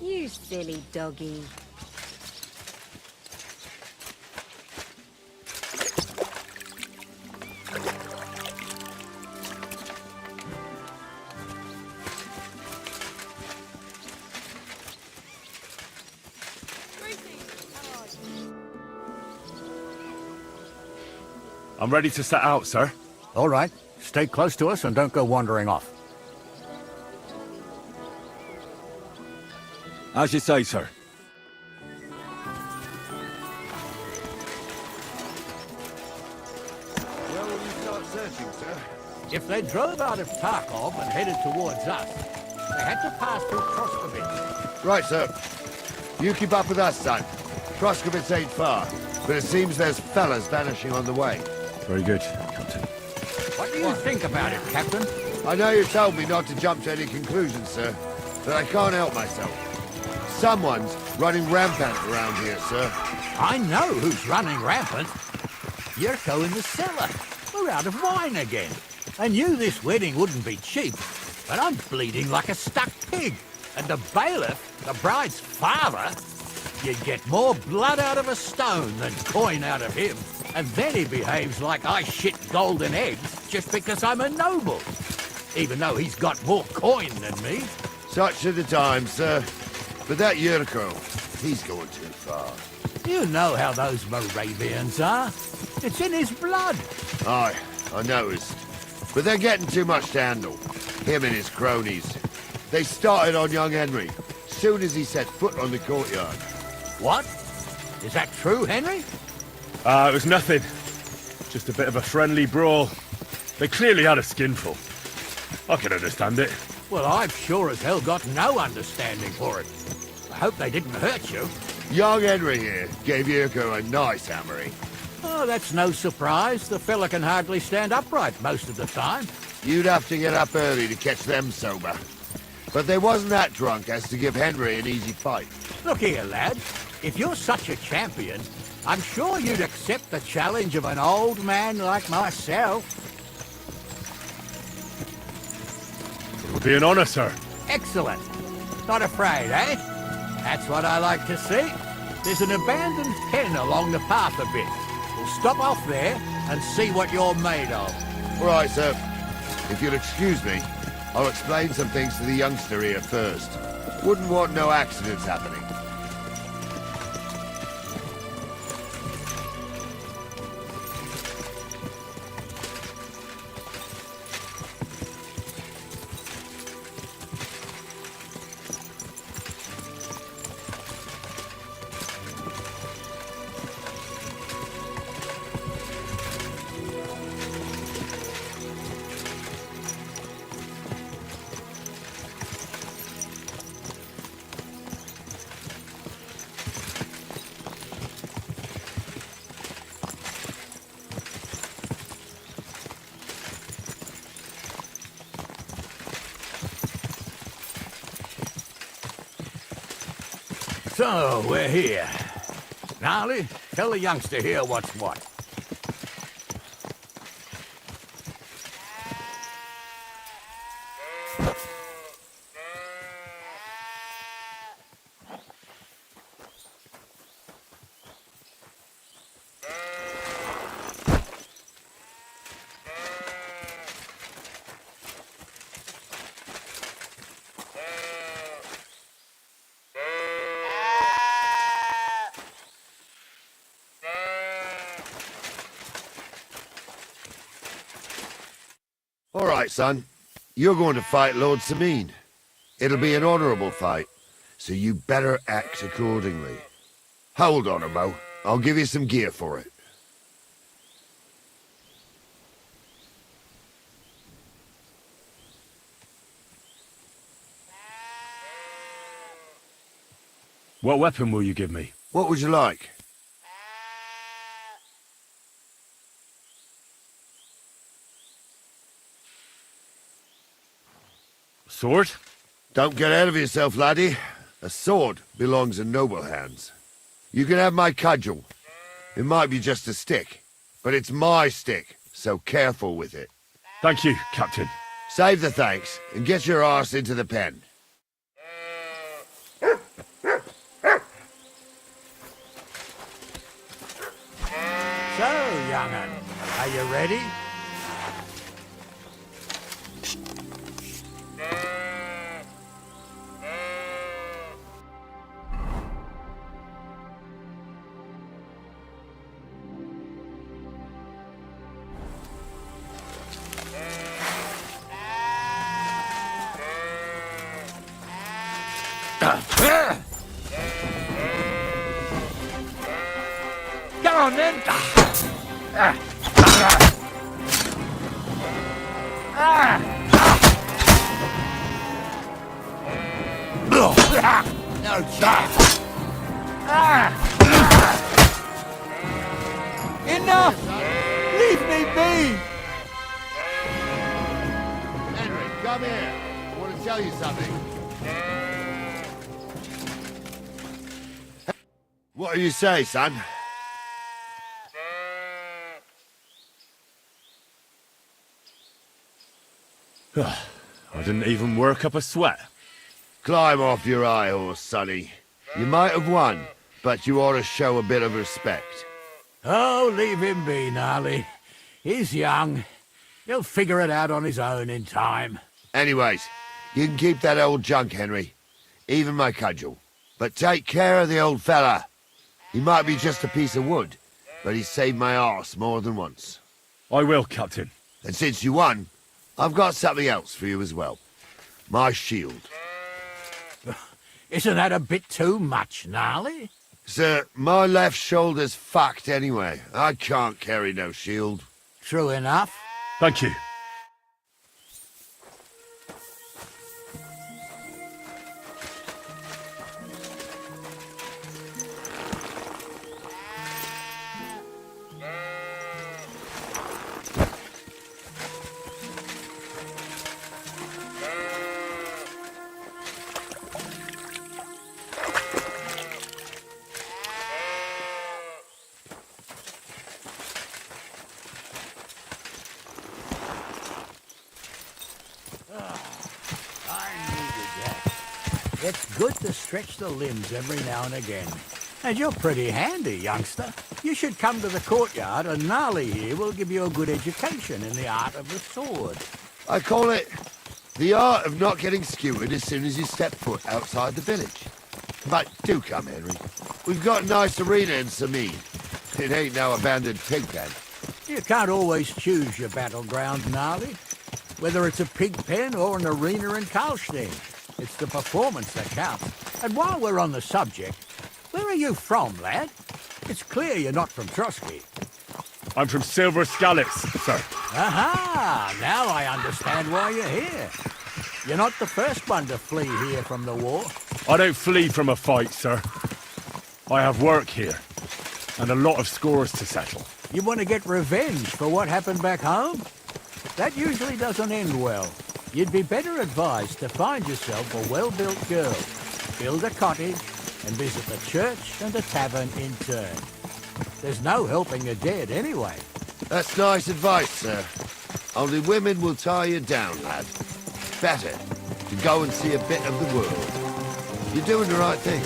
You silly doggy. I'm ready to set out, sir. All right. Stay close to us and don't go wandering off. As you say, sir. Where will you start searching, sir? If they drove out of Tarkov and headed towards us, they had to pass through Troskovitz. Right, sir. You keep up with us, son. Troskovitz ain't far, but it seems there's fellas vanishing on the way. Very good, Captain. What do you think about it, Captain? I know you told me not to jump to any conclusions, sir, but I can't help myself. Someone's running rampant around here, sir. I know who's running rampant. Yurko in the cellar. We're out of wine again. I knew this wedding wouldn't be cheap, but I'm bleeding like a stuck pig. And the bailiff, the bride's father, you'd get more blood out of a stone than coin out of him. And then he behaves like I shit golden eggs just because I'm a noble. Even though he's got more coin than me. Such are the times, sir. But that Yurko, he's going too far. You know how those Moravians are. It's in his blood. Aye, I noticed. But they're getting too much to handle. Him and his cronies. They started on young Henry, soon as he set foot on the courtyard. What? Is that true, Henry? It was nothing. Just a bit of a friendly brawl. They clearly had a skinful. I can understand it. Well, I've sure as hell got no understanding for it. I hope they didn't hurt you. Young Henry here gave Yurko a nice hammering. Oh, that's no surprise. The fella can hardly stand upright most of the time. You'd have to get up early to catch them sober. But they wasn't that drunk as to give Henry an easy fight. Look here, lad. If you're such a champion, I'm sure you'd accept the challenge of an old man like myself. It would be an honor, sir. Excellent. Not afraid, eh? That's what I like to see. There's an abandoned pen along the path a bit. We'll stop off there and see what you're made of. All right, sir. If you'll excuse me, I'll explain some things to the youngster here first. Wouldn't want no accidents happening. So, we're here. Gnarly, tell the youngster here what's what. All right, son. You're going to fight Lord Sameen. It'll be an honorable fight, so you better act accordingly. Hold on, Mo. I'll give you some gear for it. What weapon will you give me? What would you like? Sword? Don't get ahead of yourself, laddie. A sword belongs in noble hands. You can have my cudgel. It might be just a stick, but it's my stick, so careful with it. Thank you, Captain. Save the thanks, and get your arse into the pen. young'un. Are you ready? Come on, then. No chance. Enough! Leave me be! Henry, come here. I want to tell you something. What do you say, son? I didn't even work up a sweat. Climb off your high horse, Sonny. You might have won, but you ought to show a bit of respect. Oh, leave him be, Gnarly. He's young. He'll figure it out on his own in time. Anyways, you can keep that old junk, Henry. Even my cudgel. But take care of the old fella. He might be just a piece of wood, but he saved my arse more than once. I will, Captain. And since you won, I've got something else for you as well. My shield. Isn't that a bit too much, Gnarly? Sir, my left shoulder's fucked anyway. I can't carry no shield. True enough. Thank you. It's good to stretch the limbs every now and again. And you're pretty handy, youngster. You should come to the courtyard, and Gnarly here will give you a good education in the art of the sword. I call it the art of not getting skewered as soon as you step foot outside the village. But do come, Henry. We've got a nice arena in Sameen. It ain't no abandoned pig pen. You can't always choose your battleground, Gnarly. Whether it's a pig pen or an arena in Karlstein. It's the performance that counts. And while we're on the subject, where are you from, lad? It's clear you're not from Trotsky. I'm from Silver Scallops, sir. Aha! Now I understand why you're here. You're not the first one to flee here from the war. I don't flee from a fight, sir. I have work here, and a lot of scores to settle. You want to get revenge for what happened back home? That usually doesn't end well. You'd be better advised to find yourself a well-built girl, build a cottage, and visit the church and the tavern in turn. There's no helping the dead anyway. That's nice advice, sir. Only women will tie you down, lad. Better to go and see a bit of the world. You're doing the right thing.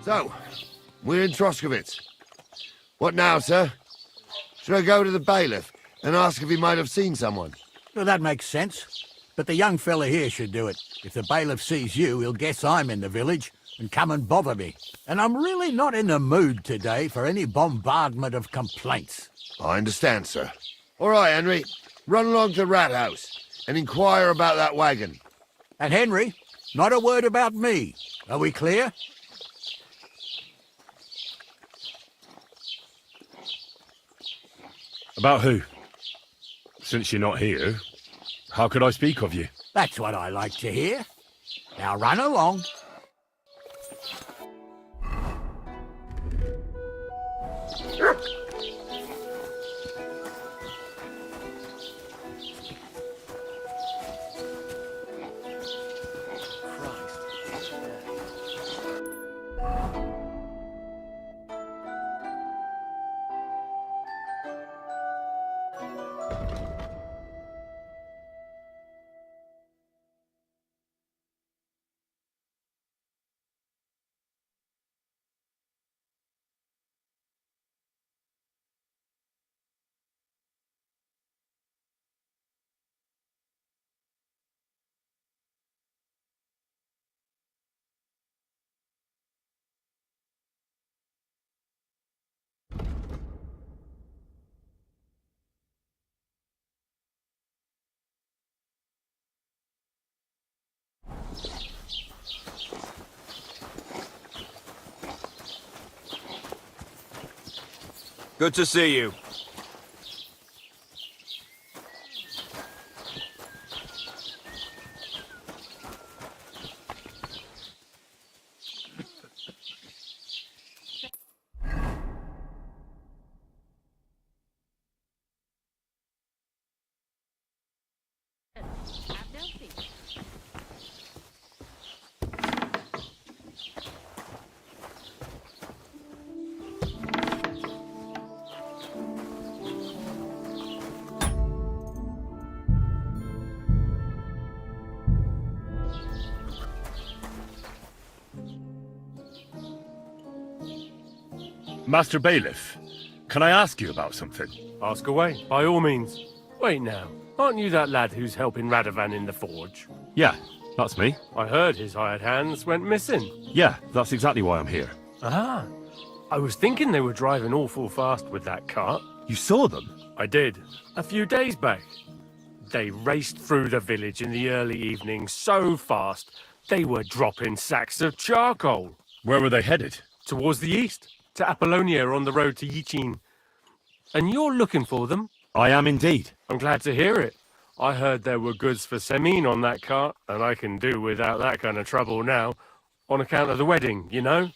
So, we're in Troskowitz. What now, sir? Should I go to the bailiff and ask if he might have seen someone? Well, that makes sense. But the young fella here should do it. If the bailiff sees you, he'll guess I'm in the village and come and bother me. And I'm really not in the mood today for any bombardment of complaints. I understand, sir. All right, Henry. Run along to the rat house and inquire about that wagon. And Henry, not a word about me. Are we clear? About who? Since you're not here, how could I speak of you? That's what I like to hear. Now run along. Good to see you. Master Bailiff, can I ask you about something? Ask away, by all means. Wait now, aren't you that lad who's helping Radovan in the forge? Yeah, that's me. I heard his hired hands went missing. Yeah, that's exactly why I'm here. Ah, I was thinking they were driving awful fast with that cart. You saw them? I did, a few days back. They raced through the village in the early evening so fast, they were dropping sacks of charcoal. Where were they headed? Towards the east, to Apollonia on the road to Yichin. And you're looking for them? I am indeed. I'm glad to hear it. I heard there were goods for Semin on that cart, and I can do without that kind of trouble now, on account of the wedding, you know?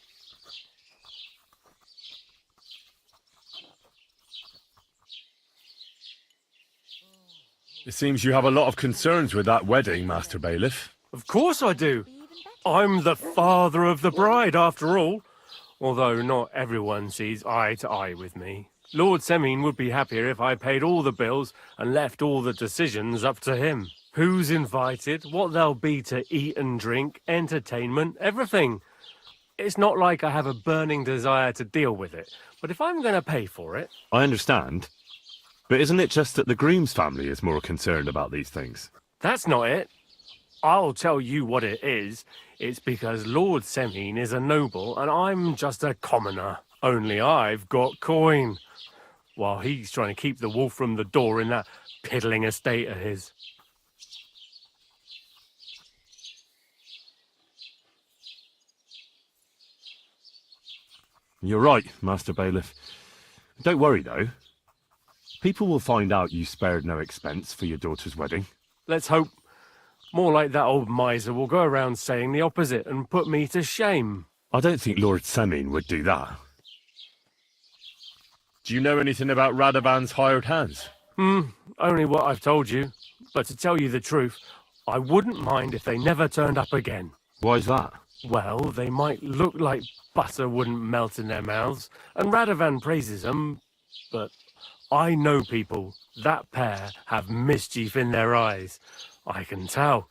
It seems you have a lot of concerns with that wedding, Master Bailiff. Of course I do. I'm the father of the bride, after all. Although not everyone sees eye to eye with me. Lord Semin would be happier if I paid all the bills and left all the decisions up to him. Who's invited, what there'll be to eat and drink, entertainment, everything. It's not like I have a burning desire to deal with it, but if I'm going to pay for it... I understand. But isn't it just that the groom's family is more concerned about these things? That's not it. I'll tell you what it is. It's because Lord Semin is a noble and I'm just a commoner. Only I've got coin. While he's trying to keep the wolf from the door in that piddling estate of his. You're right, Master Bailiff. Don't worry, though. People will find out you spared no expense for your daughter's wedding. Let's hope. More like that old miser will go around saying the opposite and put me to shame. I don't think Lord Semin would do that. Do you know anything about Radovan's hired hands? Only what I've told you. But to tell you the truth, I wouldn't mind if they never turned up again. Why's that? Well, they might look like butter wouldn't melt in their mouths, and Radovan praises them, but I know people. That pair have mischief in their eyes. I can tell.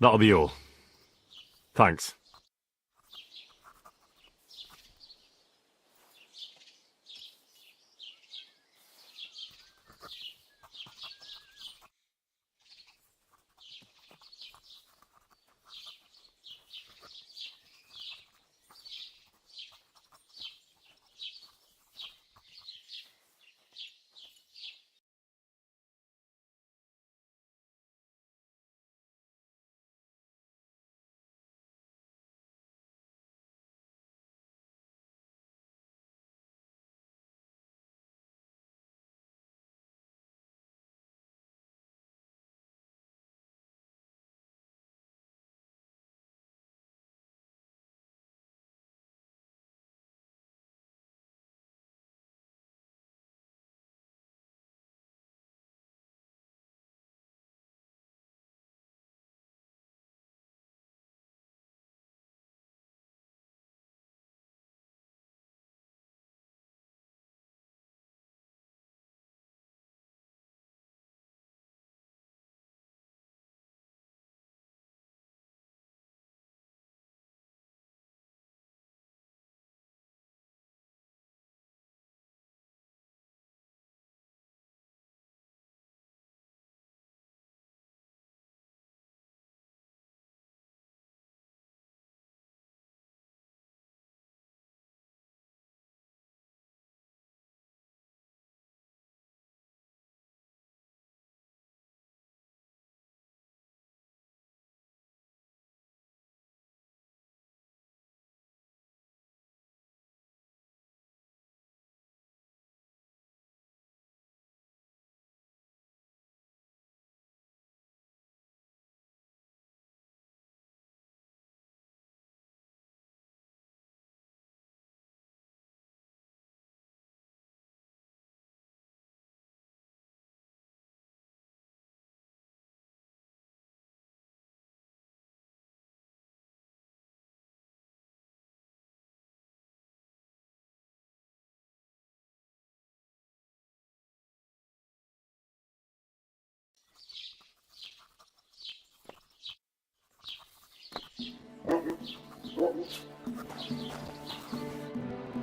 That'll be all. Thanks.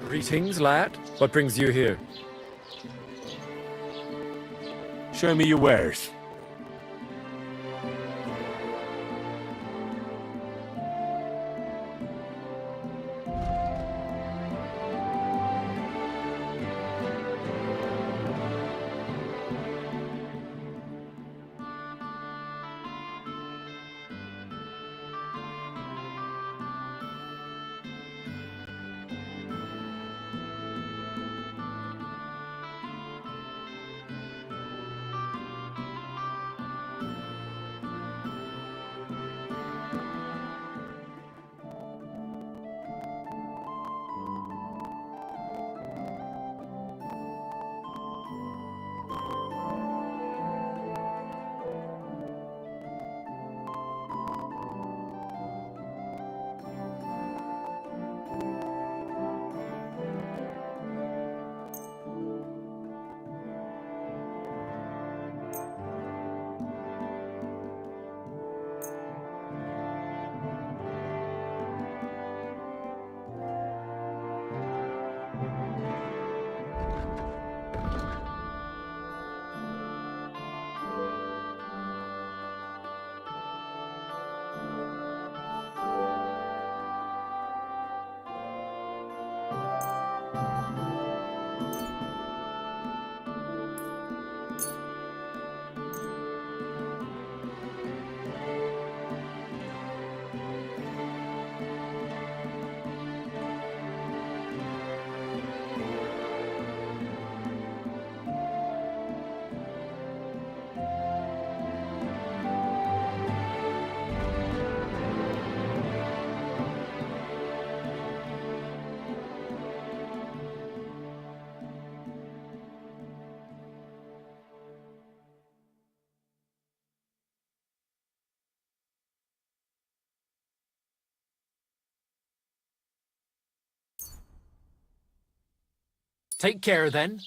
Greetings, lad. What brings you here? Show me your wares. Take care, then.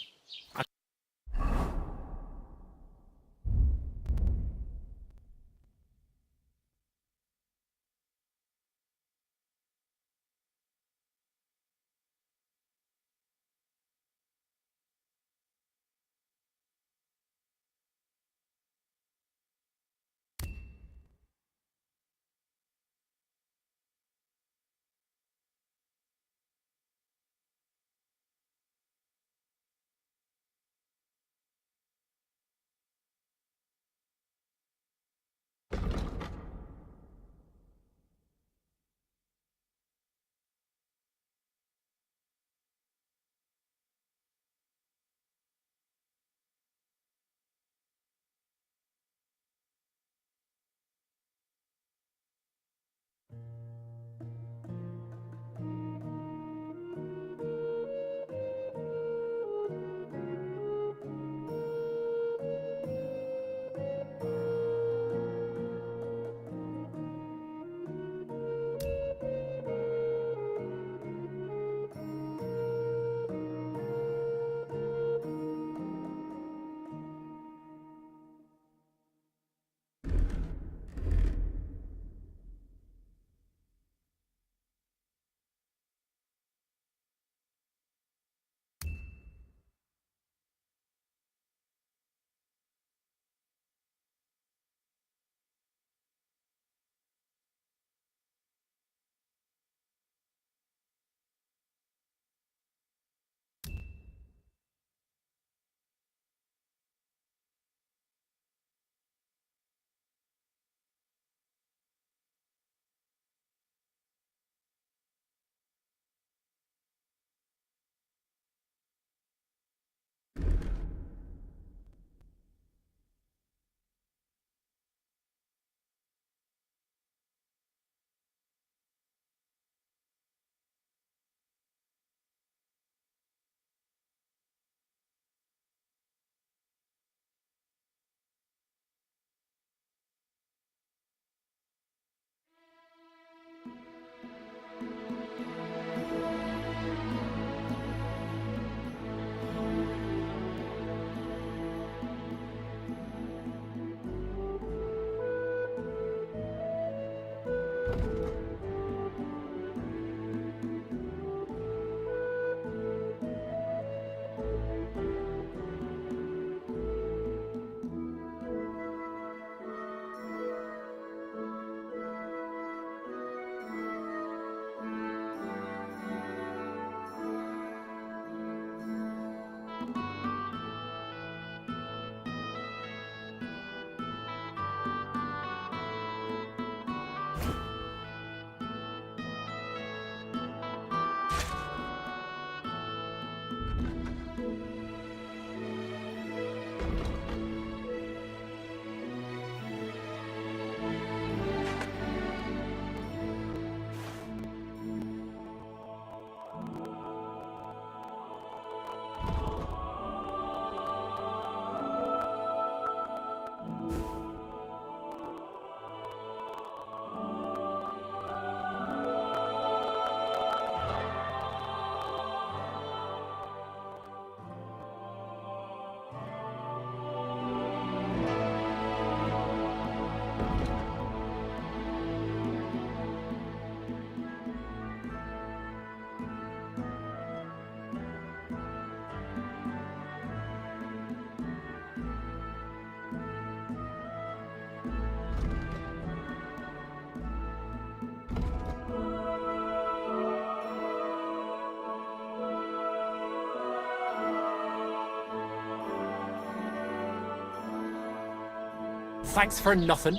Thanks for nothing.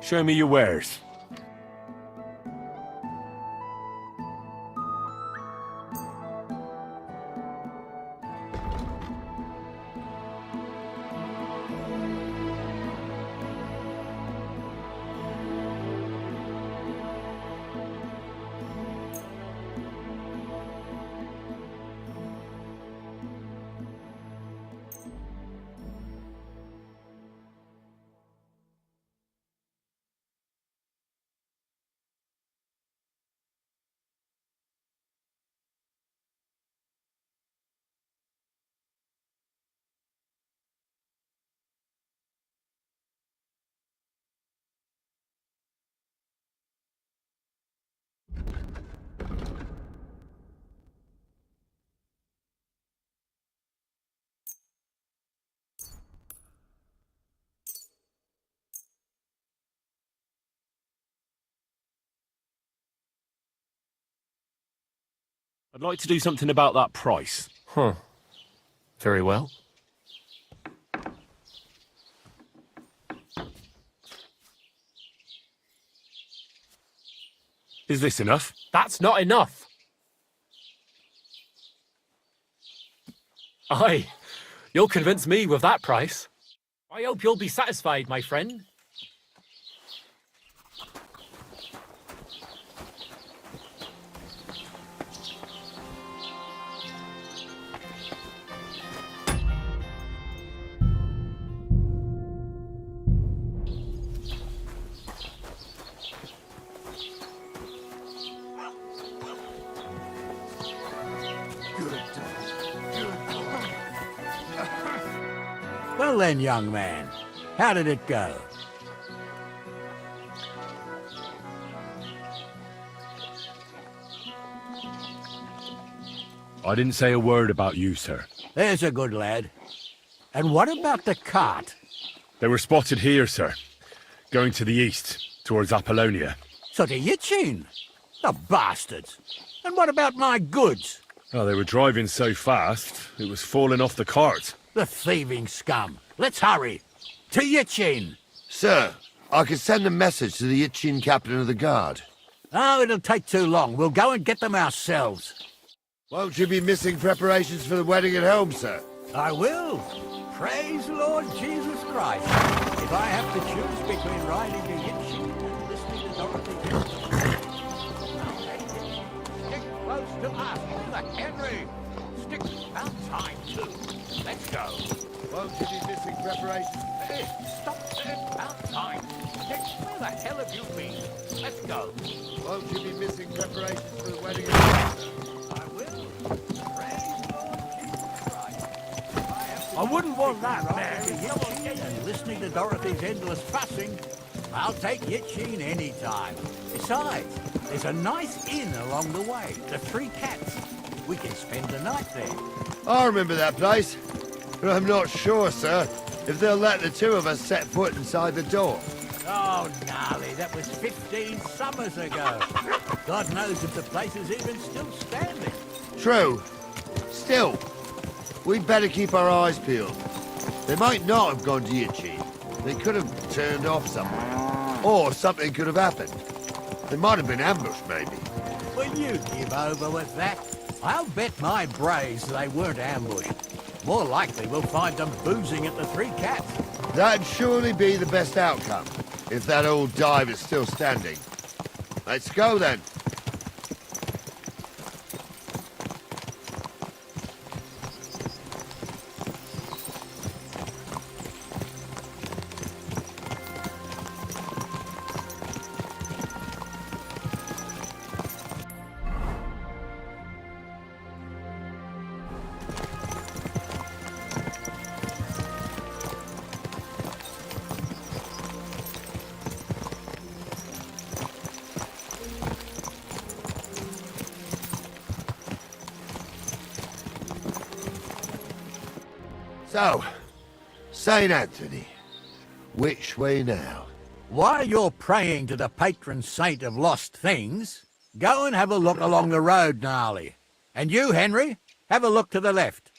Show me your wares. I'd like to do something about that price. Huh. Very well. Is this enough? That's not enough. Aye, you'll convince me with that price. I hope you'll be satisfied, my friend. Well then, young man, how did it go? I didn't say a word about you, sir. There's a good lad. And what about the cart? They were spotted here, sir. Going to the east, towards Apollonia. So to Yitchin? The bastards! And what about my goods? Oh, they were driving so fast, it was falling off the cart. The thieving scum. Let's hurry. To Yitchin! Sir, I can send a message to the Itchin captain of the guard. Oh, it'll take too long. We'll go and get them ourselves. Won't you be missing preparations for the wedding at home, sir? I will. Praise Lord Jesus Christ. If I have to choose between riding to Yitchin and listening to Dorothy I'll take it. Stick close to us, Brother Henry. Stick about time, too. Let's go. Won't you be missing preparations? Hey, stop there. About time. Stick, where the hell have you been? Let's go. Won't you be missing preparations for the wedding at home, sir? I will. Praise Lord Jesus Christ. If I have to I wouldn't want that, riding to Yitchin and listening to Dorothy's endless fussing, I'll take Yitchin any time. Besides, there's a nice inn along the way, the Three Cats. We can spend the night there. I remember that place. But I'm not sure, sir, if they'll let the two of us set foot inside the door. Oh, gnarly, that was 15 summers ago. God knows if the place is even still standing. True. Still, we'd better keep our eyes peeled. They might not have gone to Yitchin. They could have turned off somewhere. Or something could have happened. They might have been ambushed, maybe. Will you give over with that? I'll bet my braves they weren't ambushed. More likely we'll find them boozing at the Three Cats. That'd surely be the best outcome, if that old dive is still standing. Let's go, then. So, St. Anthony, which way now? While you're praying to the patron saint of lost things, go and have a look along the road, Gnarly. And you, Henry, have a look to the left.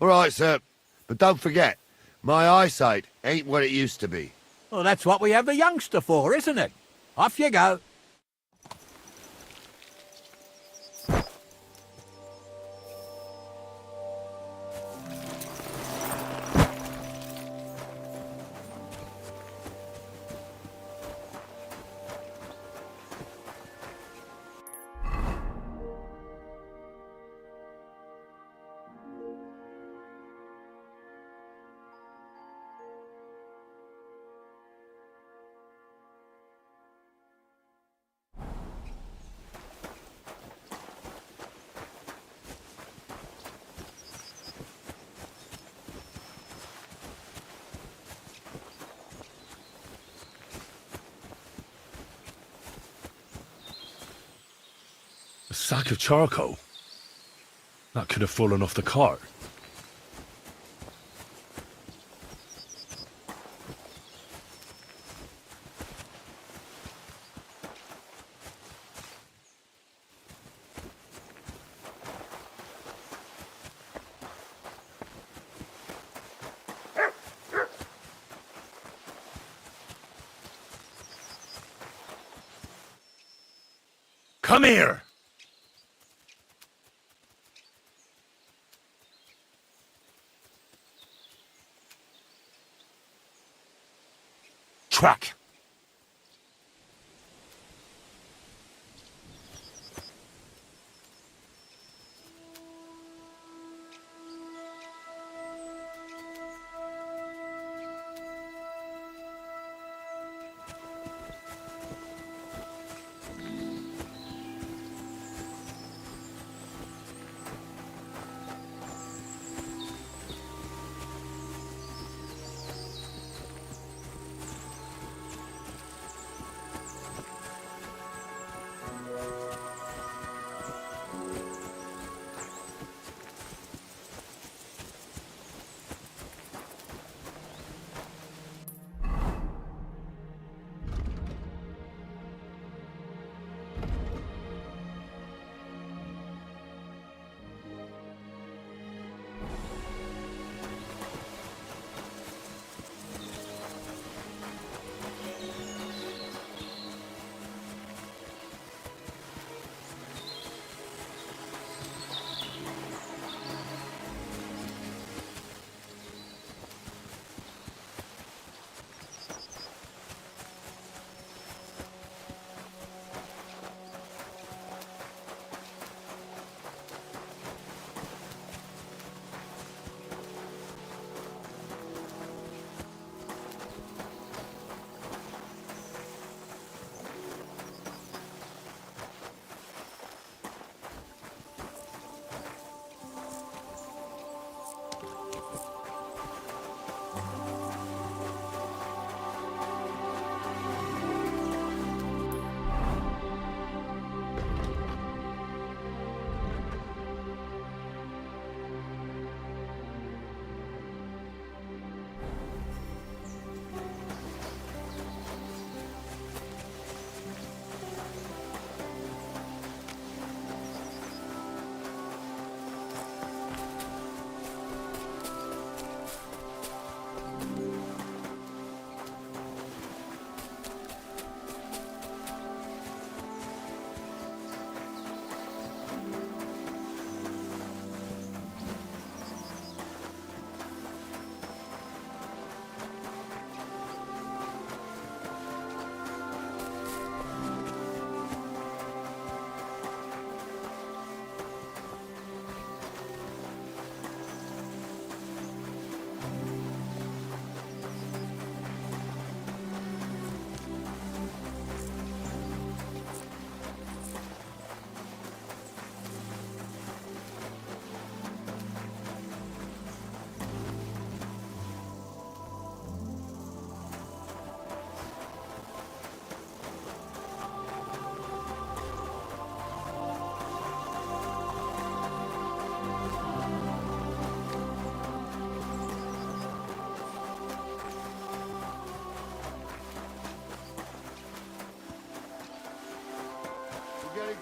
All right, sir. But don't forget, my eyesight ain't what it used to be. Well, that's what we have the youngster for, isn't it? Off you go. A sack of charcoal? That could have fallen off the cart. Come here! Track.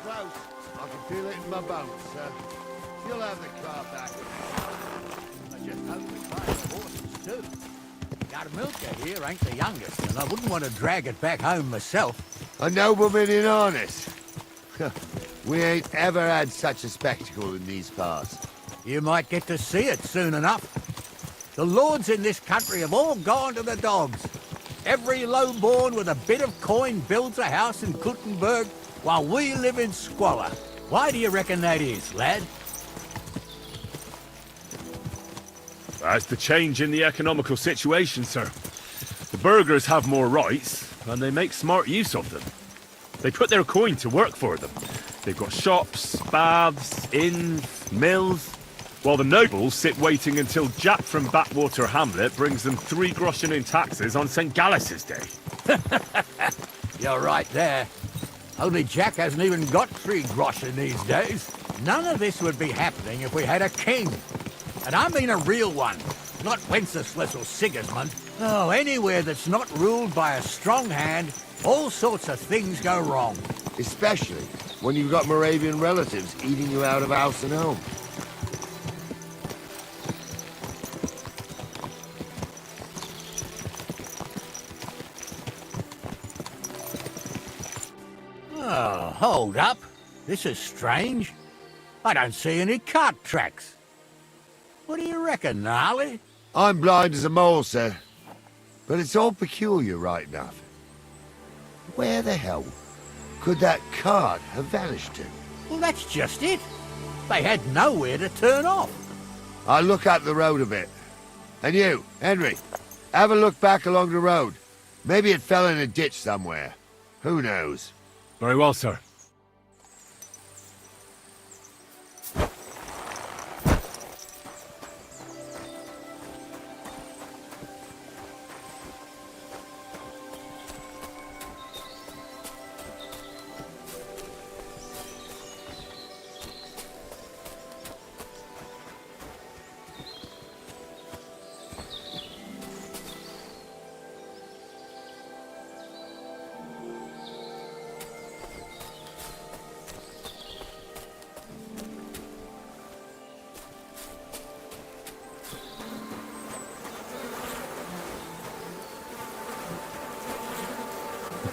Close. I can feel it in my bones, sir. You'll have the car back. just hoping to try the horses too. Our milker here ain't the youngest, and I wouldn't want to drag it back home myself. A nobleman in harness. We ain't ever had such a spectacle in these parts. You might get to see it soon enough. The lords in this country have all gone to the dogs. Every lowborn with a bit of coin builds a house in Gutenberg, while we live in squalor. Why do you reckon that is, lad? That's the change in the economical situation, sir. The burghers have more rights, and they make smart use of them. They put their coin to work for them. They've got shops, baths, inns, mills, while the nobles sit waiting until Jack from Backwater Hamlet brings them 3 groschen in taxes on St. Gallus's Day. You're right there. Only Jack hasn't even got 3 groschen these days. None of this would be happening if we had a king. And I mean a real one, not Wenceslas or Sigismund. Oh, anywhere that's not ruled by a strong hand, all sorts of things go wrong. Especially when you've got Moravian relatives eating you out of house and home. Oh, hold up. This is strange. I don't see any cart tracks. What do you reckon, Gnarly? I'm blind as a mole, sir. But it's all peculiar right enough. Where the hell could that cart have vanished to? Well, that's just it. They had nowhere to turn off. I'll look up the road a bit. And you, Henry, have a look back along the road. Maybe it fell in a ditch somewhere. Who knows? Very well, sir.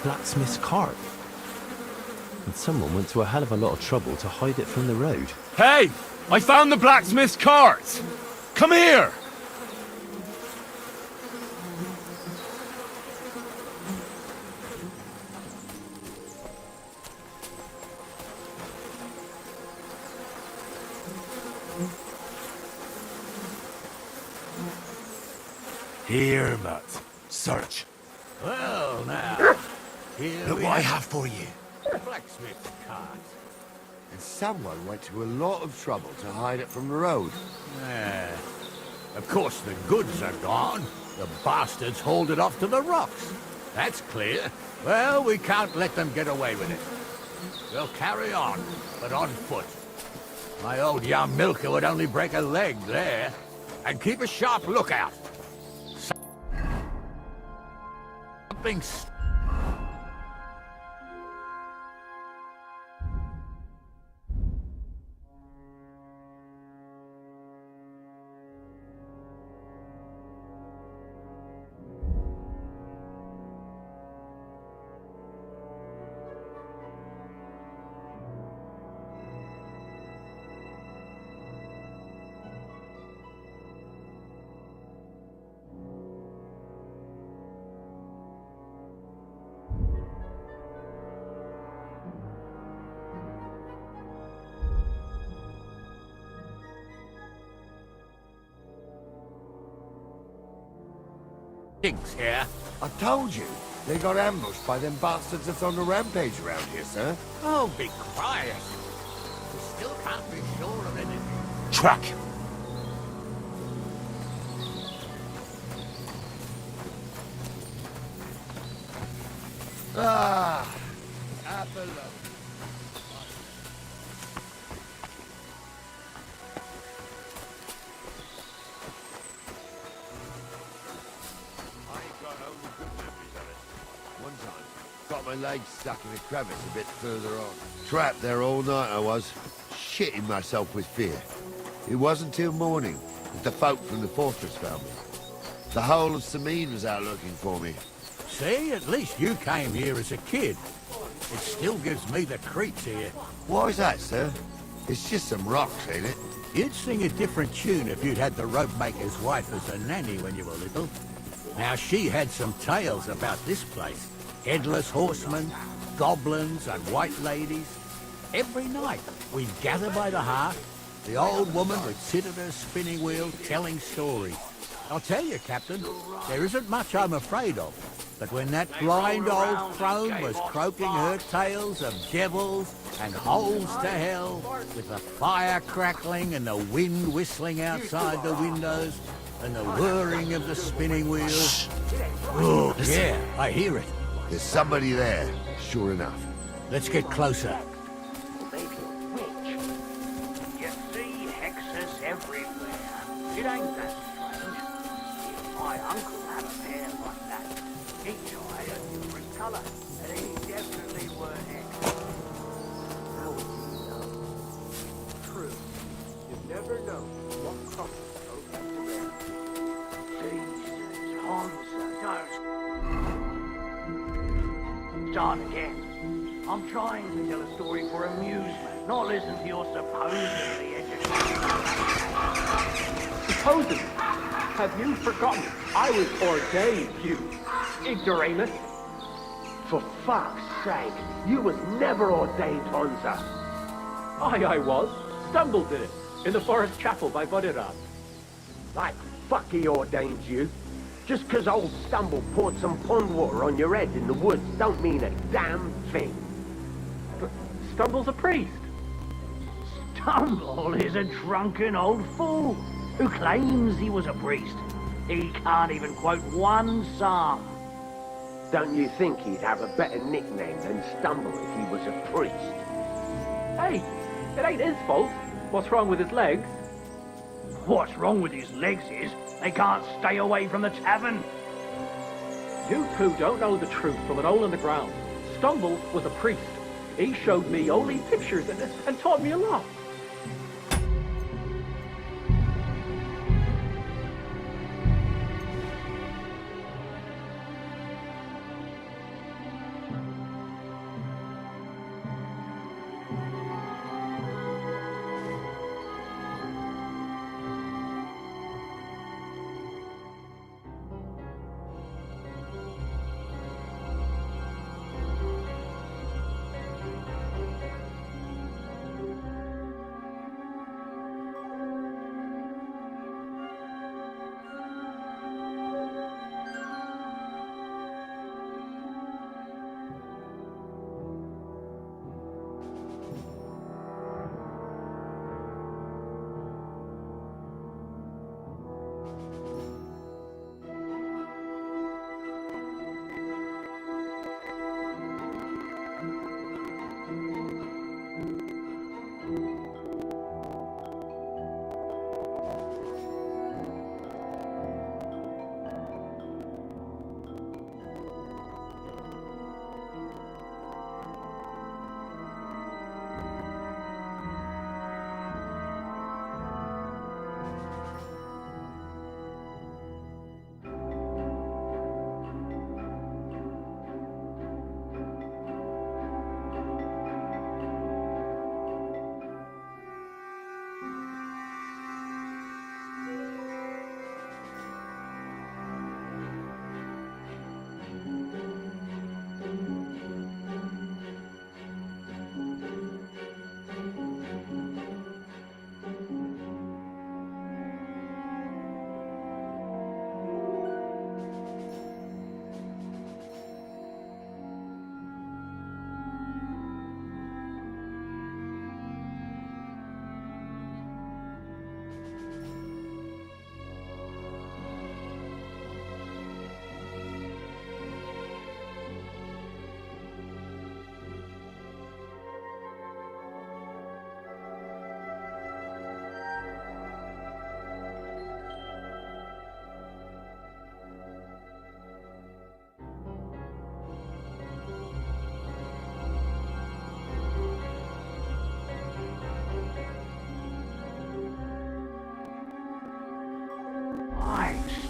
Blacksmith's cart. And someone went to a hell of a lot of trouble to hide it from the road. Hey! I found the blacksmith's cart! Come here! Here, Matt. Search. Well, now, here Look we what I have have for you. blacksmith's cart. And someone went to a lot of trouble to hide it from the road. Of course, the goods are gone. The bastards hauled it off to the rocks. That's clear. Well, we can't let them get away with it. We'll carry on, but on foot. My old young milker would only break a leg there. And keep a sharp lookout. Something's... here. I told you, they got ambushed by them bastards that's on the rampage around here, sir. Oh, be quiet. We still can't be sure of anything. Track! Ah, apple. Got my legs stuck in a crevice a bit further on. Trapped there all night I was, shitting myself with fear. It wasn't till morning with the folk from the Fortress family. The whole of Sameen was out looking for me. See, at least you came here as a kid. It still gives me the creeps here. Why is that, sir? It's just some rocks, ain't it? You'd sing a different tune if you'd had the rope maker's wife as a nanny when you were little. Now, she had some tales about this place. Headless horsemen, goblins, and white ladies. Every night, we'd gather by the hearth. The old woman would sit at her spinning wheel telling stories. I'll tell you, Captain, there isn't much I'm afraid of. But when that blind old crone was croaking her tales of devils and holes to hell, with the fire crackling and the wind whistling outside the windows, and the whirring of the spinning wheel... Oh, yeah, I hear it. There's somebody there, sure enough. Let's get closer. You see hexes everywhere. It ain't that strange. My uncle had a pair like that. Each eye a different colour, and he definitely were hexes. How would you know? True. You never know what crosses goes into there. Jesus, Hans, don't. Start again. I'm trying to tell a story for amusement, not listen to your supposedly educated... Supposedly? Have you forgotten? I was ordained, you ignoramus. For fuck's sake, you was never ordained, Hunza. I was. Stumble did it, in the forest chapel by Bodhirab. Like fuck he ordained you. Just 'cause old Stumble poured some pond water on your head in the woods don't mean a damn thing. But Stumble's a priest. Stumble is a drunken old fool who claims he was a priest. He can't even quote one psalm. Don't you think he'd have a better nickname than Stumble if he was a priest? Hey, it ain't his fault. What's wrong with his legs? What's wrong with his legs is they can't stay away from the tavern. You two don't know the truth from an hole in the ground. Stumble was a priest. He showed me holy pictures and taught me a lot.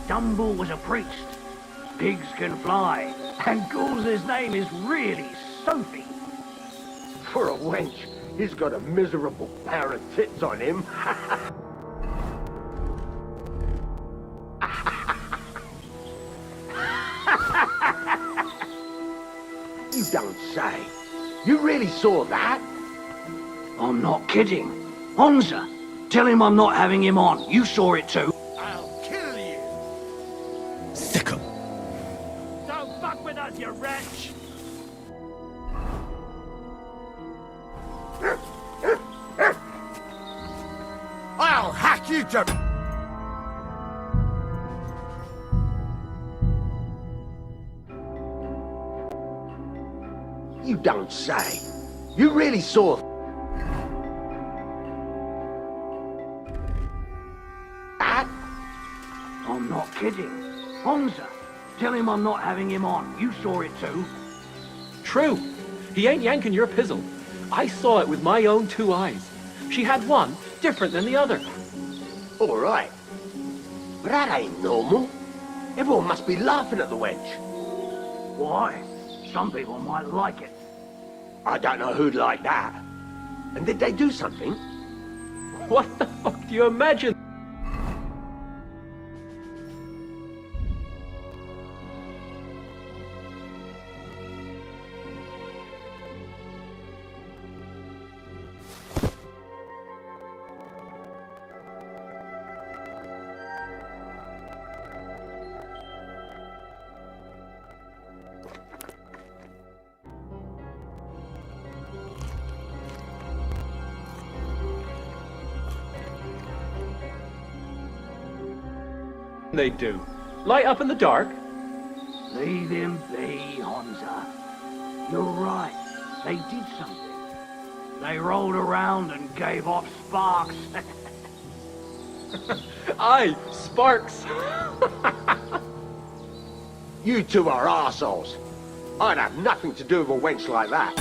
Dumble was a priest. Pigs can fly. And Goul's name is really Sophie. For a wench, he's got a miserable pair of tits on him. You don't say. You really saw that? I'm not kidding. Honza, tell him I'm not having him on. You saw it too. I'll kill you. Sick 'em. Don't fuck with us, you wretch! I'll hack you to... You don't say. You really saw that? I'm not kidding. Honza, tell him I'm not having him on. You saw it too. True. He ain't yanking your pizzle. I saw it with my own 2 eyes. She had one different than the other. All right. But that ain't normal. Everyone must be laughing at the wench. Why? Some people might like it. I don't know who'd like that. And did they do something? What the fuck do you imagine? They do. Light up in the dark. Leave him be, Honza. You're right. They did something. They rolled around and gave off sparks. Aye, sparks. You two are arseholes. I'd have nothing to do with a wench like that.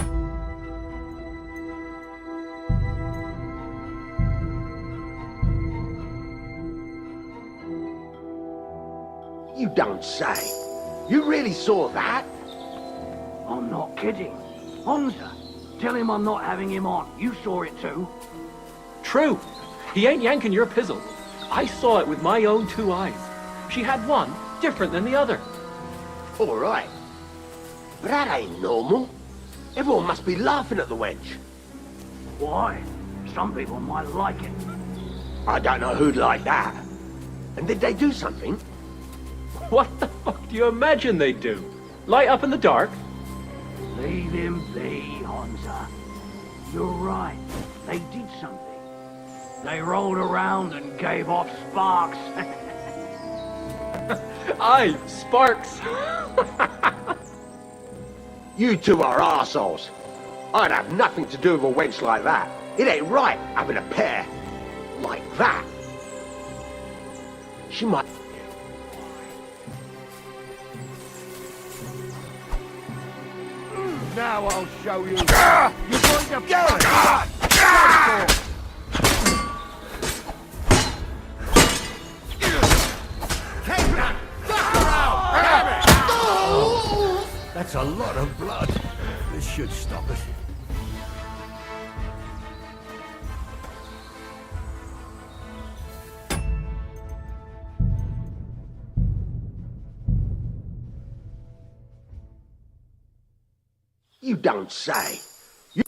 You don't say. You really saw that? I'm not kidding. Honza, tell him I'm not having him on. You saw it too. True. He ain't yanking your pizzle. I saw it with my own 2 eyes. She had one different than the other. All right. But that ain't normal. Everyone must be laughing at the wench. Why? Some people might like it. I don't know who'd like that. And did they do something? What the fuck do you imagine they do? Light up in the dark? Leave him be, Honza. You're right. They did something. They rolled around and gave off sparks. Aye, sparks. You two are arseholes. I'd have nothing to do with a wench like that. It ain't right having a pair like that. She might... Now I'll show you. You're going to get it. That's a lot of blood. This should stop it. You don't say. You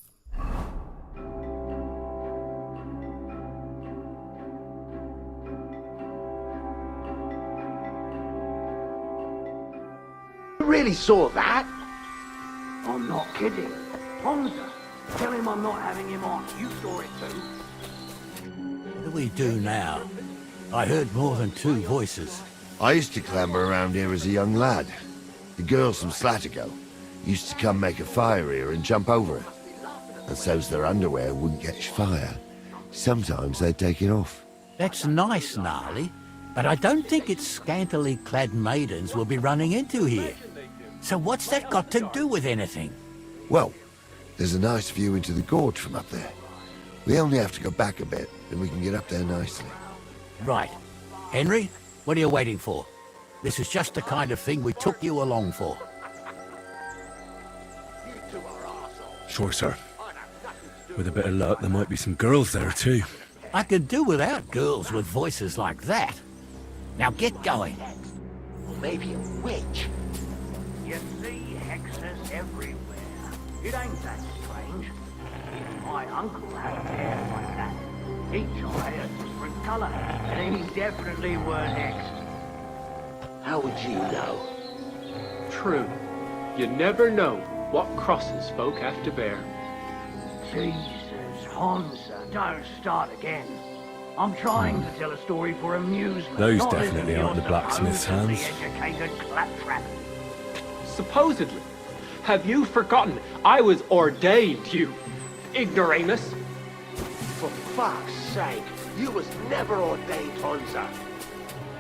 really saw that? I'm not kidding. Honza, tell him I'm not having him on. You saw it too. What do we do now? I heard more than 2 voices. I used to clamber around here as a young lad. The girls from Slatigo used to come make a fire here and jump over it. And so's their underwear wouldn't catch fire. Sometimes they'd take it off. That's nice, Gnarly, but I don't think it's scantily clad maidens we'll be running into here. So what's that got to do with anything? Well, there's a nice view into the gorge from up there. We only have to go back a bit, and we can get up there nicely. Right. Henry, what are you waiting for? This is just the kind of thing we took you along for. Sure, sir. With a bit of luck, there might be some girls there, too. I could do without girls with voices like that. Now get going. Or maybe a witch. You see hexes everywhere. It ain't that strange. If my uncle had a pair like that, each eye a different colour, and he definitely weren't hexed. How would you know? True. You never know what crosses folk have to bear. Jesus, Hansa, don't start again. I'm trying to tell a story for amusement. Those not definitely as aren't the you're blacksmith's supposed to be hands. educated claptrap. Supposedly. Have you forgotten I was ordained, you ignoramus? For fuck's sake, you was never ordained, Hansa.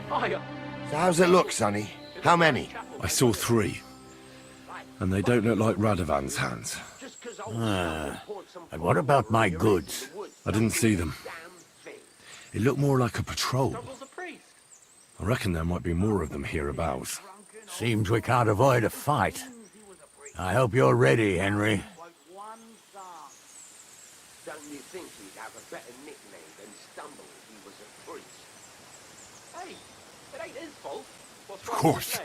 So how's it look, Sonny? How many? I saw 3. And they don't look like Radovan's hands. And what about my goods? I didn't see them. It looked more like a patrol. I reckon there might be more of them hereabouts. Seems we can't avoid a fight. I hope you're ready, Henry. Don't you think he'd have a better nickname than Stumble if he was a priest? Hey, it ain't his fault. Of course.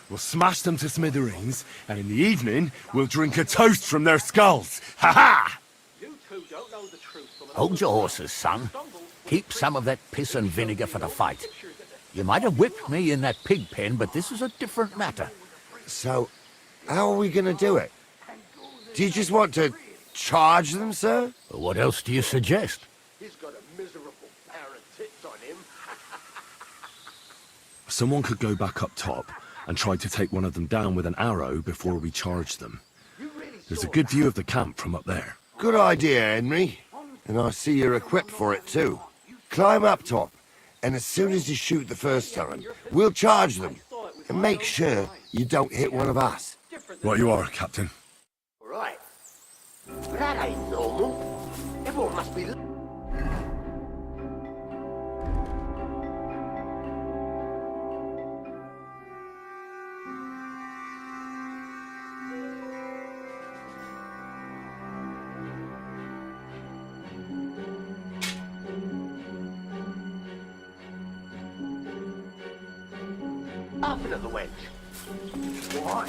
We'll smash them to smithereens, and in the evening, we'll drink a toast from their skulls. Ha-ha! You two don't know the truth. Hold your horses, son. Keep some of that piss and vinegar for the fight. You might have whipped me in that pig pen, but this is a different matter. So, how are we gonna do it? Do you just want to charge them, sir? What else do you suggest? He's got a miserable pair of tits on him. Someone could go back up top and try to take one of them down with an arrow before we charge them. There's a good view of the camp from up there. Good idea, Henry. And I see you're equipped for it, too. Climb up top, and as soon as you shoot the first time, we'll charge them. And make sure you don't hit one of us. Right you are, Captain. Right. But that ain't normal. Everyone must be... Up another wedge. Why?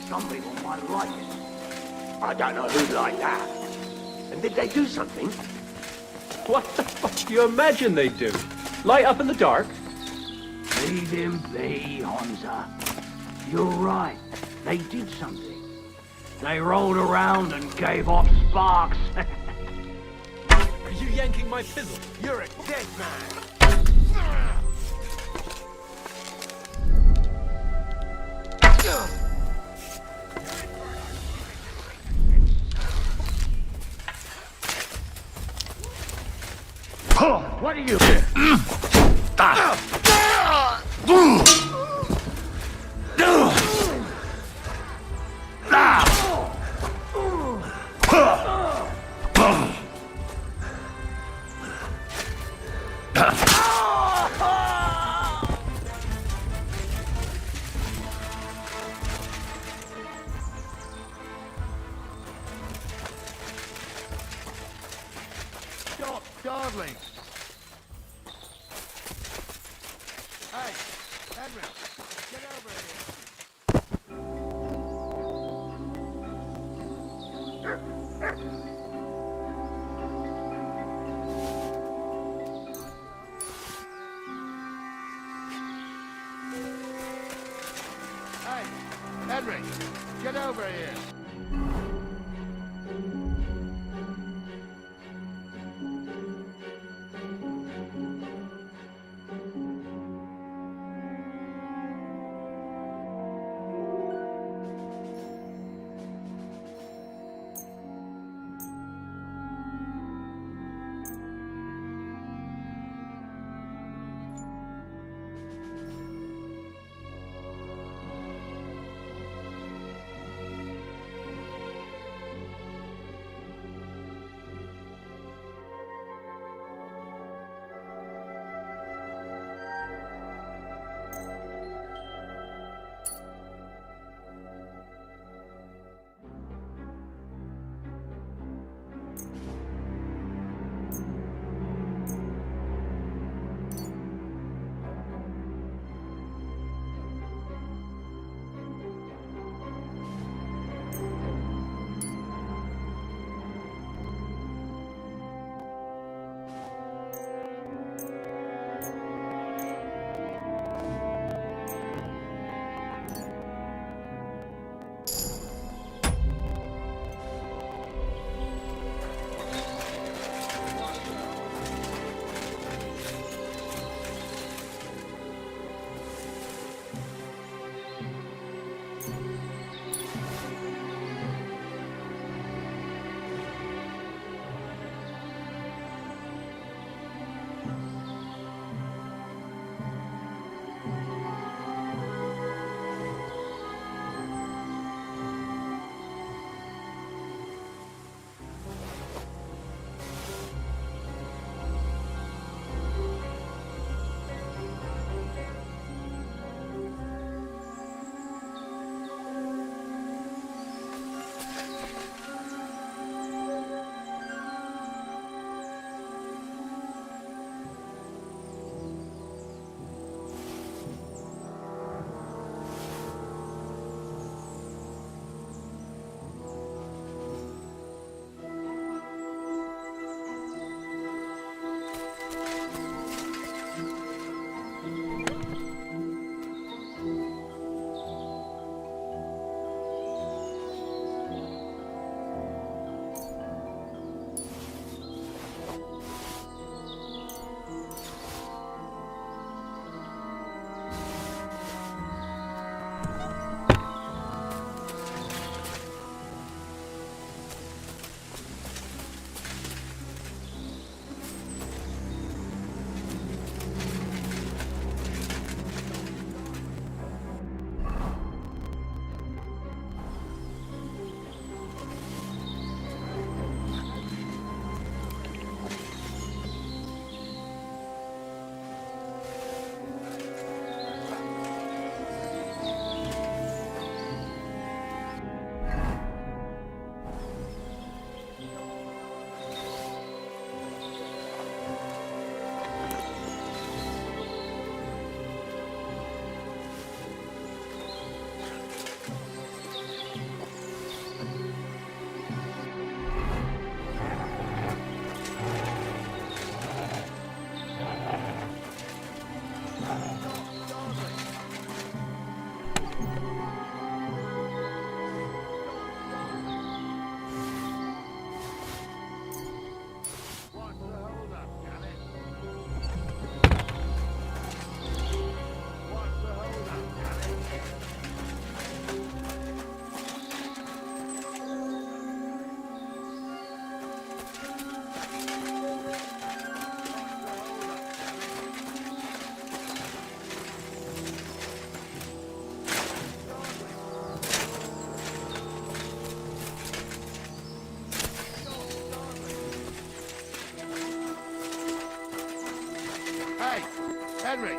Some people might like it. I don't know who'd like that. And did they do something? What the fuck do you imagine they do? Light up in the dark? Leave him be, Hansa. You're right. They did something. They rolled around and gave off sparks. Are you yanking my pizzle? You're a dead man. What are you? Stop, darling! Hey, Henry, get over here. Hey, Henry, get over here. Henry!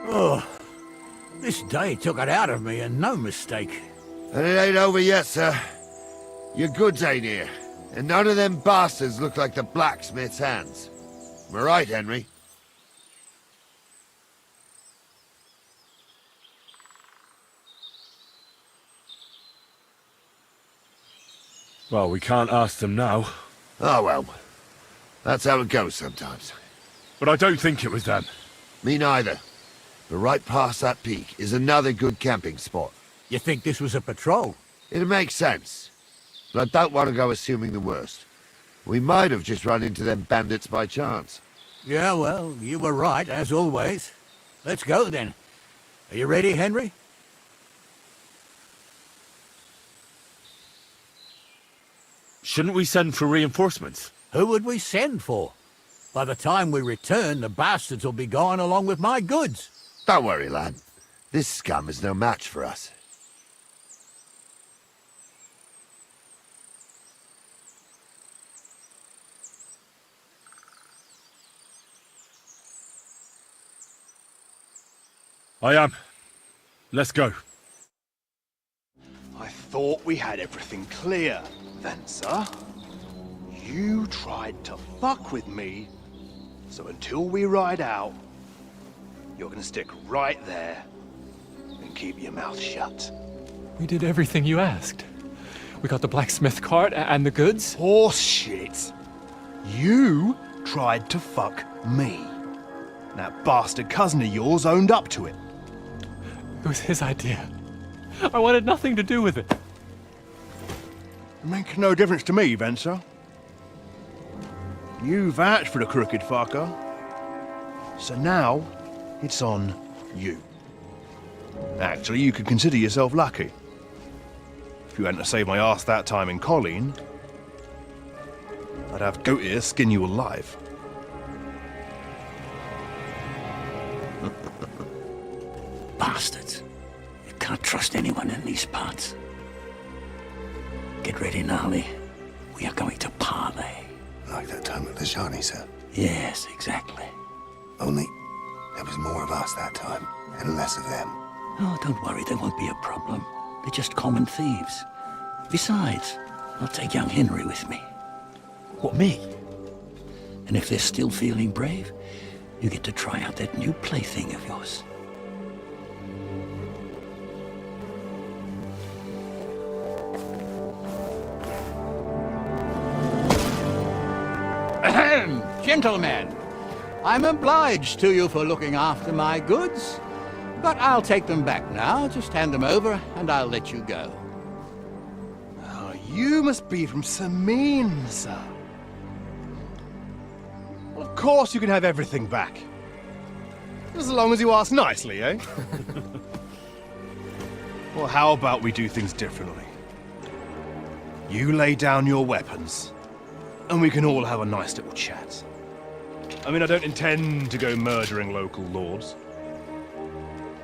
Oh, this day took it out of me, and no mistake. And it ain't over yet, sir. Your goods ain't here. And none of them bastards look like the blacksmith's hands. Am I right, Henry? Well, we can't ask them now. Oh, well. That's how it goes sometimes. But I don't think it was them. Me neither. But right past that peak is another good camping spot. You think this was a patrol? It makes sense. But I don't want to go assuming the worst. We might have just run into them bandits by chance. Yeah, well, you were right, as always. Let's go, then. Are you ready, Henry? Shouldn't we send for reinforcements? Who would we send for? By the time we return, the bastards will be gone along with my goods. Don't worry, lad. This scum is no match for us. I am. Let's go. I thought we had everything clear, Venser. You tried to fuck with me, so until we ride out, you're gonna stick right there and keep your mouth shut. We did everything you asked. We got the blacksmith cart and the goods. Horse shit. You tried to fuck me. That bastard cousin of yours owned up to it. It was his idea. I wanted nothing to do with it. Make no difference to me, Venser. You vouched for the crooked fucker. So now, it's on you. Actually, you could consider yourself lucky. If you hadn't saved my ass that time in Colleen, I'd have goat ear skin you alive. Bastards. You can't trust anyone in these parts. Get ready, Gnarly. We are going to parley. Like that time at the Shani, sir? Yes, exactly. Only there was more of us that time, and less of them. Oh, don't worry, there won't be a problem. They're just common thieves. Besides, I'll take young Henry with me. What, me? And if they're still feeling brave, you get to try out that new plaything of yours. Ahem, gentlemen, I'm obliged to you for looking after my goods, but I'll take them back now. Just hand them over, and I'll let you go. Oh, you must be from Samin, sir. Well, of course you can have everything back. As long as you ask nicely, eh? Well, how about we do things differently? You lay down your weapons, and we can all have a nice little chat. I mean, I don't intend to go murdering local lords.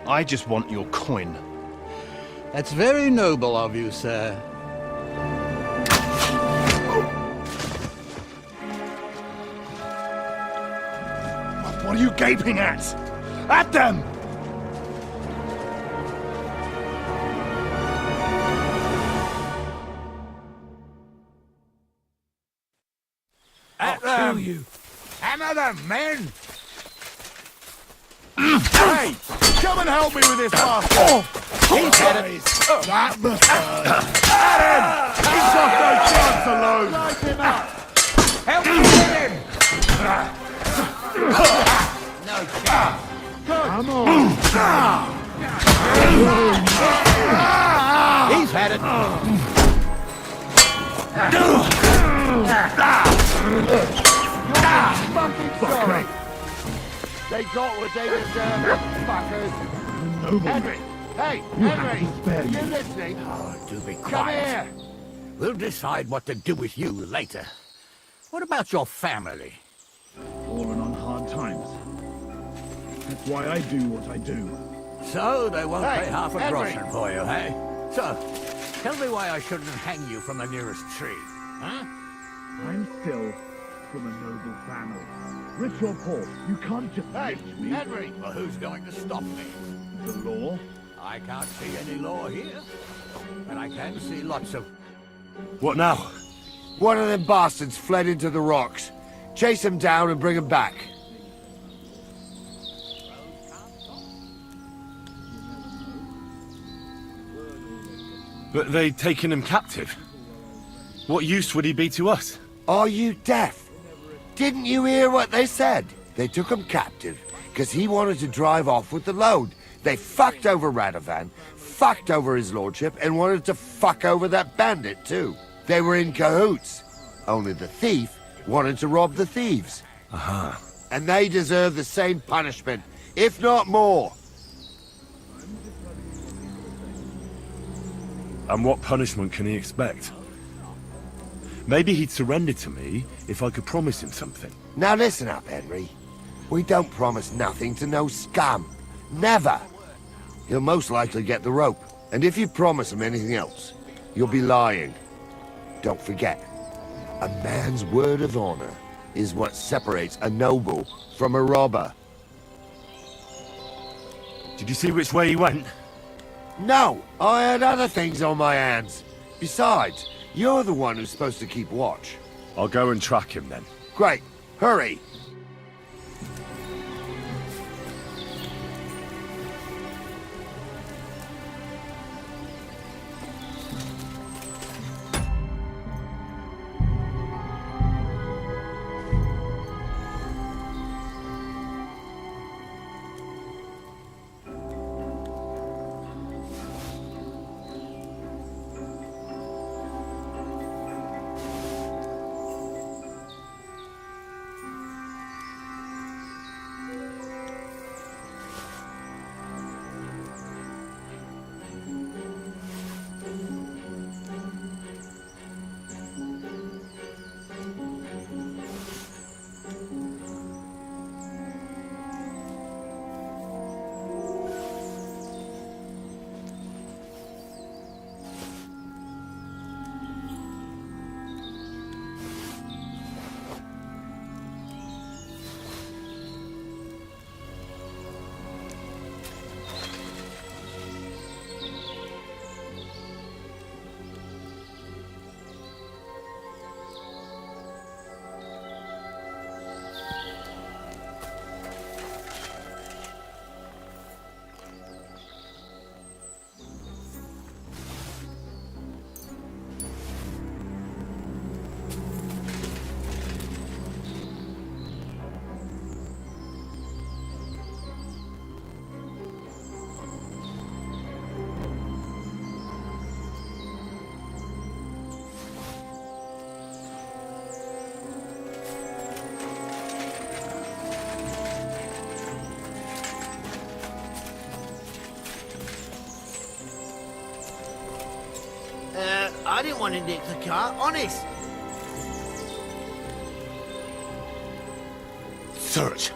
I just want your coin. That's very noble of you, sir. What are you gaping at? At them! At them! You. Hammer them, men! Hey! Come and help me with this bastard! He's had it! That must hurt! At him! He's got no chance alone! Light him up! Help me with him! No chance. Come on! He's had it! Fucking sorry. They got what they deserve, fuckers. Henry! Hey, Henry! Are you listening? Oh, do be quiet. Come here! We'll decide what to do with you later. What about your family? Fallen on hard times. That's why I do what I do. So they won't Hey, pay half a Henry. groschen for you, eh? So, tell me why I shouldn't hang you from the nearest tree, huh? I'm still from a noble family. Rich or poor, you can't just Hey, ditch me. Henry! Well, who's going to stop me? The law? I can't see any law here. But I can see lots of... What now? One of them bastards fled into the rocks. Chase him down and bring him back. But they'd taken him captive. What use would he be to us? Are you deaf? Didn't you hear what they said? They took him captive because he wanted to drive off with the load. They fucked over Radovan, fucked over his lordship, and wanted to fuck over that bandit too. They were in cahoots. Only the thief wanted to rob the thieves. Aha. And they deserve the same punishment, if not more. And what punishment can he expect? Maybe he'd surrender to me if I could promise him something. Now listen up, Henry. We don't promise nothing to no scum. Never. He'll most likely get the rope. And if you promise him anything else, you'll be lying. Don't forget, a man's word of honor is what separates a noble from a robber. Did you see which way he went? No, I had other things on my hands. Besides, you're the one who's supposed to keep watch. I'll go and track him then. Great. Hurry. I didn't want to nick the car, honest. Search.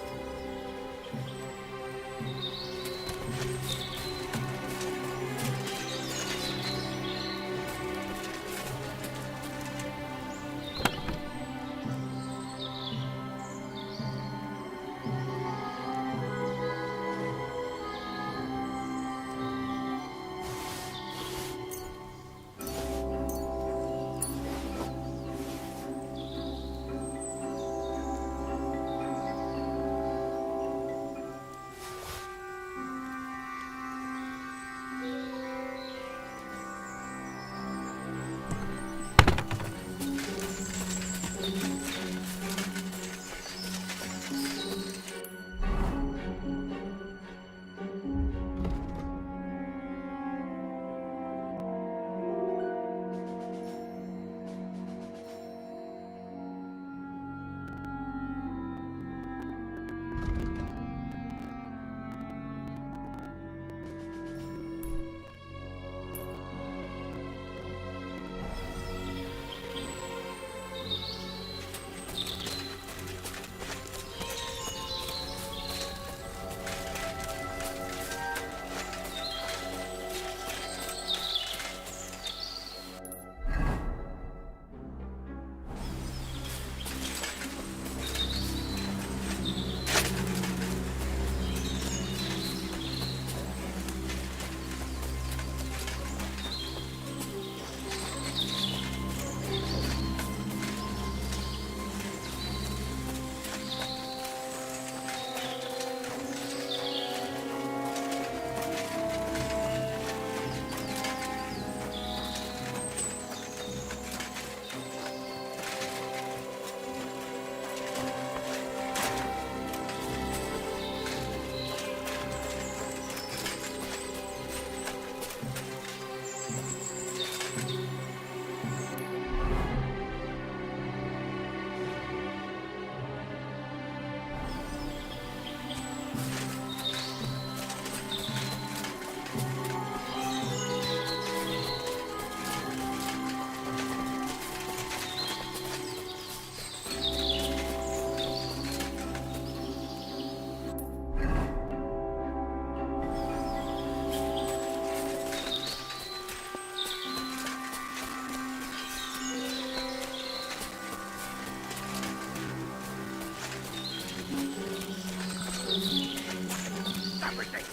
everything.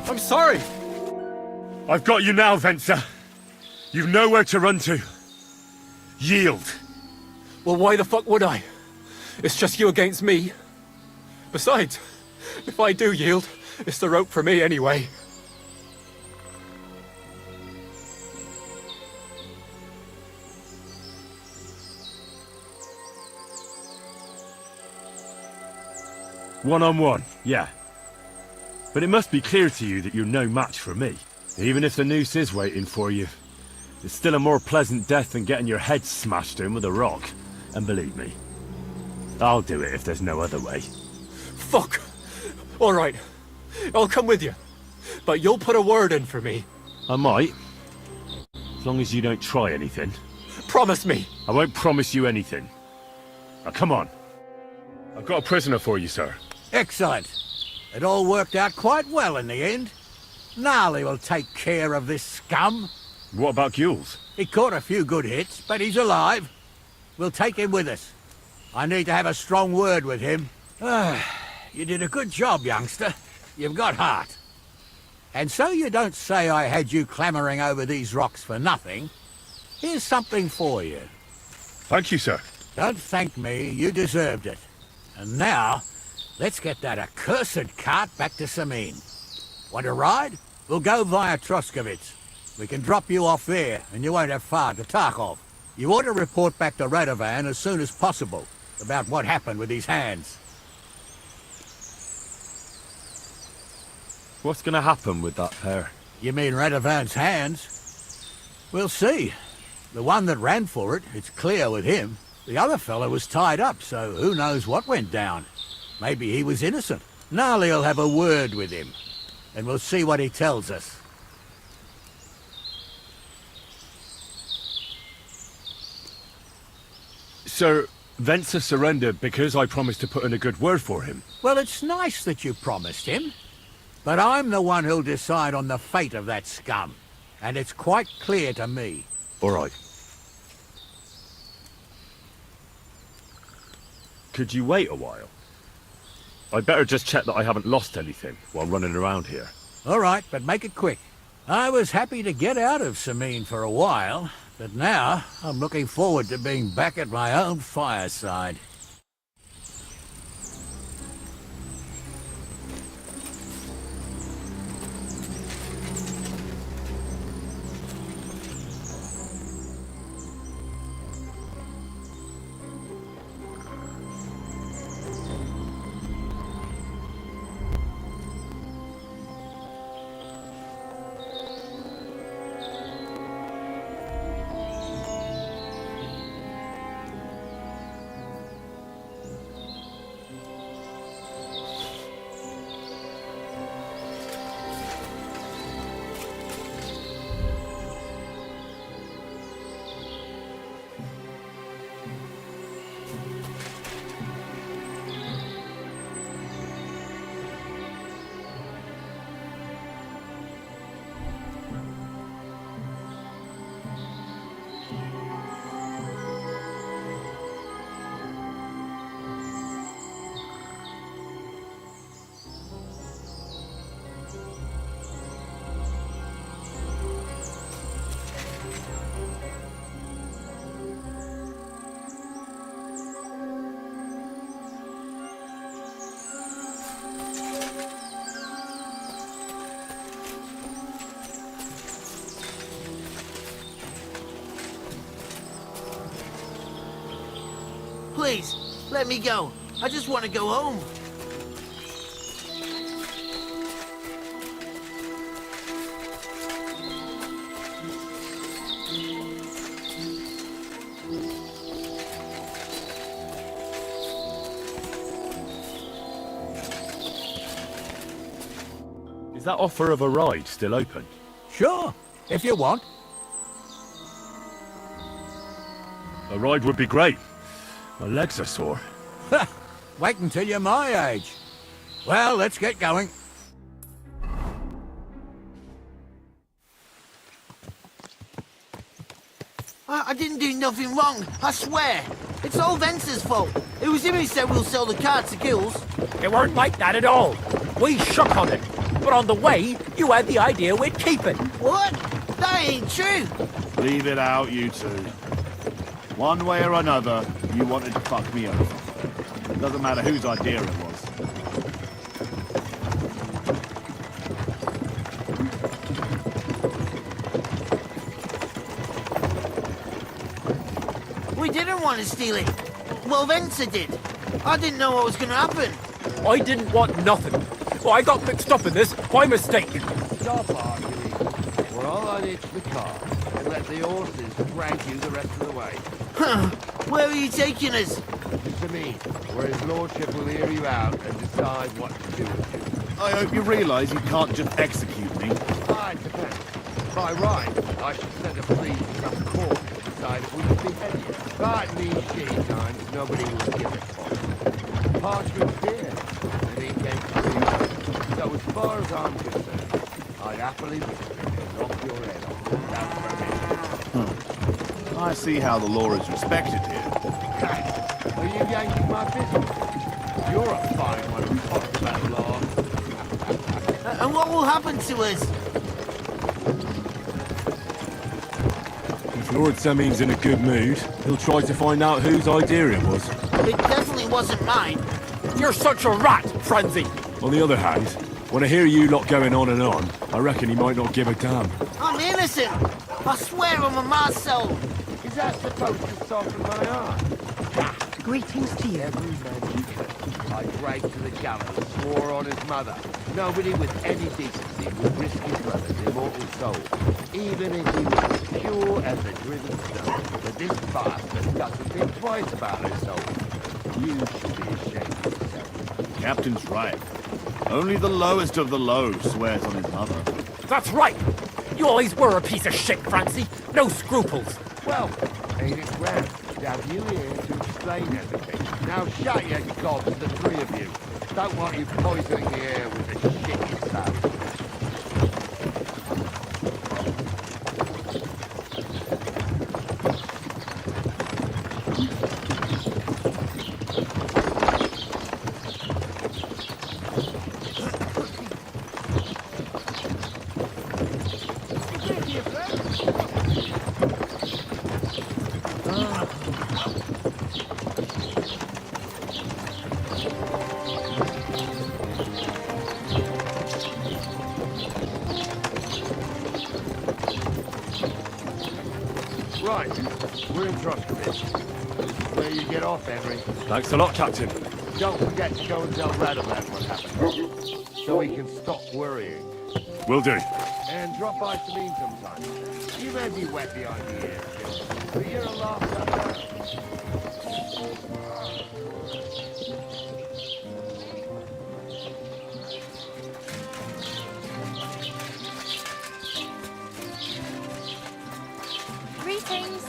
I'm sorry! I've got you now, Venser. You've nowhere to run to. Yield. Well, why the fuck would I? It's just you against me. Besides, if I do yield, it's the rope for me anyway. One-on-one, yeah. But it must be clear to you that you're no match for me. Even if the noose is waiting for you, it's still a more pleasant death than getting your head smashed in with a rock. And believe me, I'll do it if there's no other way. Fuck! Alright, I'll come with you. But you'll put a word in for me. I might. As long as you don't try anything. Promise me! I won't promise you anything. Now come on. I've got a prisoner for you, sir. Excellent. It all worked out quite well in the end. Gnarly will take care of this scum. What about Gules? He caught a few good hits, but he's alive. We'll take him with us. I need to have a strong word with him. You did a good job, youngster. You've got heart. And so you don't say I had you clambering over these rocks for nothing. Here's something for you. Thank you, sir. Don't thank me. You deserved it. And now, let's get that accursed cart back to Samin. Want to ride? We'll go via Troskovitz. We can drop you off there, and you won't have far to Tarkov. You ought to report back to Radovan as soon as possible about what happened with these hands. What's going to happen with that pair? You mean Radovan's hands? We'll see. The one that ran for it, it's clear with him. The other fella was tied up, so who knows what went down. Maybe he was innocent. Gnarly'll have a word with him, and we'll see what he tells us. Sir, Venser surrendered because I promised to put in a good word for him. Well, it's nice that you promised him, but I'm the one who'll decide on the fate of that scum, and it's quite clear to me. All right. Could you wait a while? I'd better just check that I haven't lost anything while running around here. All right, but make it quick. I was happy to get out of Samin for a while, but now I'm looking forward to being back at my own fireside. Please, let me go. I just want to go home. Is that offer of a ride still open? Sure, if you want. A ride would be great. My legs are sore. Wait until you're my age. Well, let's get going. I didn't do nothing wrong, I swear. It's all Vence's fault. It was him who said we'll sell the car to Gills. It weren't like that at all. We shook on it. But on the way, you had the idea we'd keep it. What? That ain't true. Leave it out, you two. One way or another, you wanted to fuck me over. Doesn't matter whose idea it was. We didn't want to steal it. Well, Vence did. I didn't know what was going to happen. I didn't want nothing. Well, I got mixed up in this by mistake. Stop arguing. Well, I'll unhitch the car and let the horses drag you the rest of the way. Huh. Where are you taking us? To me, where his lordship will hear you out and decide what to do with you. I hope you realise you can't just execute me. Ah, it depends. By right, I should send a plea to some court to decide if we can behead you. But in these shitty times, nobody will give it for you. Parchment's here, and he came to you. So as far as I'm concerned, I'd happily knock your head off without permission. I see how the law is respected here. Are you yanking my business? You're a fine one who talks about law. And what will happen to us? If Lord Seming's in a good mood, he'll try to find out whose idea it was. It definitely wasn't mine. You're such a rat, Frenzy. On the other hand, when I hear you lot going on and on, I reckon he might not give a damn. I'm innocent. I swear on my ma's soul. Is that supposed to soften my heart? Greetings to you. Every man you could, I dragged to the gallows, swore on his mother. Nobody with any decency would risk his brother's immortal soul, even if he was as pure as the driven stone. But this bastard doesn't think twice about his soul. You should be ashamed of yourself. Captain's right. Only the lowest of the low swears on his mother. That's right. You always were a piece of shit, Francie. No scruples. Well, ain't it grand to have you here to explain everything? Now shut your gobs, the three of you. Don't want you poisoning the air with the shit you say. Right, we're in Truscovich. This is where you get off, Henry. Thanks a lot, Captain. Don't forget to go and tell Radovan what happened, so he can stop worrying. Will do. And drop by Celine sometime. You may be wet behind the ears, but you're a laugh. Greetings.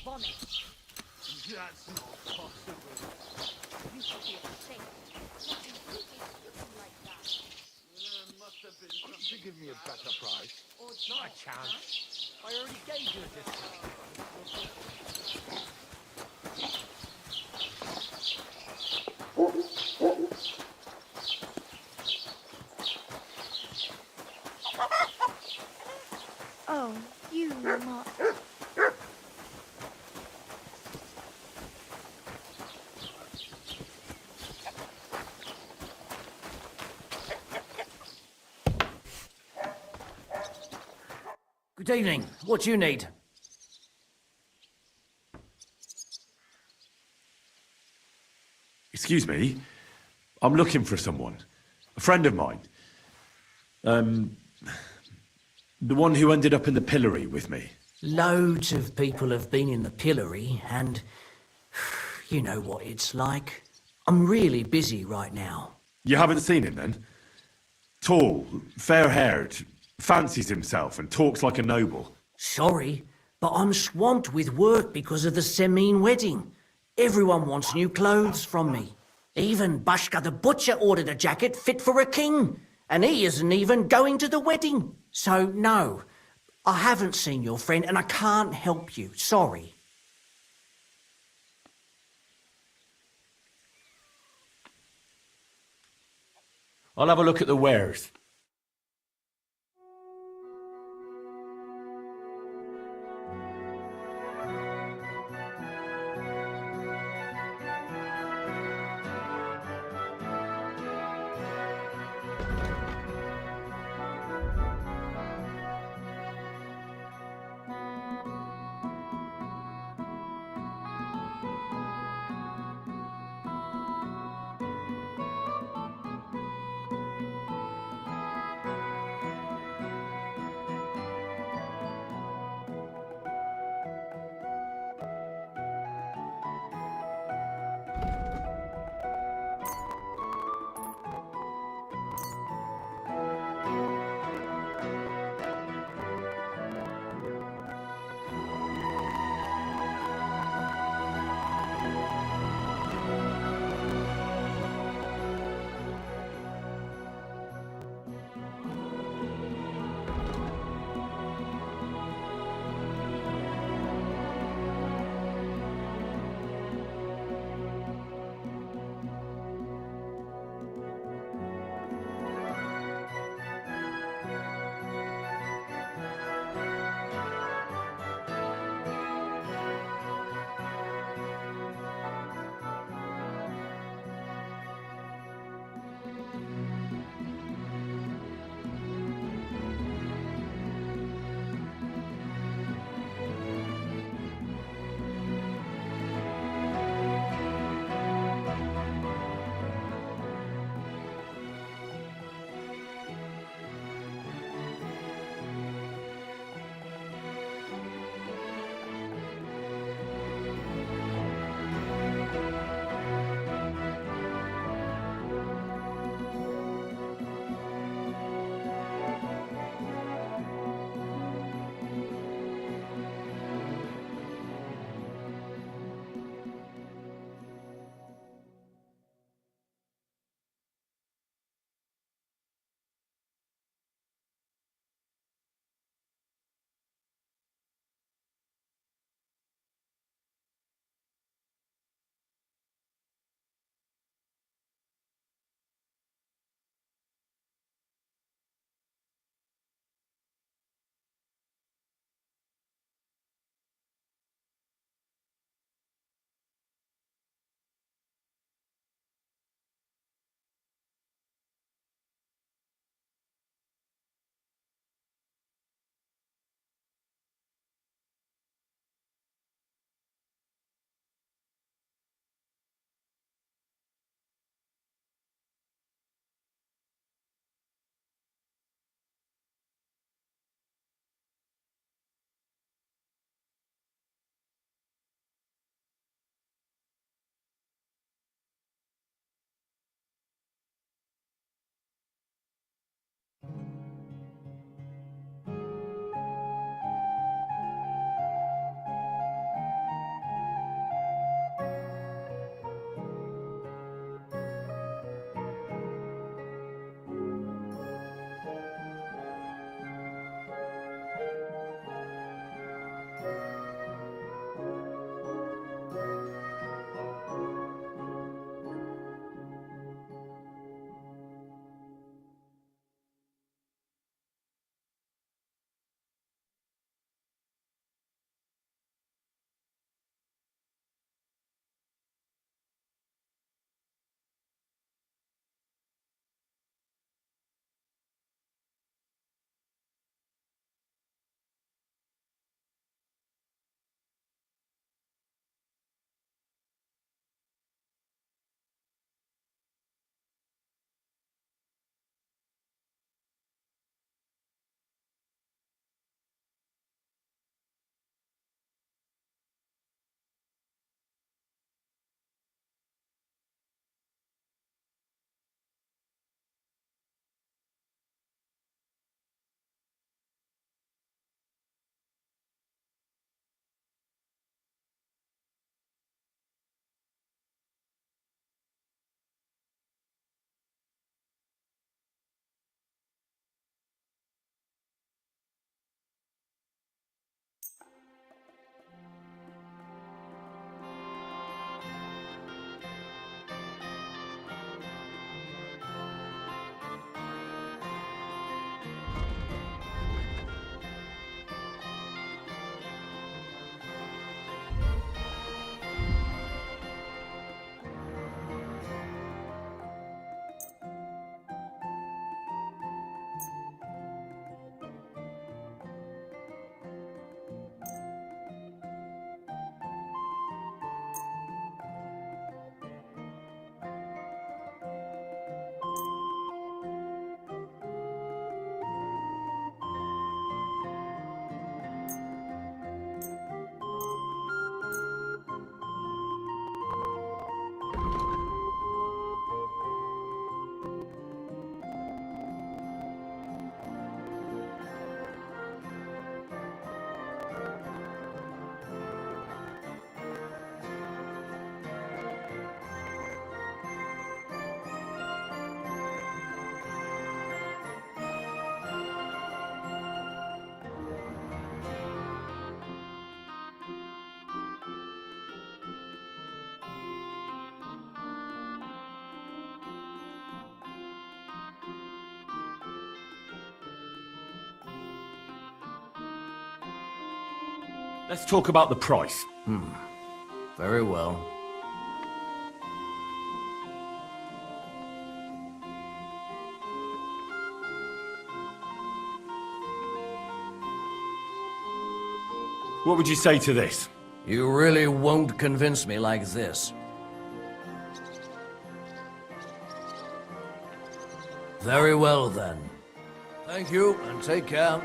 vomit. That's not possible. You should be ashamed. Letting people looking like that. Couldn't you give me a better price? Or Not a chance. I already gave you a discount. Oh, you not. Good evening. What do you need? Excuse me. I'm looking for someone. A friend of mine. The one who ended up in the pillory with me. Loads of people have been in the pillory, and you know what it's like. I'm really busy right now. You haven't seen him then? Tall, fair-haired, fancies himself and talks like a noble. Sorry, but I'm swamped with work because of the Semine wedding. Everyone wants new clothes from me. Even Bashka the butcher ordered a jacket fit for a king, and he isn't even going to the wedding. So no, I haven't seen your friend and I can't help you. Sorry. I'll have a look at the wares. Let's talk about the price. Very well. What would you say to this? You really won't convince me like this. Very well, then. Thank you, and take care.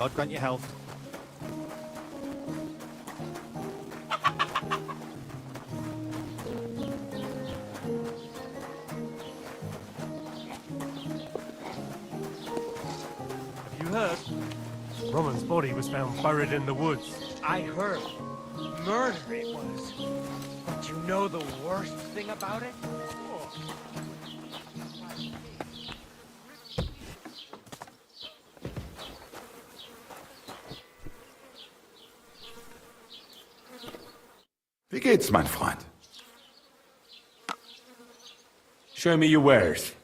God grant you health. Have you heard? Roman's body was found buried in the woods. I heard. Murder it was. But you know the worst thing about it? Wie geht's, mein Freund? Show me your wares.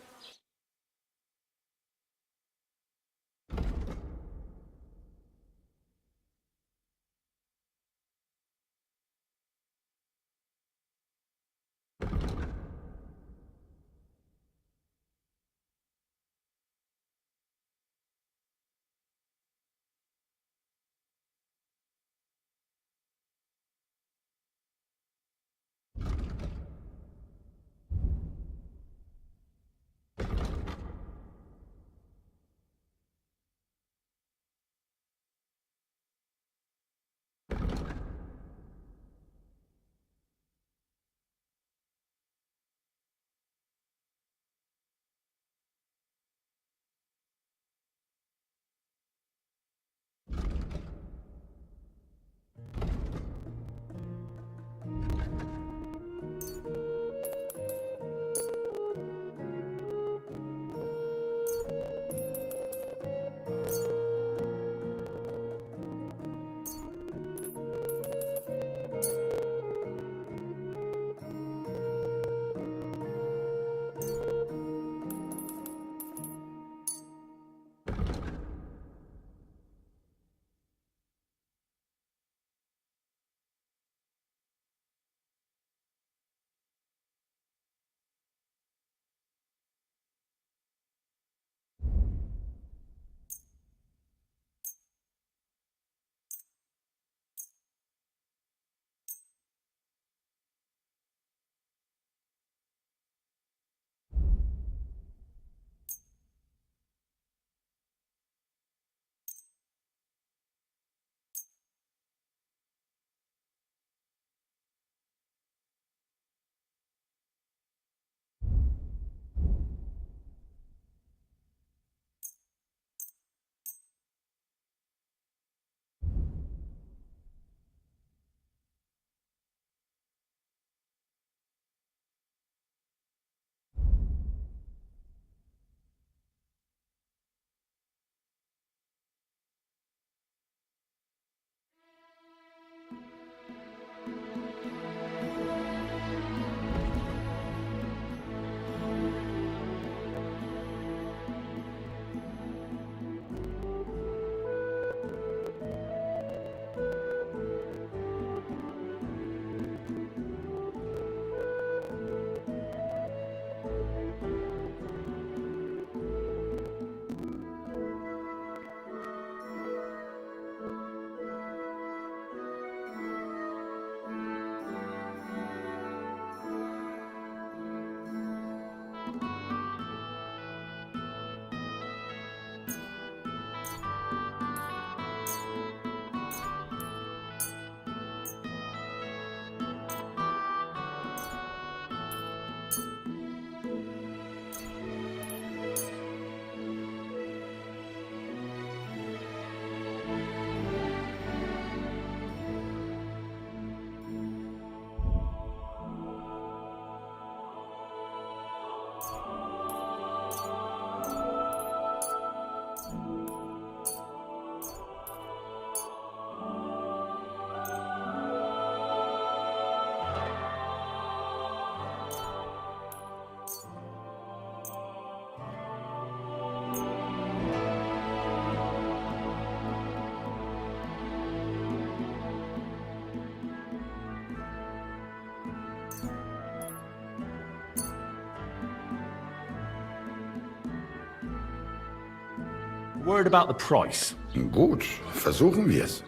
Word about the price. Gut, versuchen wir's.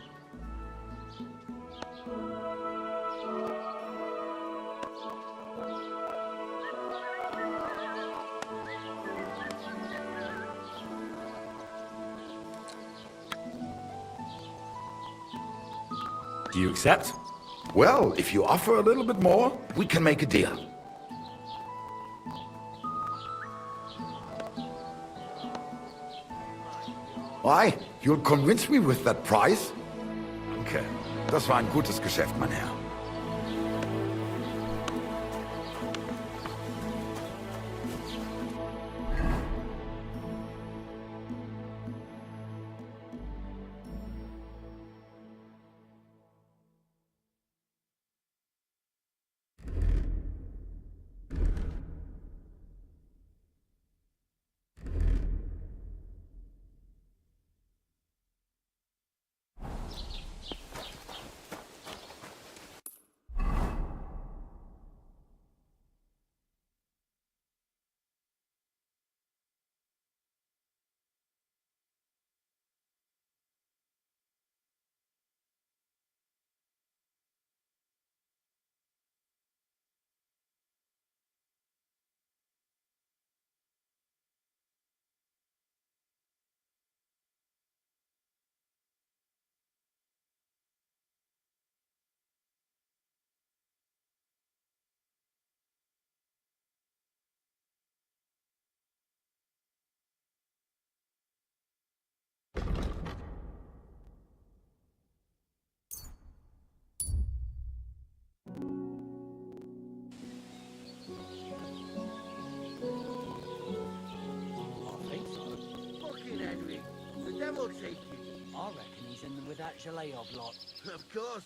Do you accept? Well, if you offer a little bit more, we can make a deal. Why? You'll convince me with that price? Okay, das war ein gutes Geschäft, mein Herr. I reckon he's in with that Zhaleov lot. Of course.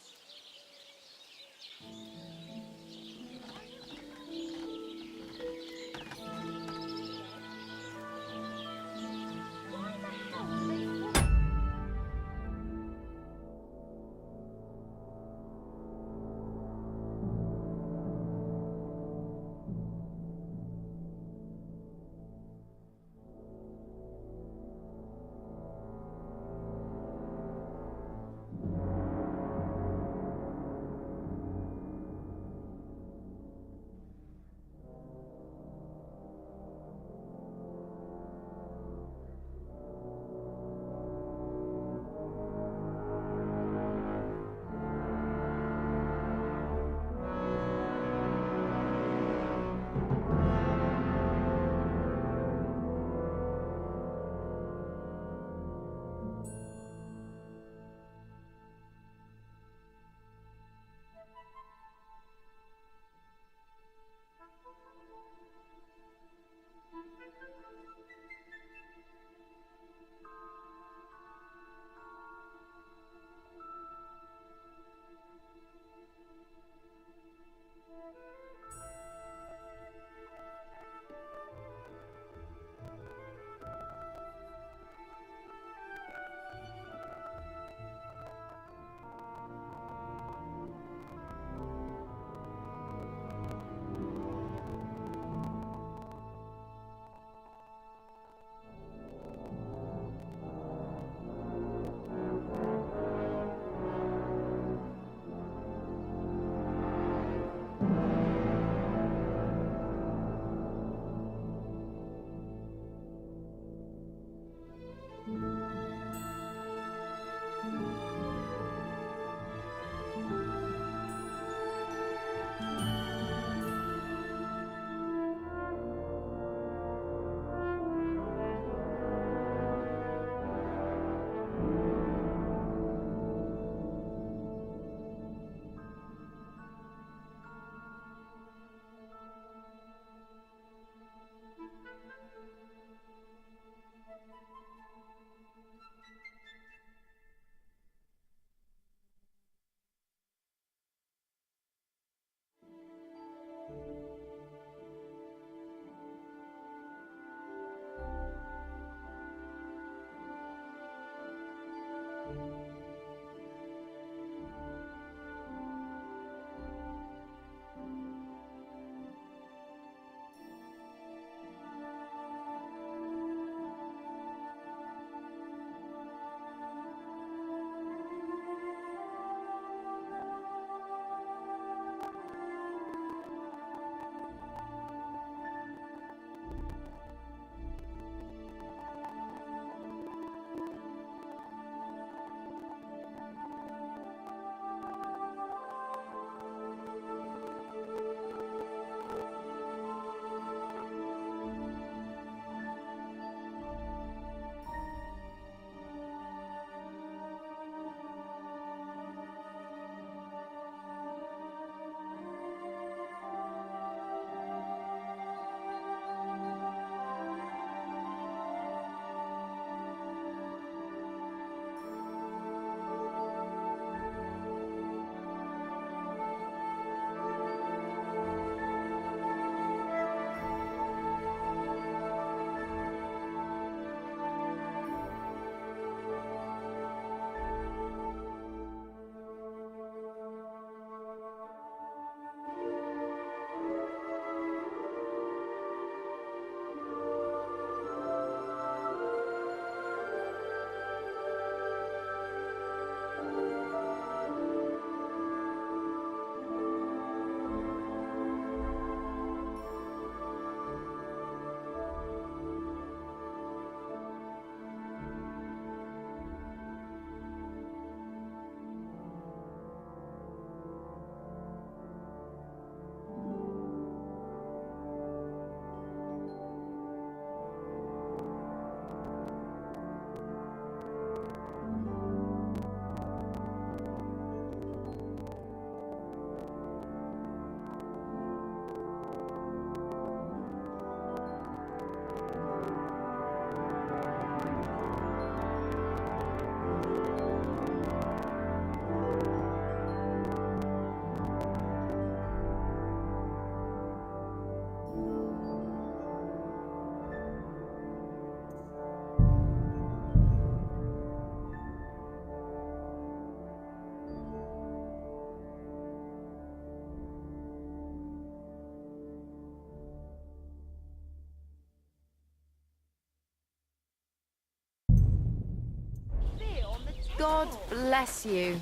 God bless you.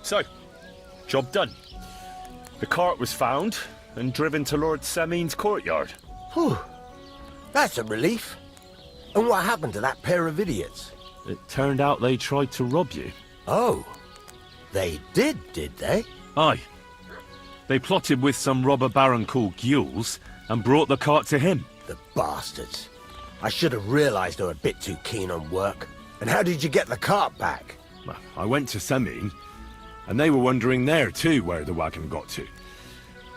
So, job done. The cart was found and driven to Lord Semin's courtyard. Whew. That's a relief. And what happened to that pair of idiots? It turned out they tried to rob you. Oh. They did they? Aye. They plotted with some robber baron called Gules and brought the cart to him. The bastards. I should have realized they were a bit too keen on work. And how did you get the cart back? Well, I went to Semin, and they were wondering there too where the wagon got to.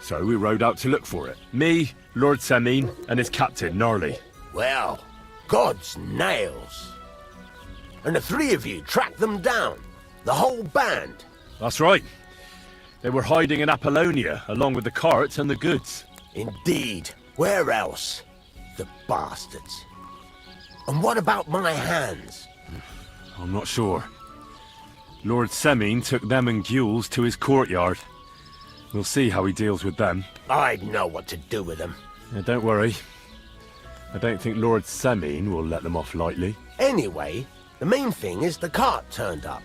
So we rode out to look for it. Me, Lord Semin, and his captain, Gnarly. Well, God's nails. And the three of you tracked them down? The whole band? That's right. They were hiding in Apollonia, along with the carts and the goods. Indeed. Where else? The bastards. And what about my hands? I'm not sure. Lord Semin took them and Gules to his courtyard. We'll see how he deals with them. I'd know what to do with them. Yeah, don't worry. I don't think Lord Semin will let them off lightly. Anyway, the main thing is the cart turned up.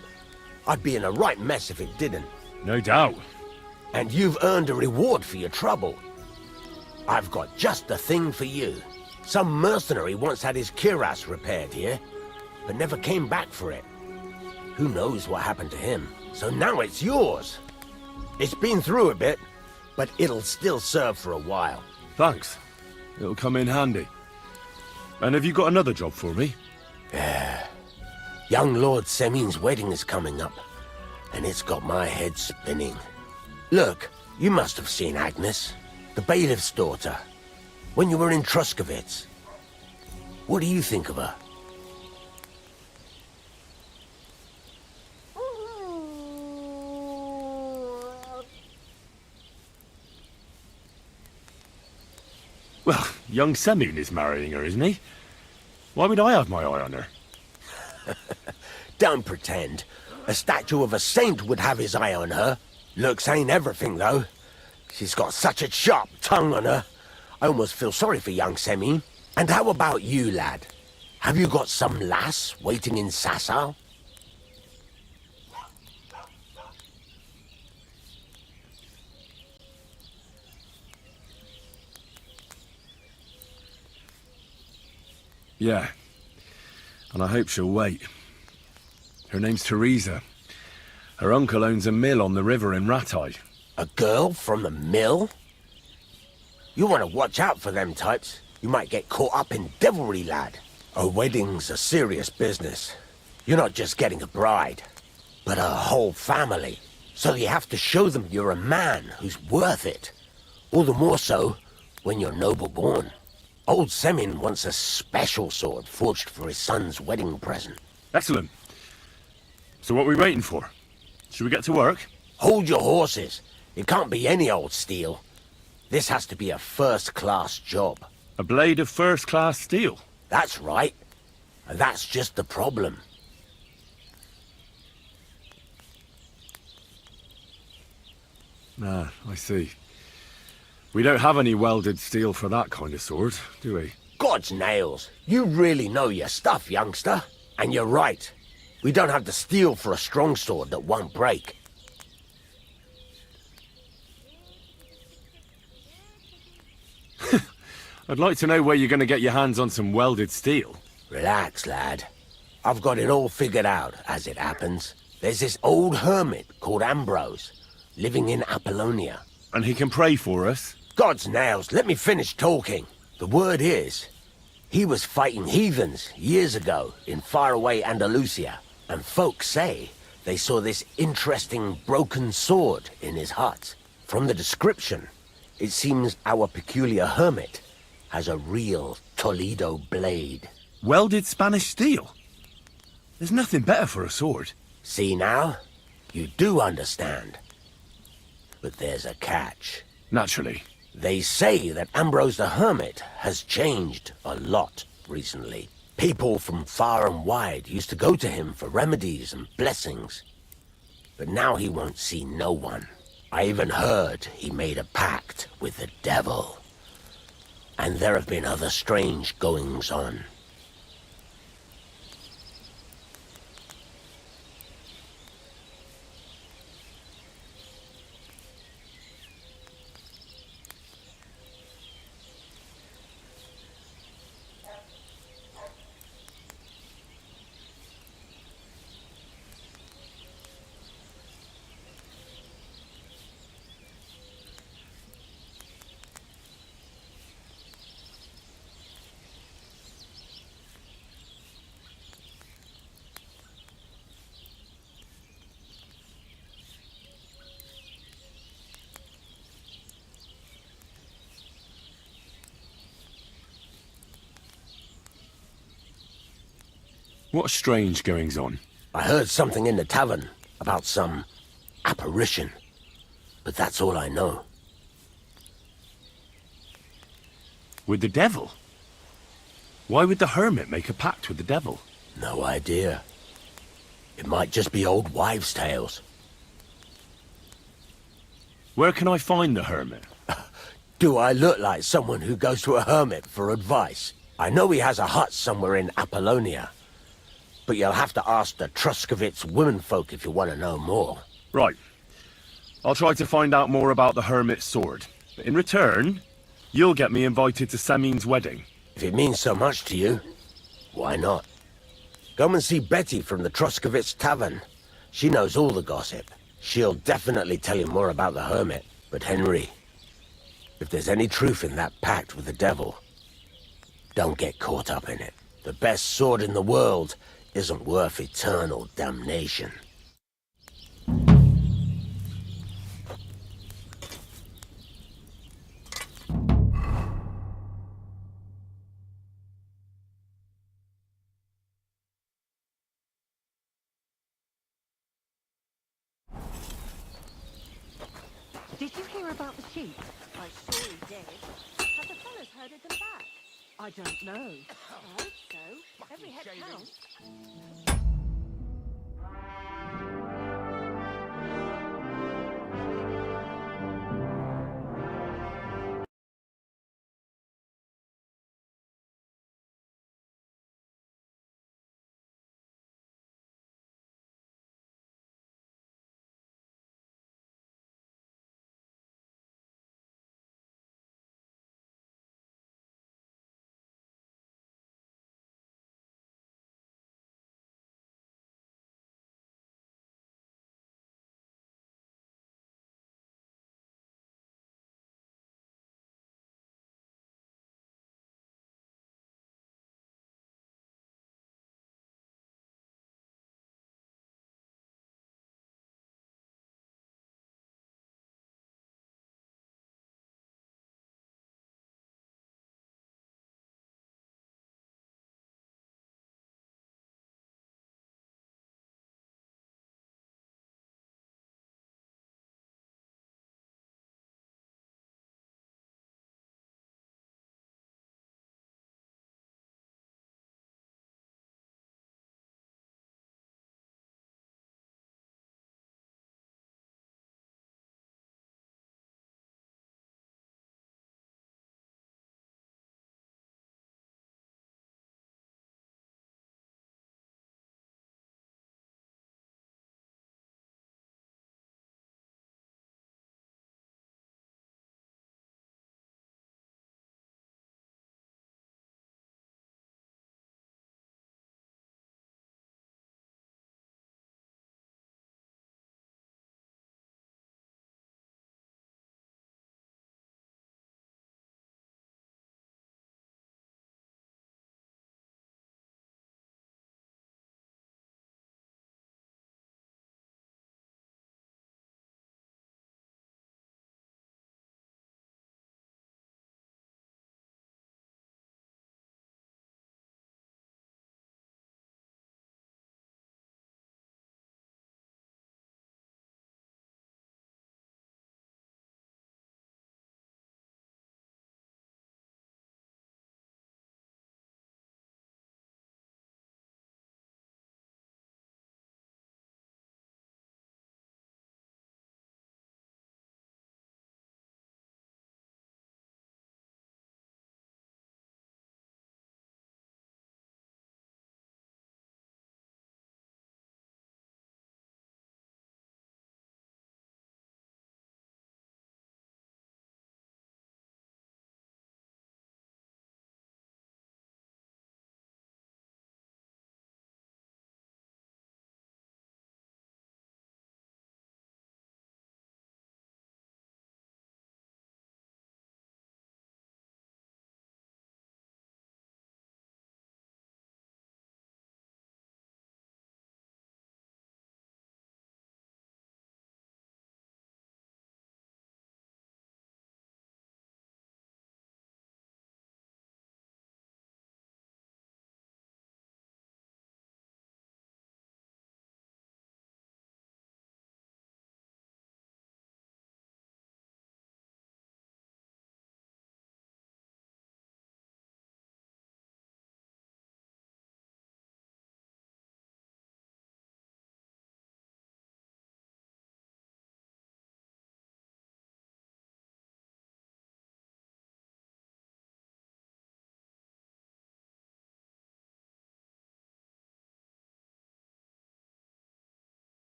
I'd be in a right mess if it didn't. No doubt. And you've earned a reward for your trouble. I've got just the thing for you. Some mercenary once had his cuirass repaired here, but never came back for it. Who knows what happened to him? So now it's yours. It's been through a bit, but it'll still serve for a while. Thanks. It'll come in handy. And have you got another job for me? Yeah. Young Lord Semin's wedding is coming up, and it's got my head spinning. Look, you must have seen Agnes, the bailiff's daughter, when you were in Truskovitz. What do you think of her? Well, young Semin is marrying her, isn't he? Why would I have my eye on her? Don't pretend. A statue of a saint would have his eye on her. Looks ain't everything, though. She's got such a sharp tongue on her. I almost feel sorry for young Semin. And how about you, lad? Have you got some lass waiting in Sasau? Yeah. And I hope she'll wait. Her name's Teresa. Her uncle owns a mill on the river in Ratai. A girl from the mill? You want to watch out for them types. You might get caught up in devilry, lad. A wedding's a serious business. You're not just getting a bride, but a whole family. So you have to show them you're a man who's worth it. All the more so when you're noble-born. Old Semin wants a special sword forged for his son's wedding present. Excellent. So what are we waiting for? Should we get to work? Hold your horses. It can't be any old steel. This has to be a first-class job. A blade of first-class steel? That's right. And that's just the problem. Ah, I see. We don't have any welded steel for that kind of sword, do we? God's nails. You really know your stuff, youngster. And you're right. We don't have the steel for a strong sword that won't break. I'd like to know where you're going to get your hands on some welded steel. Relax, lad. I've got it all figured out, as it happens. There's this old hermit called Ambrose, living in Apollonia. And he can pray for us? God's nails, let me finish talking. The word is, he was fighting heathens years ago in faraway Andalusia, and folks say they saw this interesting broken sword in his hut. From the description, it seems our peculiar hermit has a real Toledo blade. Welded Spanish steel? There's nothing better for a sword. See now? You do understand. But there's a catch. Naturally. They say that Ambrose the Hermit has changed a lot recently. People from far and wide used to go to him for remedies and blessings. But now he won't see no one. I even heard he made a pact with the devil. And there have been other strange goings-on. What strange goings-on? I heard something in the tavern about some apparition, but that's all I know. With the devil? Why would the hermit make a pact with the devil? No idea. It might just be old wives' tales. Where can I find the hermit? Do I look like someone who goes to a hermit for advice? I know he has a hut somewhere in Apollonia, but you'll have to ask the Truscovitz womenfolk if you want to know more. Right. I'll try to find out more about the hermit's sword. But in return, you'll get me invited to Semin's wedding. If it means so much to you, why not? Come and see Betty from the Truscovitz Tavern. She knows all the gossip. She'll definitely tell you more about the hermit. But Henry, if there's any truth in that pact with the devil, don't get caught up in it. The best sword in the world isn't worth eternal damnation. Did you hear about the sheep? I surely did. Have the fellas herded them back? I don't know. I hope so. Every head counts.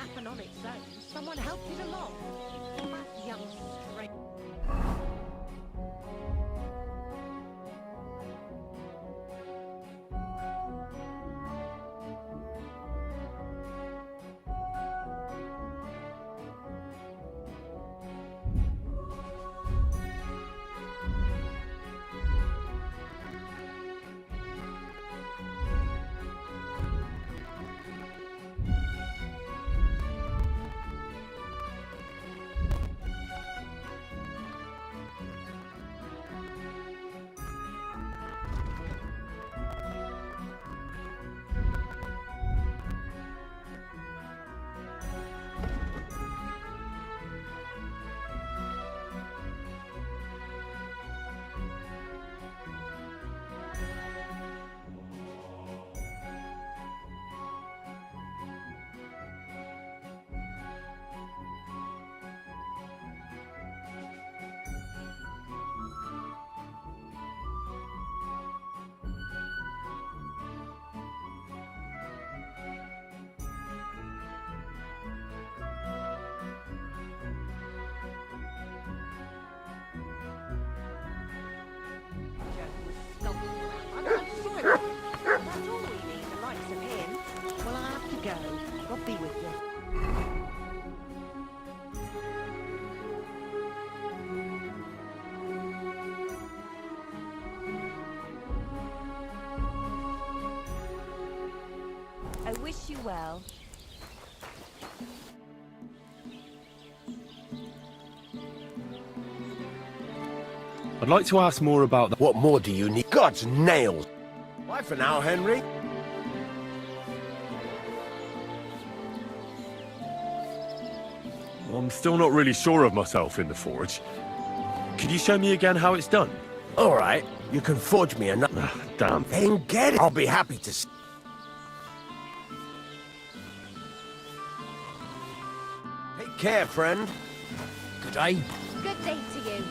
happen on its own. Someone helped it along. That young stray. That's all we need, the likes of him. Well, I have to go. God be with you. I wish you well. I'd like to ask more about that. What more do you need? God's nails! Bye for now, Henry. I'm still not really sure of myself in the forge. Could you show me again how it's done? All right, you can forge me another. Damn. Then get it. I'll be happy to see. Take care, friend. Good day. Good day to you.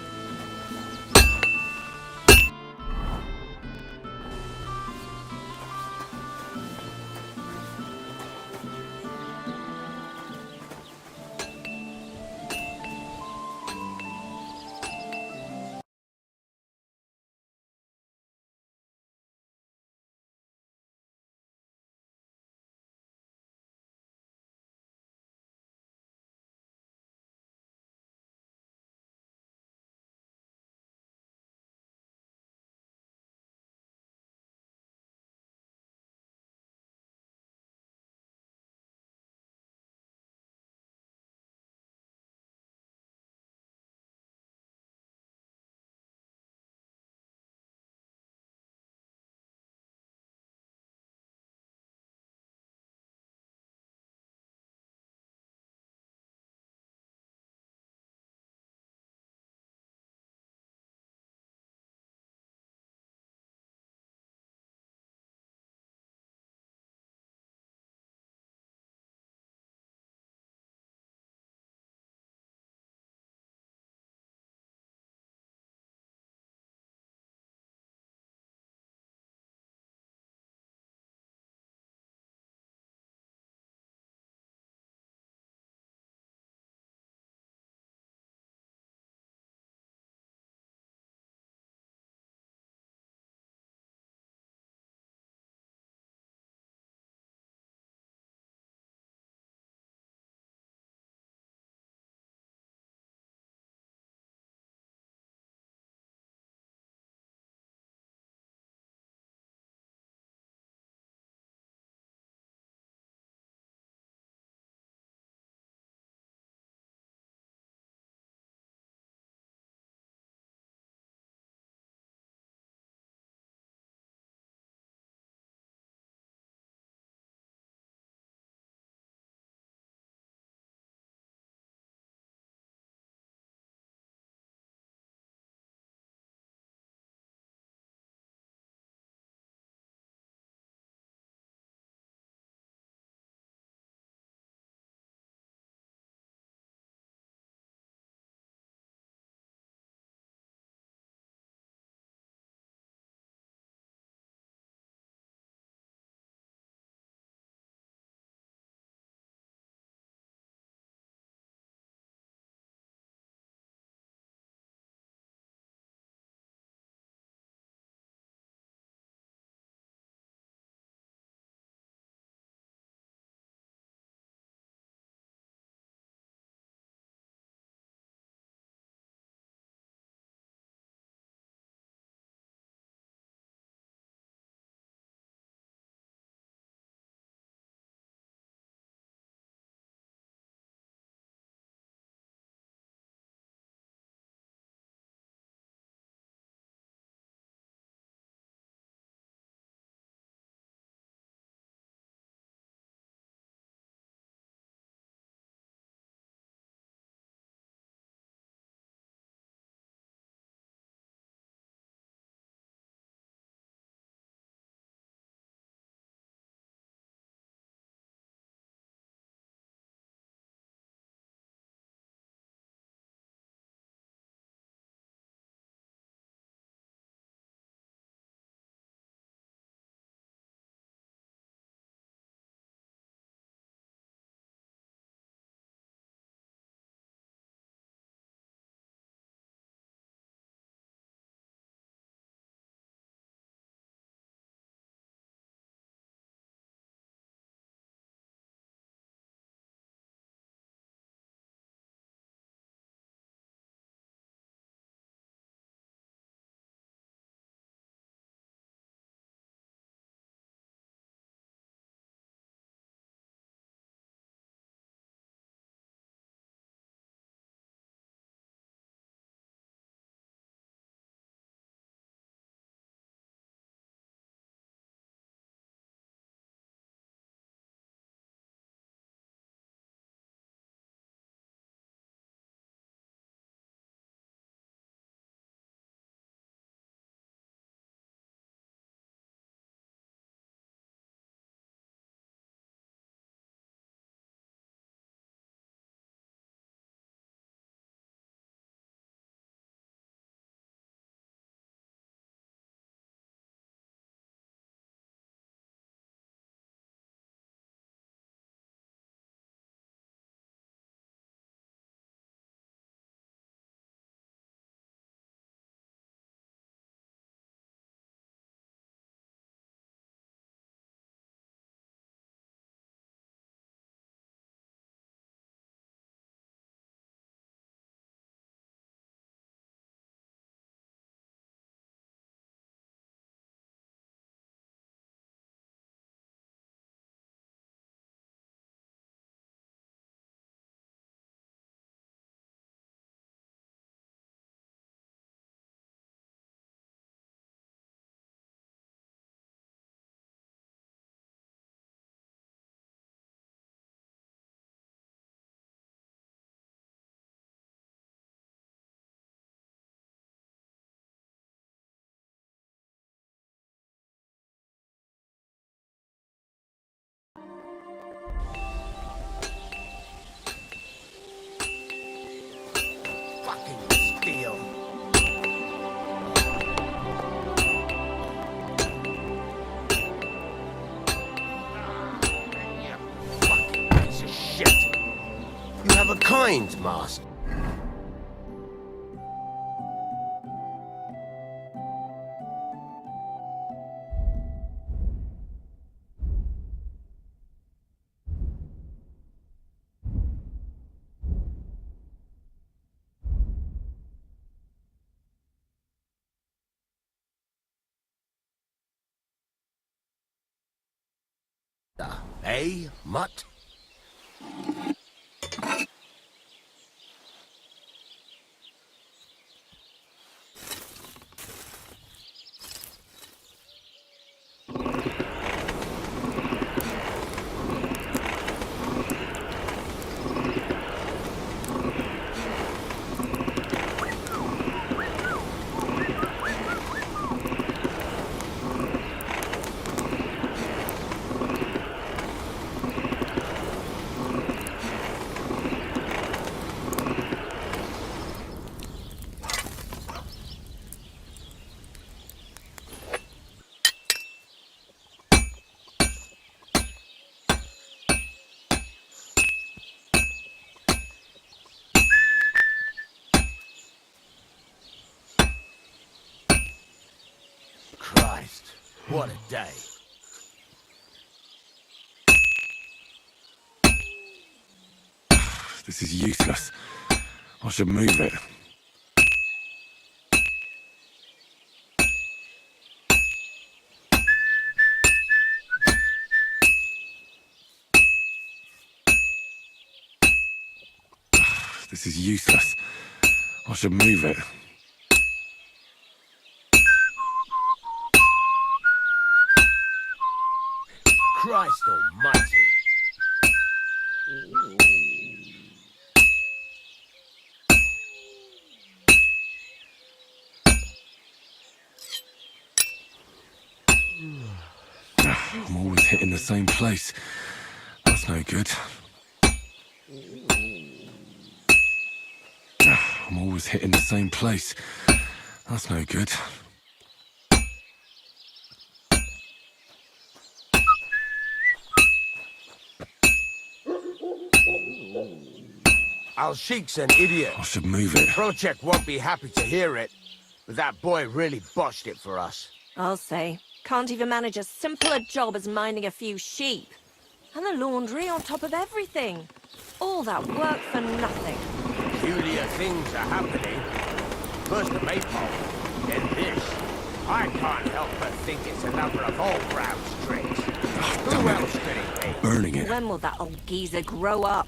fucking steal. Fucking piece of shit. You have a kind master. Eh, mutt? Christ, what a day. This is useless. I should move it. This is useless. I should move it. Christ almighty. I'm always hitting the same place. That's no good. I'm always hitting the same place. That's no good. Al-Sheik's an idiot. I should move it. Project won't be happy to hear it, but that boy really botched it for us. I'll say. Can't even manage a simpler job as minding a few sheep. And the laundry on top of everything. All that work for nothing. Peculiar things are happening. First the maypole, then this. I can't help but think it's another of old Brown's tricks. Who else could it be? Burning it. When will that old geezer grow up?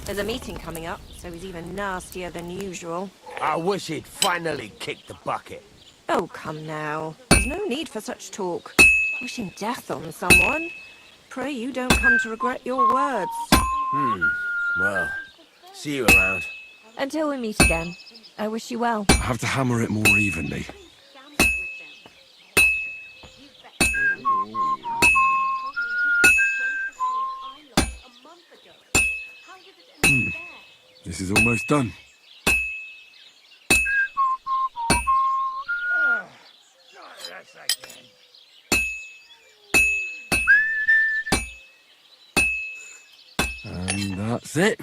There's a meeting coming up, so he's even nastier than usual. I wish he'd finally kicked the bucket. Oh, come now. There's no need for such talk. Wishing death on someone. Pray you don't come to regret your words. Well, see you around. Until we meet again, I wish you well. I have to hammer it more evenly. This is almost done. And that's it.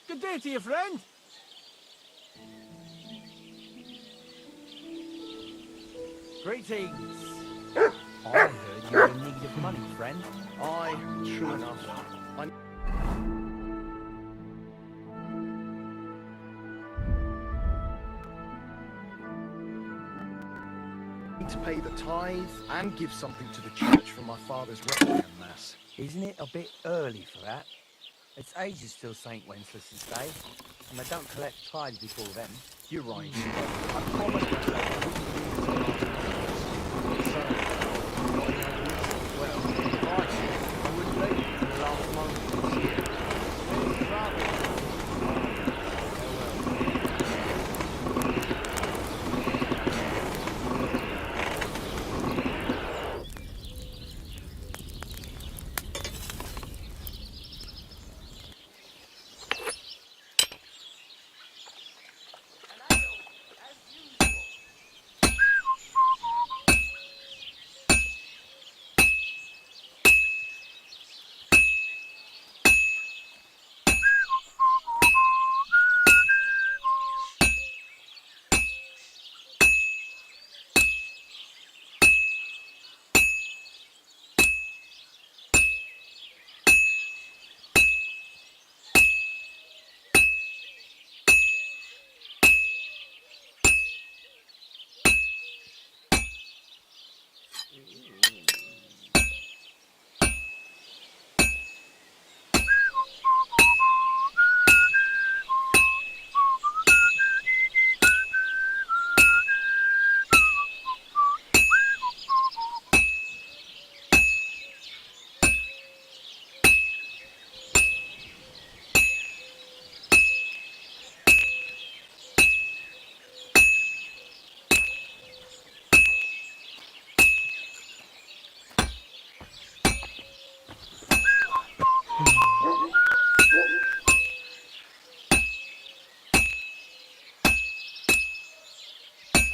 Good day to you, friend. Greetings. I heard you were in need of money, friend. True enough. Need to pay the tithe and give something to the church for my father's requiem mass. Isn't it a bit early for that? It's ages till St. Wenceslas Day, and they don't collect tithe before then. You're right. I promise myself I wouldn't do this the last time. So, well, I wouldn't leave in the last moment of this year. Very rather.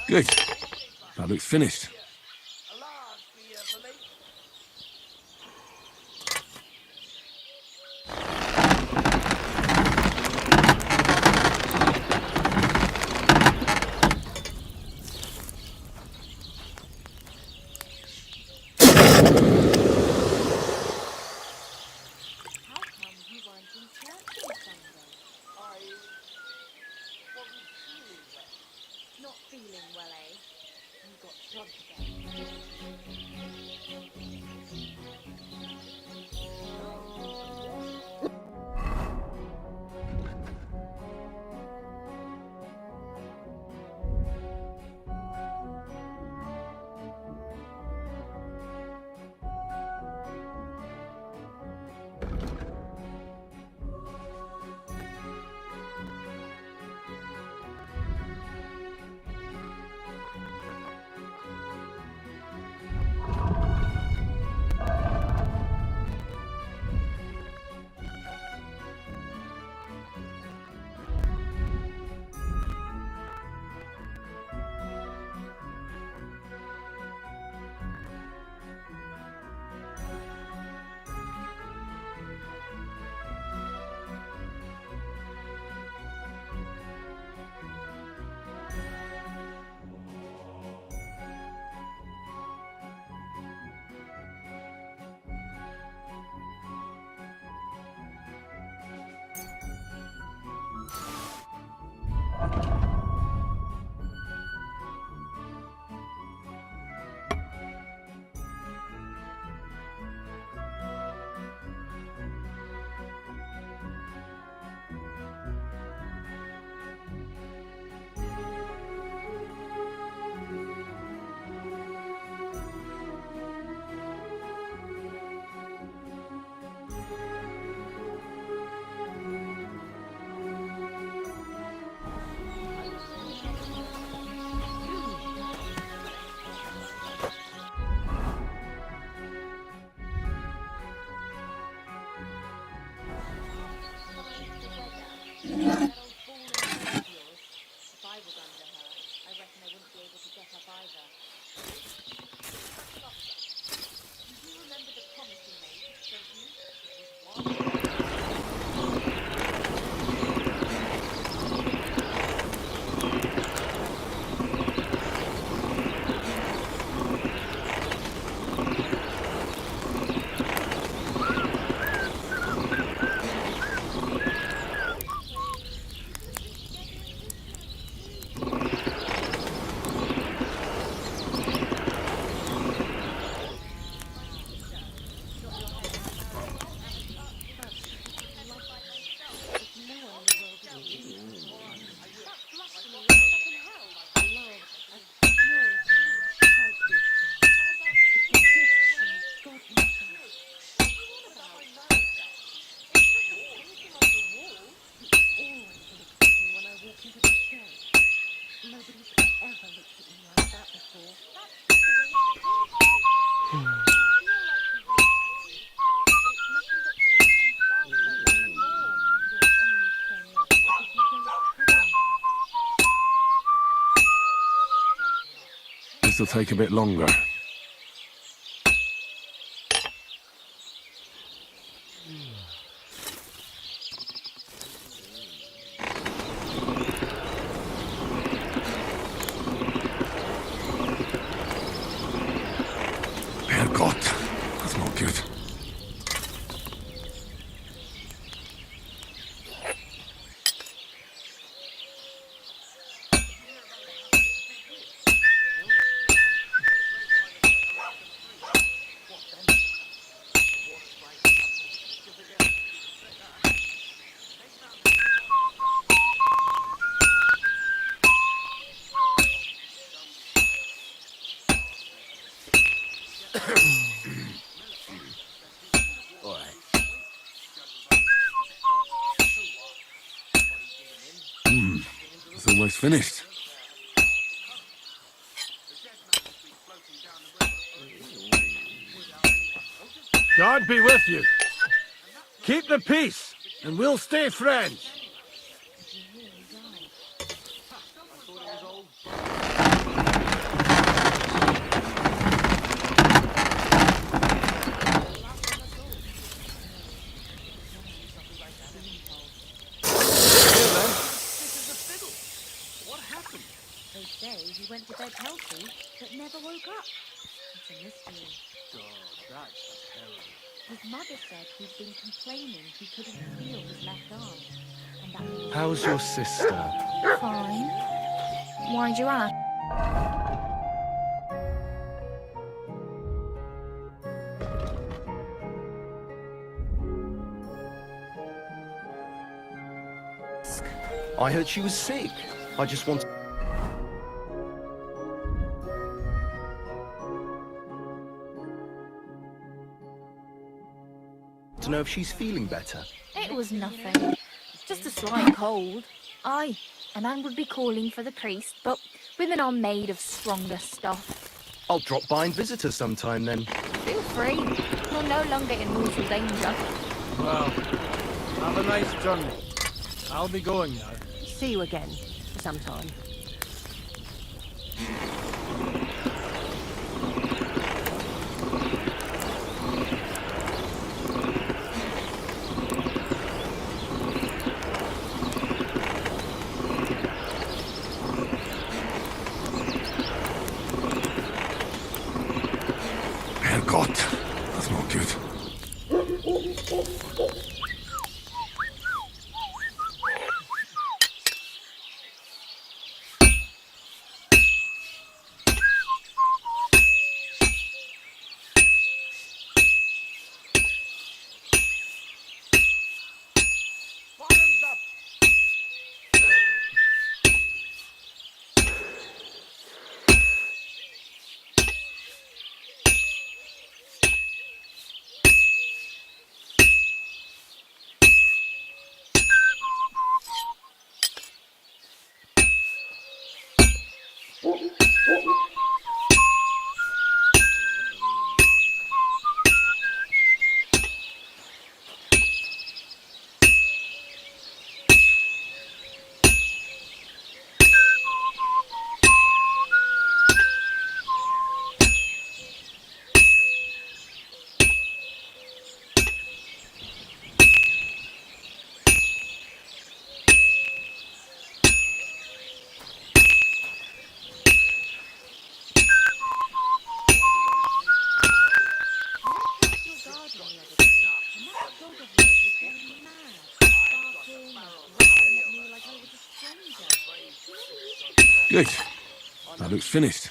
Good. That looks finished. Not feeling well, eh? You got drugged this'll take a bit longer. Herrgott, that's not good. It's almost finished. God be with you. Keep the peace, and we'll stay friends. They say he went to bed healthy, but never woke up. It's a mystery. That's terrible. His mother said he'd been complaining he couldn't feel his left arm. And that means... How's your sister? Fine. Why'd you ask? I heard she was sick. I just want to know if she's feeling better. It was nothing. Just a slight cold. Aye, a man would be calling for the priest, but women are made of stronger stuff. I'll drop by and visit her sometime then. Feel free. You're no longer in mortal danger. Well, have a nice journey. I'll be going now. See you again sometime. Herrgott, that's not good. Good. That looks finished.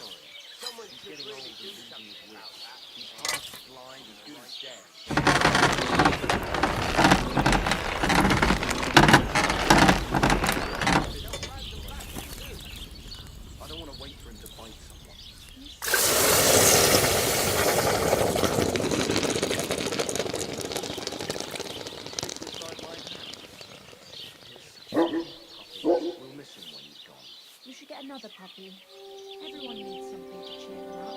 I don't want to wait for him to find someone. We'll miss him when he's gone. You should get another puppy. Everyone needs something to cheer them up.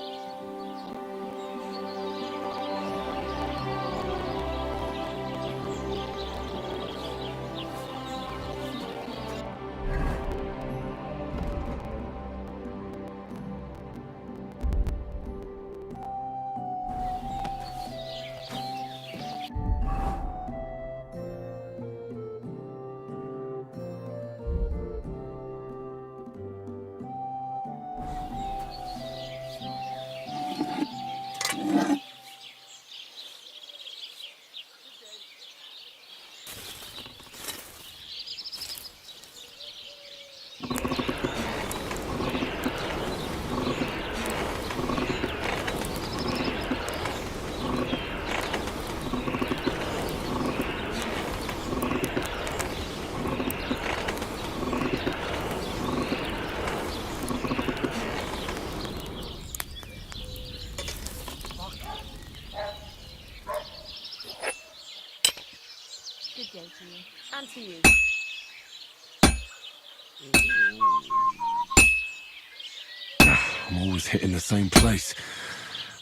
I'm always hitting the same place.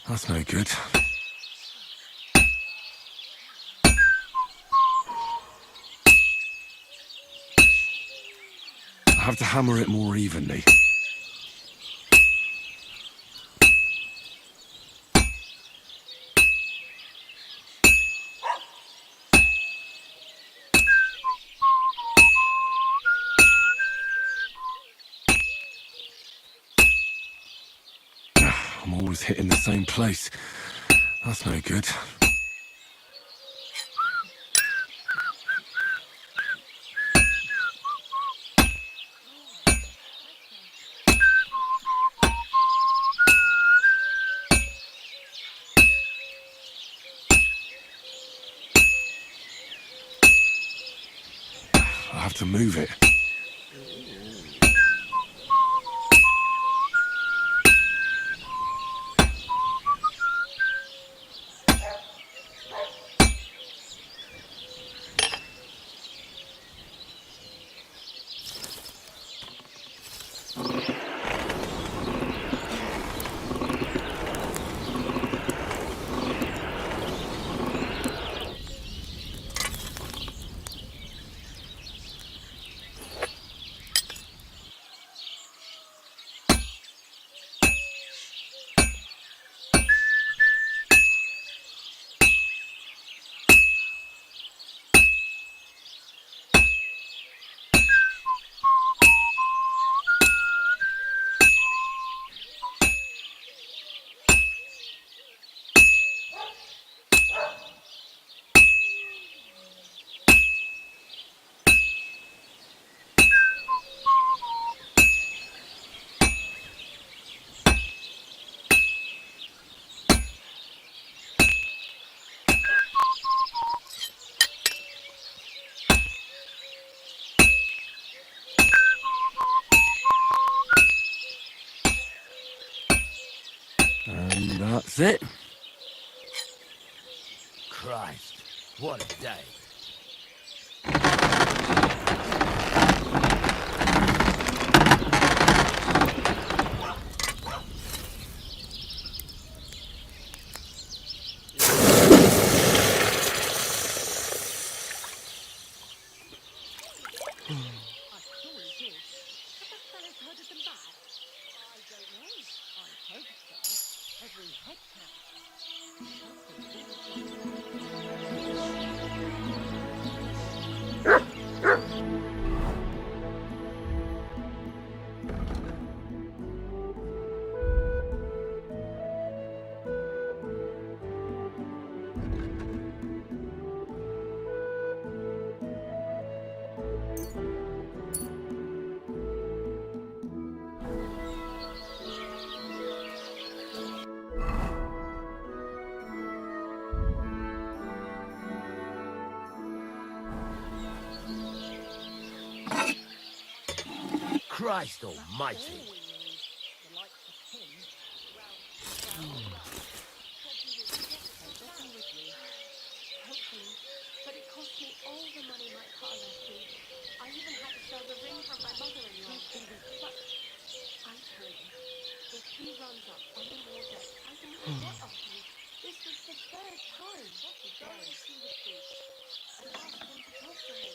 That's no good. I have to hammer it more evenly. I'm always hitting the same place. That's no good. I have to move it. And that's it. Christ, what a day. Christ almighty. But it cost me all the money my car left me. I even had to sell the ring from my mother-in-law. But I tell you, if he runs up on the war debt, I don't know what I'll do. This was the third time. Go and see the priest and ask him to talk to me.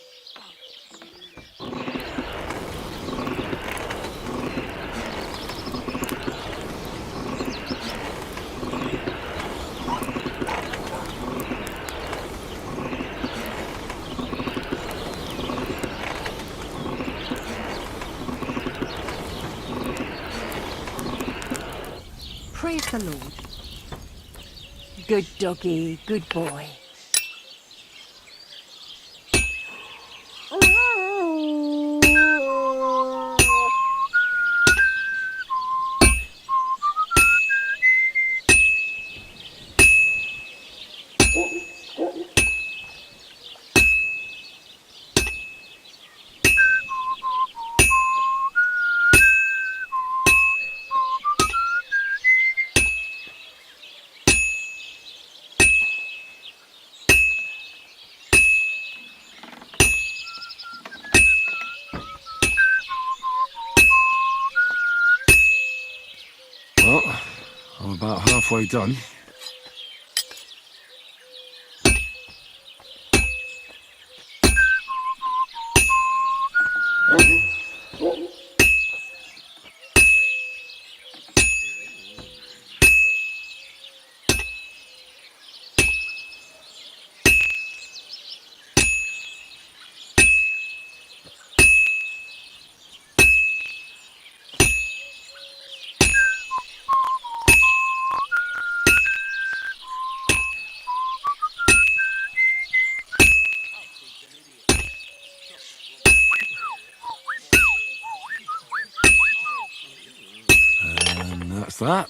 Praise the Lord. Good doggy, good boy. I'm about halfway done. And that's that.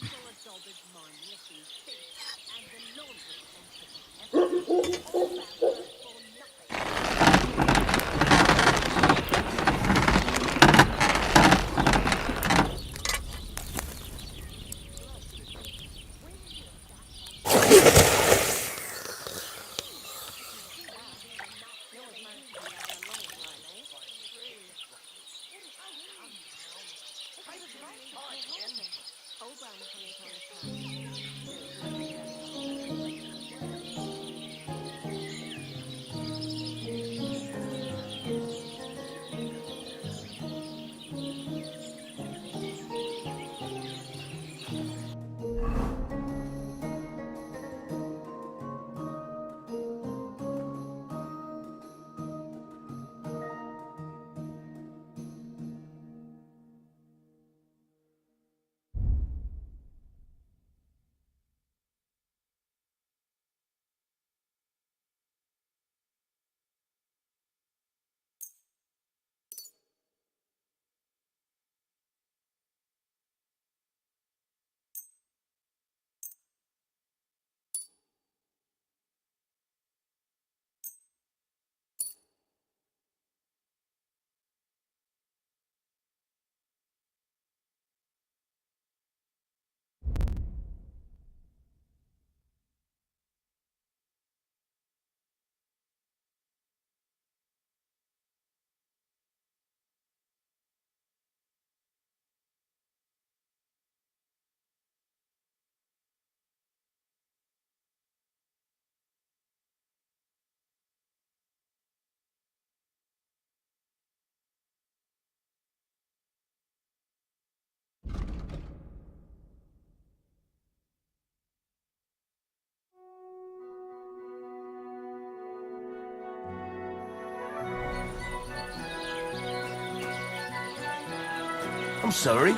I'm sorry.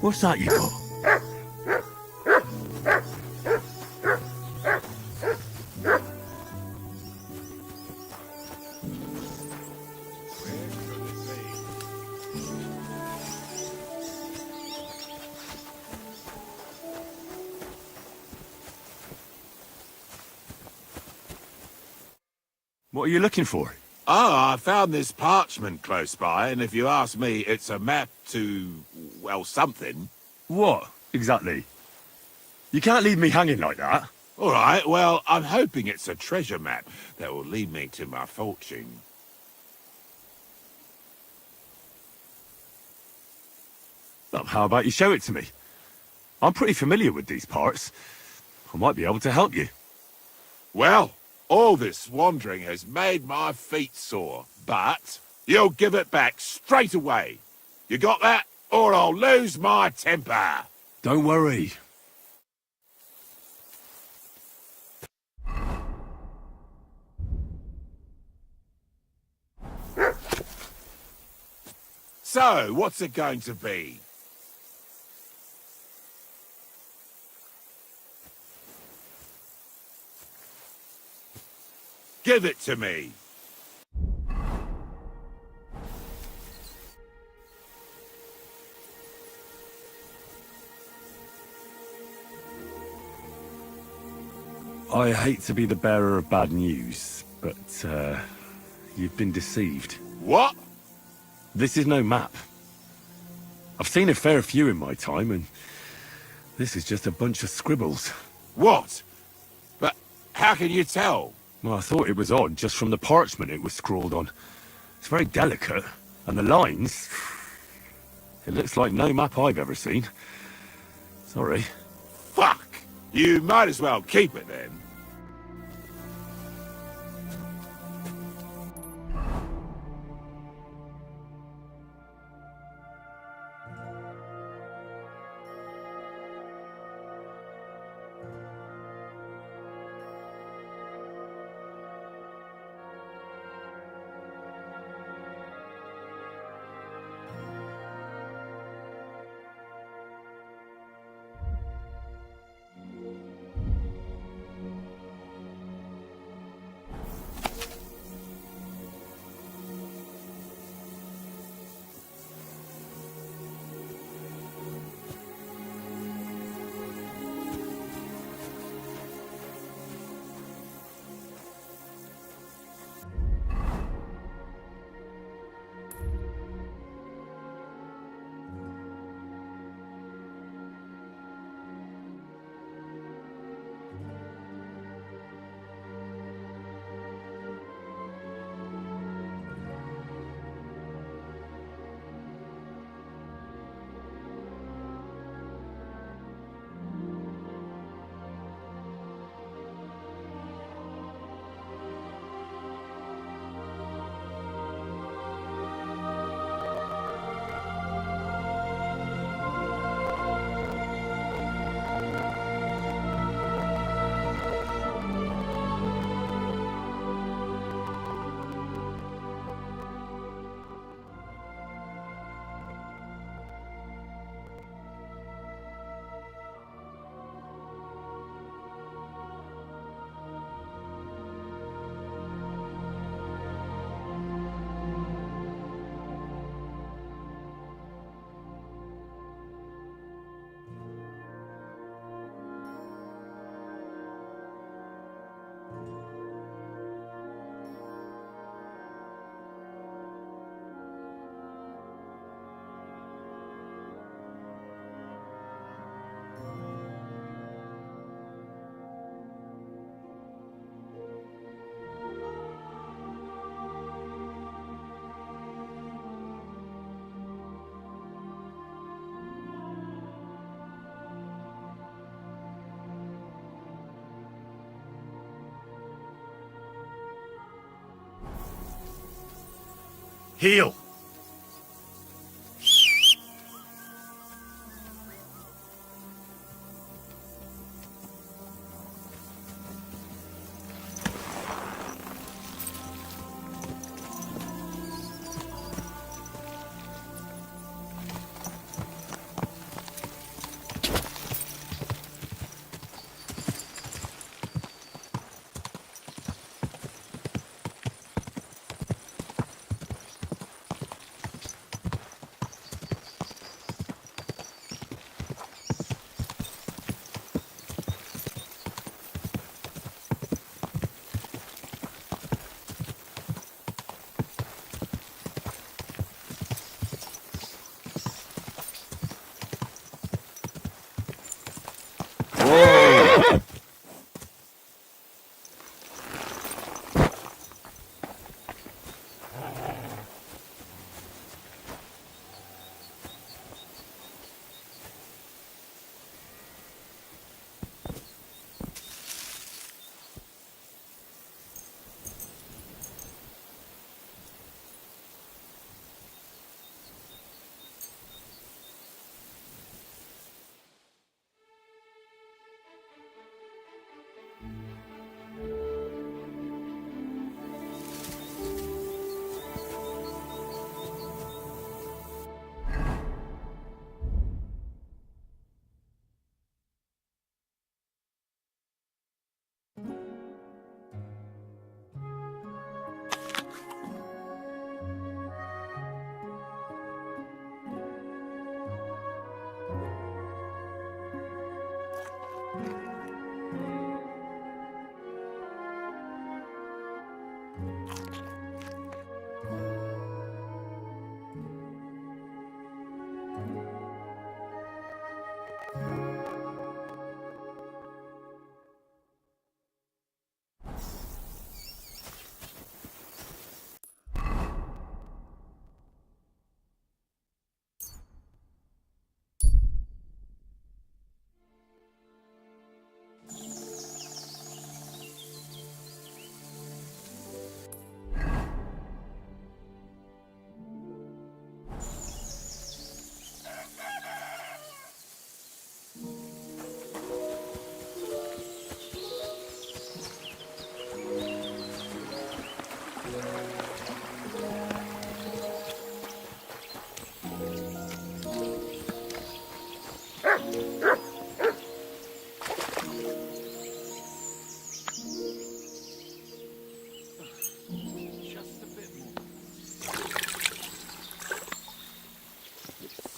What's that you got? What are you looking for? Oh, I found this parchment close by, and if you ask me, it's a map to, well, something. What, exactly? You can't leave me hanging like that. All right, well, I'm hoping it's a treasure map that will lead me to my fortune. Well, how about you show it to me? I'm pretty familiar with these parts. I might be able to help you. Well, all this wandering has made my feet sore, but you'll give it back straight away. You got that? Or I'll lose my temper. Don't worry. So, what's it going to be? Give it to me. I hate to be the bearer of bad news, but, you've been deceived. What? This is no map. I've seen a fair few in my time, and this is just a bunch of scribbles. What? But how can you tell? Well, I thought it was odd just from the parchment it was scrawled on. It's very delicate, and the lines... It looks like no map I've ever seen. Sorry. Fuck! You might as well keep it then. Heal!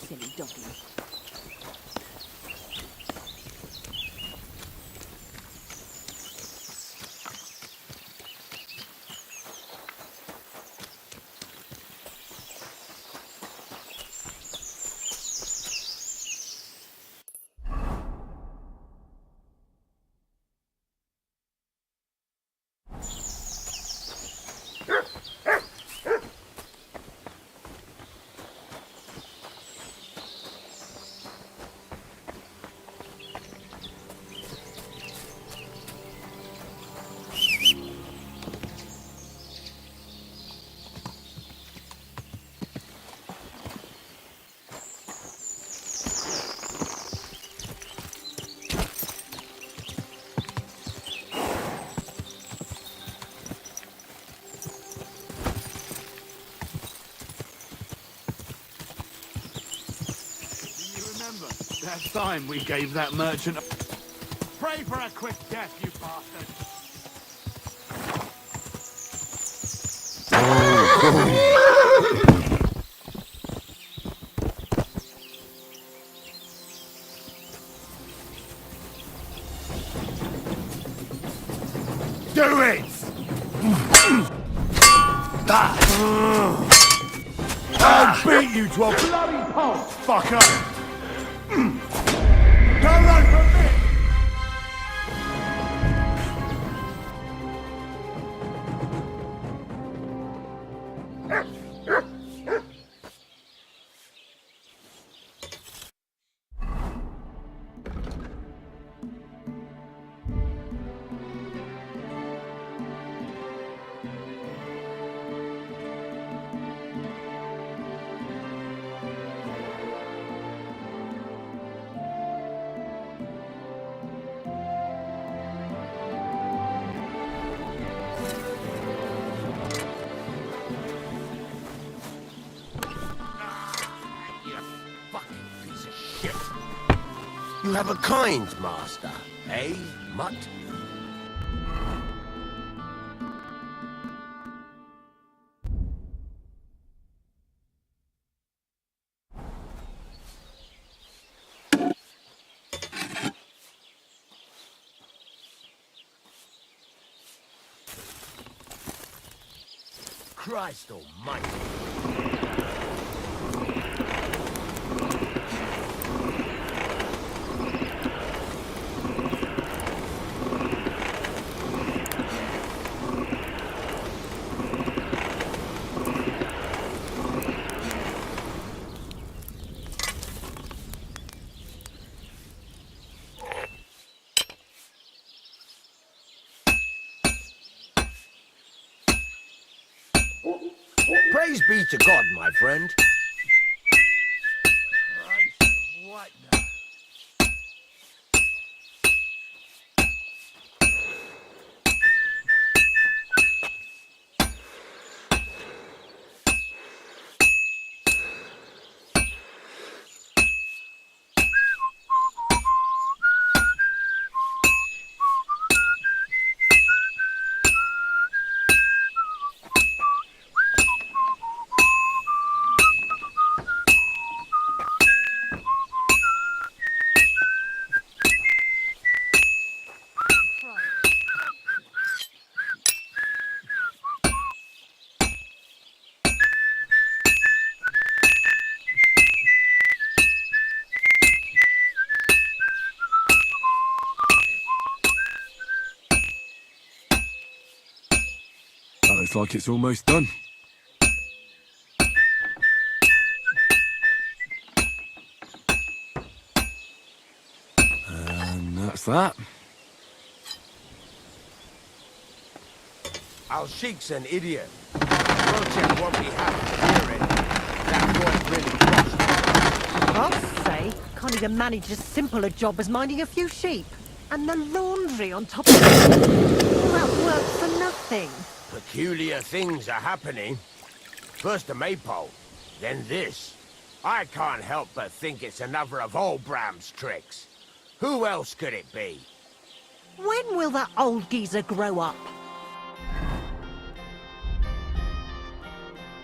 Silly doggy. That time we gave that merchant a... Pray for a quick death, you bastard! Do it! I'll beat you to a bloody pulp, fucker! Don't run from me! You have a kind master, eh, mutt? Christ almighty. Praise be to God, my friend. What the... Looks like it's almost done. And that's that. Our sheik's an idiot. We'll check what we have here, and that won't really cost. I'll say, can't even manage as simple a job as minding a few sheep. And the laundry on top of it. All that work for nothing. Peculiar things are happening. First the maypole, then this. I can't help but think it's another of old Bram's tricks. Who else could it be? When will that old geezer grow up?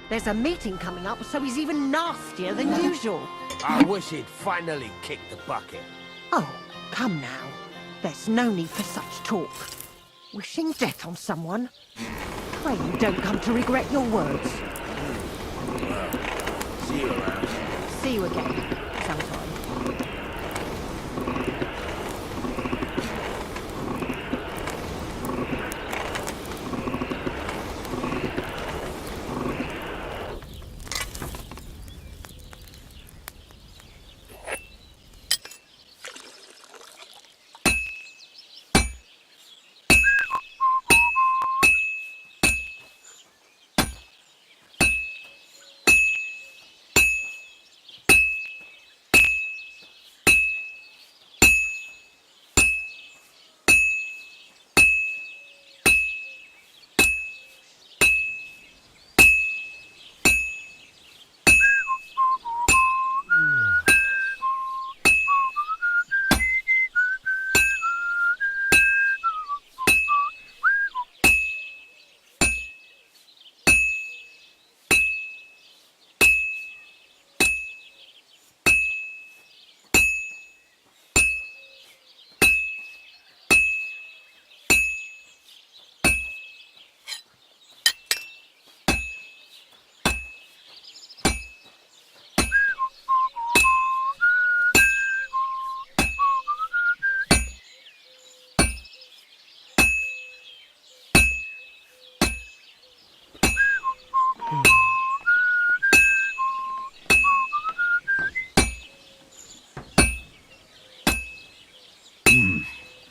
There's a meeting coming up, so he's even nastier than usual. I wish he'd finally kick the bucket. Oh, come now. There's no need for such talk. Wishing death on someone? Pray you don't come to regret your words. Well, see you around. See you again, sometime.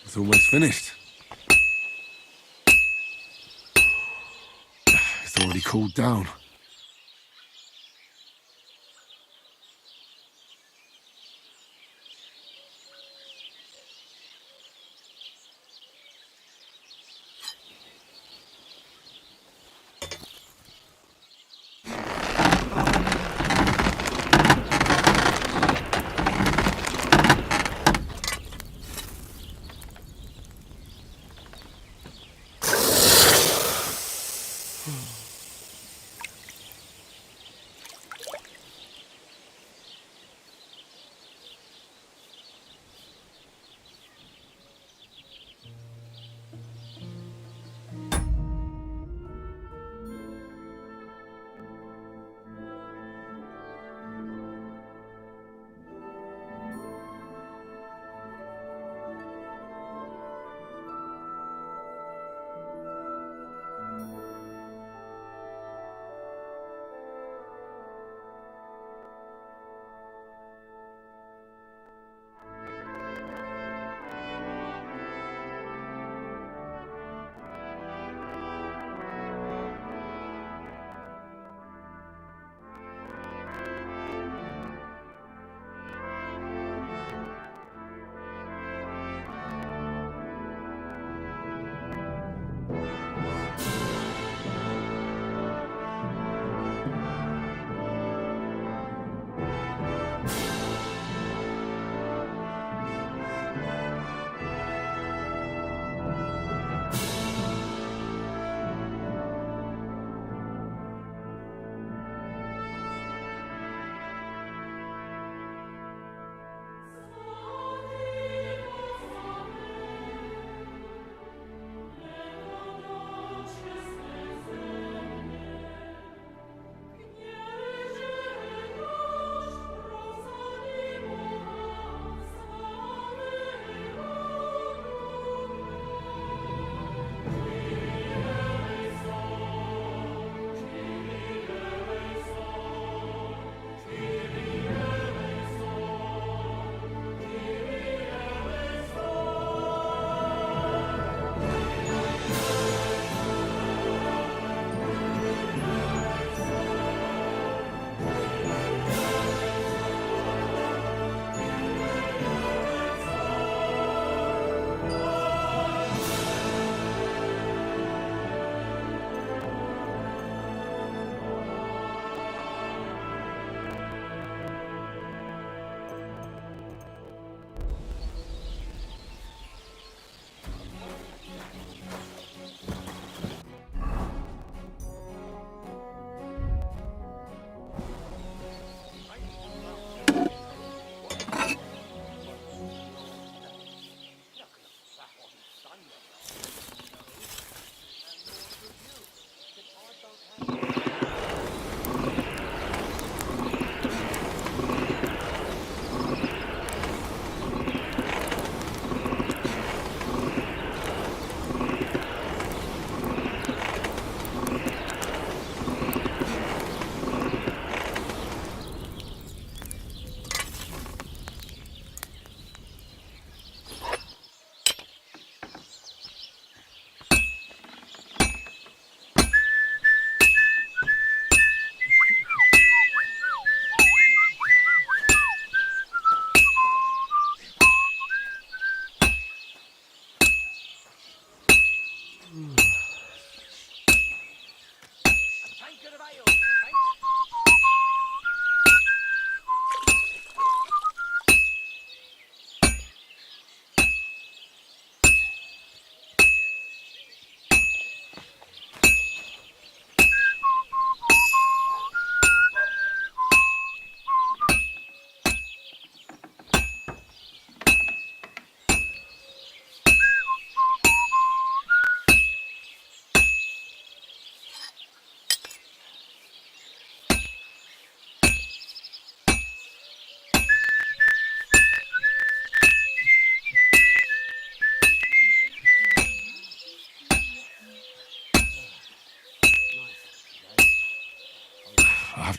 It's almost finished. It's already cooled down.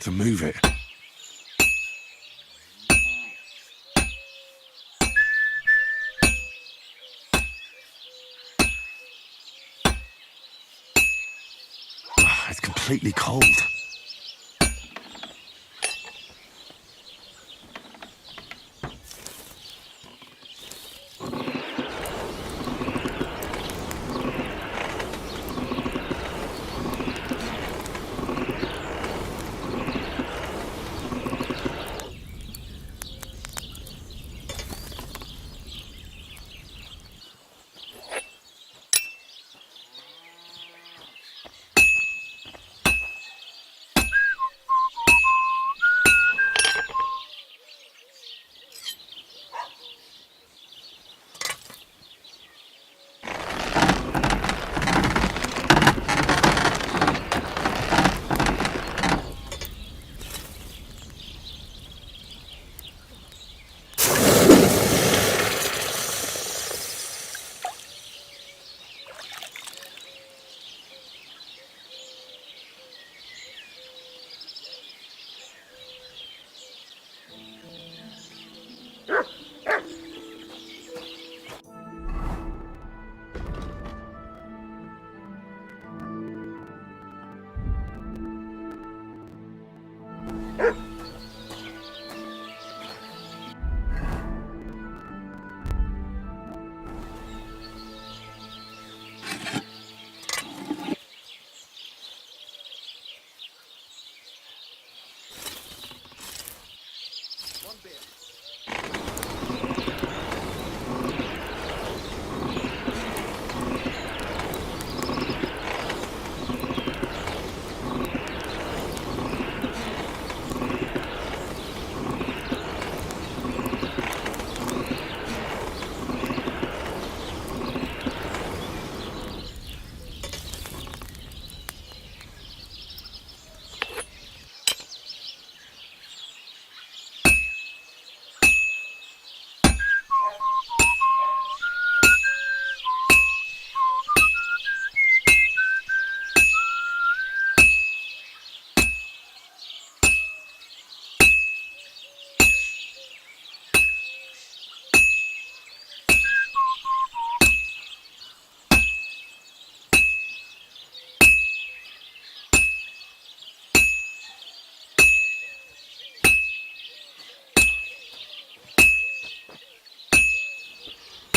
to move it. It's completely cold.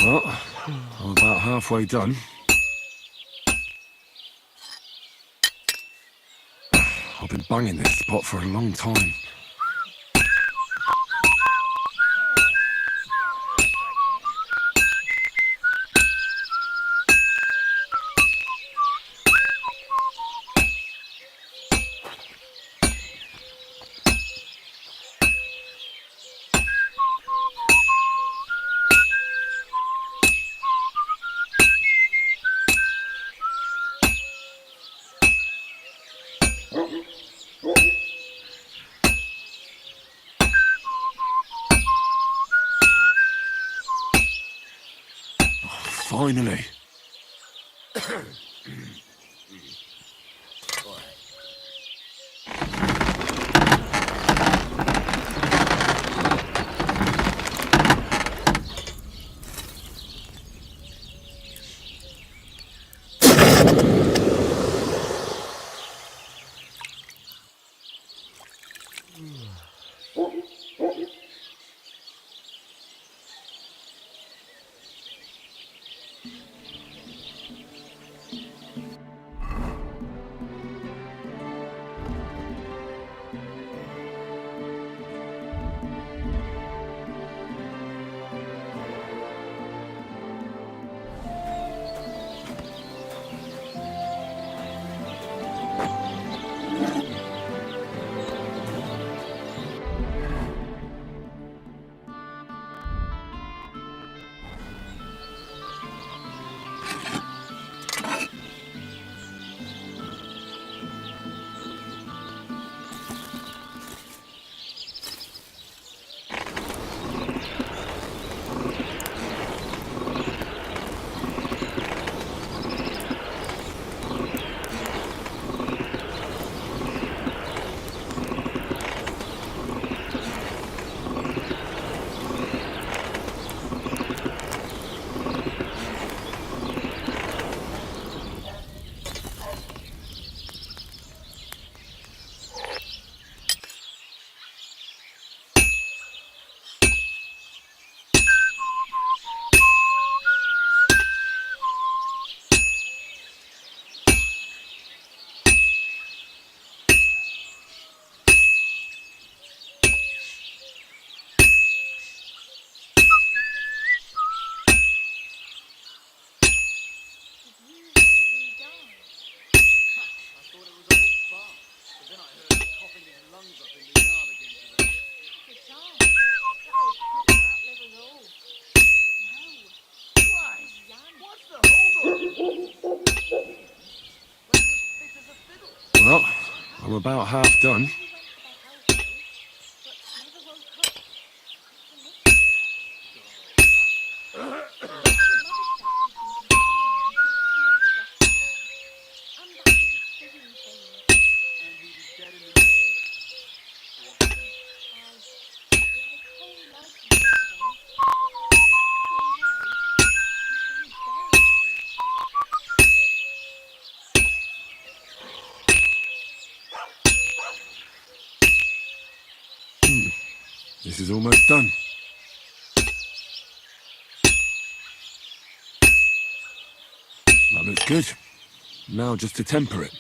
Well, I'm about halfway done. I've been banging this spot for a long time. Finally. I'm about half done. This is almost done. That looks good. Now just to temper it.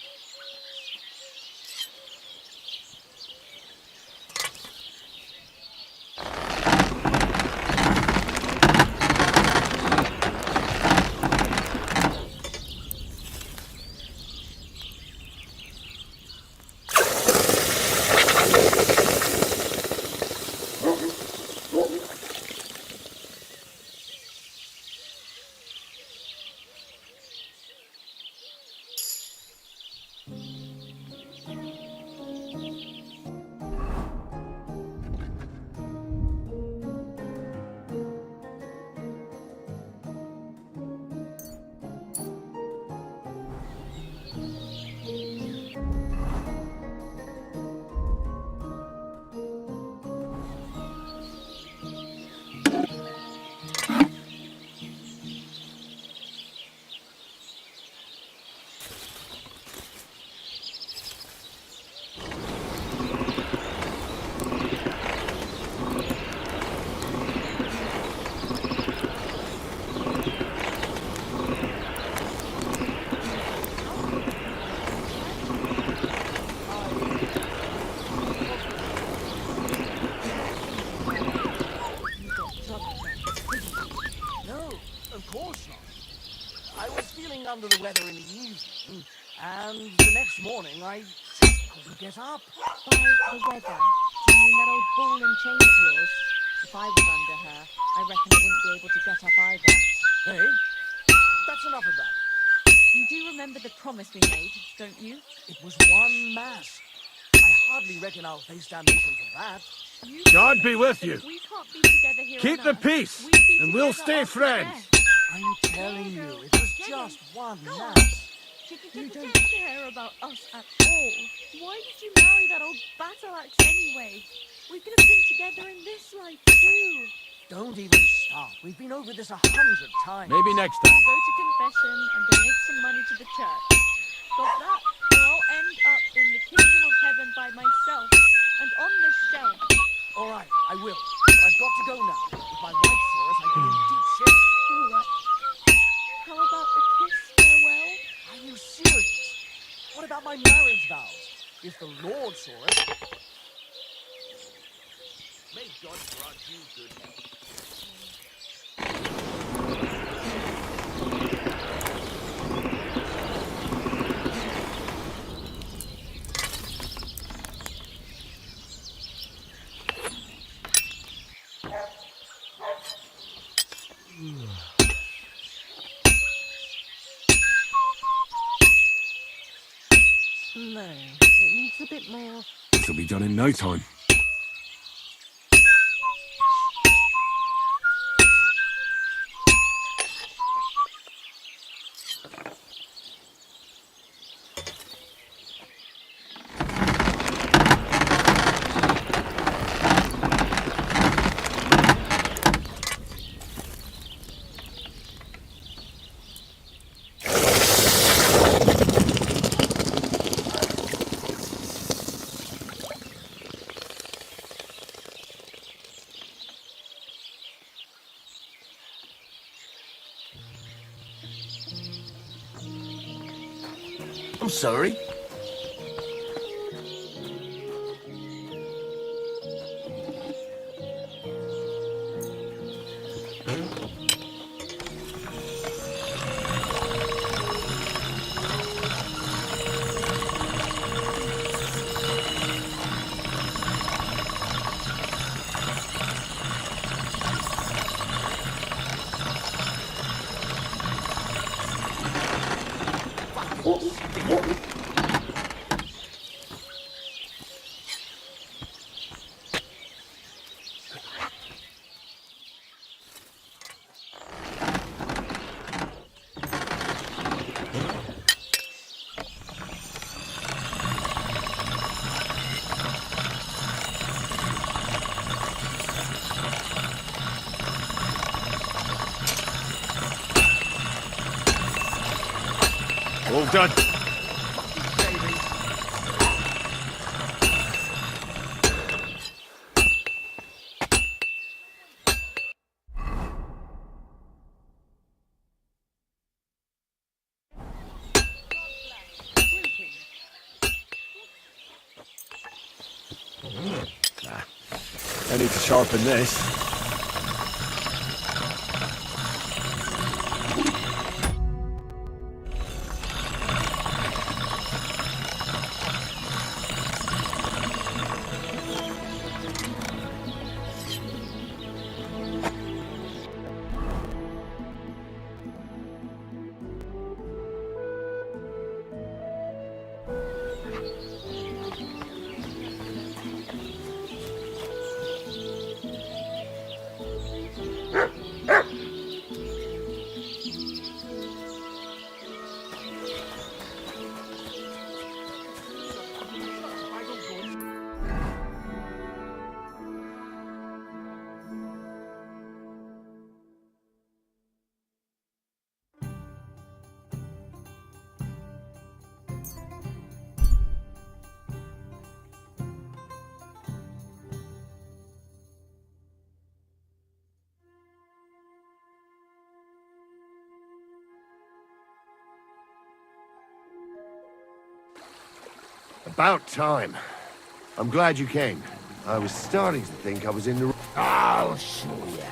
Under the weather in the evening, and the next morning I just couldn't get up. By the weather, do you mean that old ball and chain of yours? If I was under her, I reckon I wouldn't be able to get up either. Hey, that's enough of that. You do remember the promise we made, don't you? It was one mass. I hardly reckon I'll face damnation for that. God be with you. We can't be together here Keep on the Earth. peace, We'd be and we'll together stay after friends. death. I'm telling you, it was just one mass. You don't care about us at all. Why did you marry that old battle axe anyway? We could have been together in this life too. Don't even start. We've been over this 100 times. Maybe next time. I'll go to confession and donate some money to the church. Got that? Or I'll end up in the kingdom of heaven by myself and on this shelf. All right, I will. But I've got to go now. If my wife saw us, I'd be in deep shit. All right. How about a kiss farewell? Are you serious? What about my marriage vows? If the Lord saw us... May God grant you good health. No, it needs a bit more. This'll be done in no time. I'm sorry. All done. I need to sharpen this. About time. I'm glad you came. I was starting to think I was in the... I'll show ya.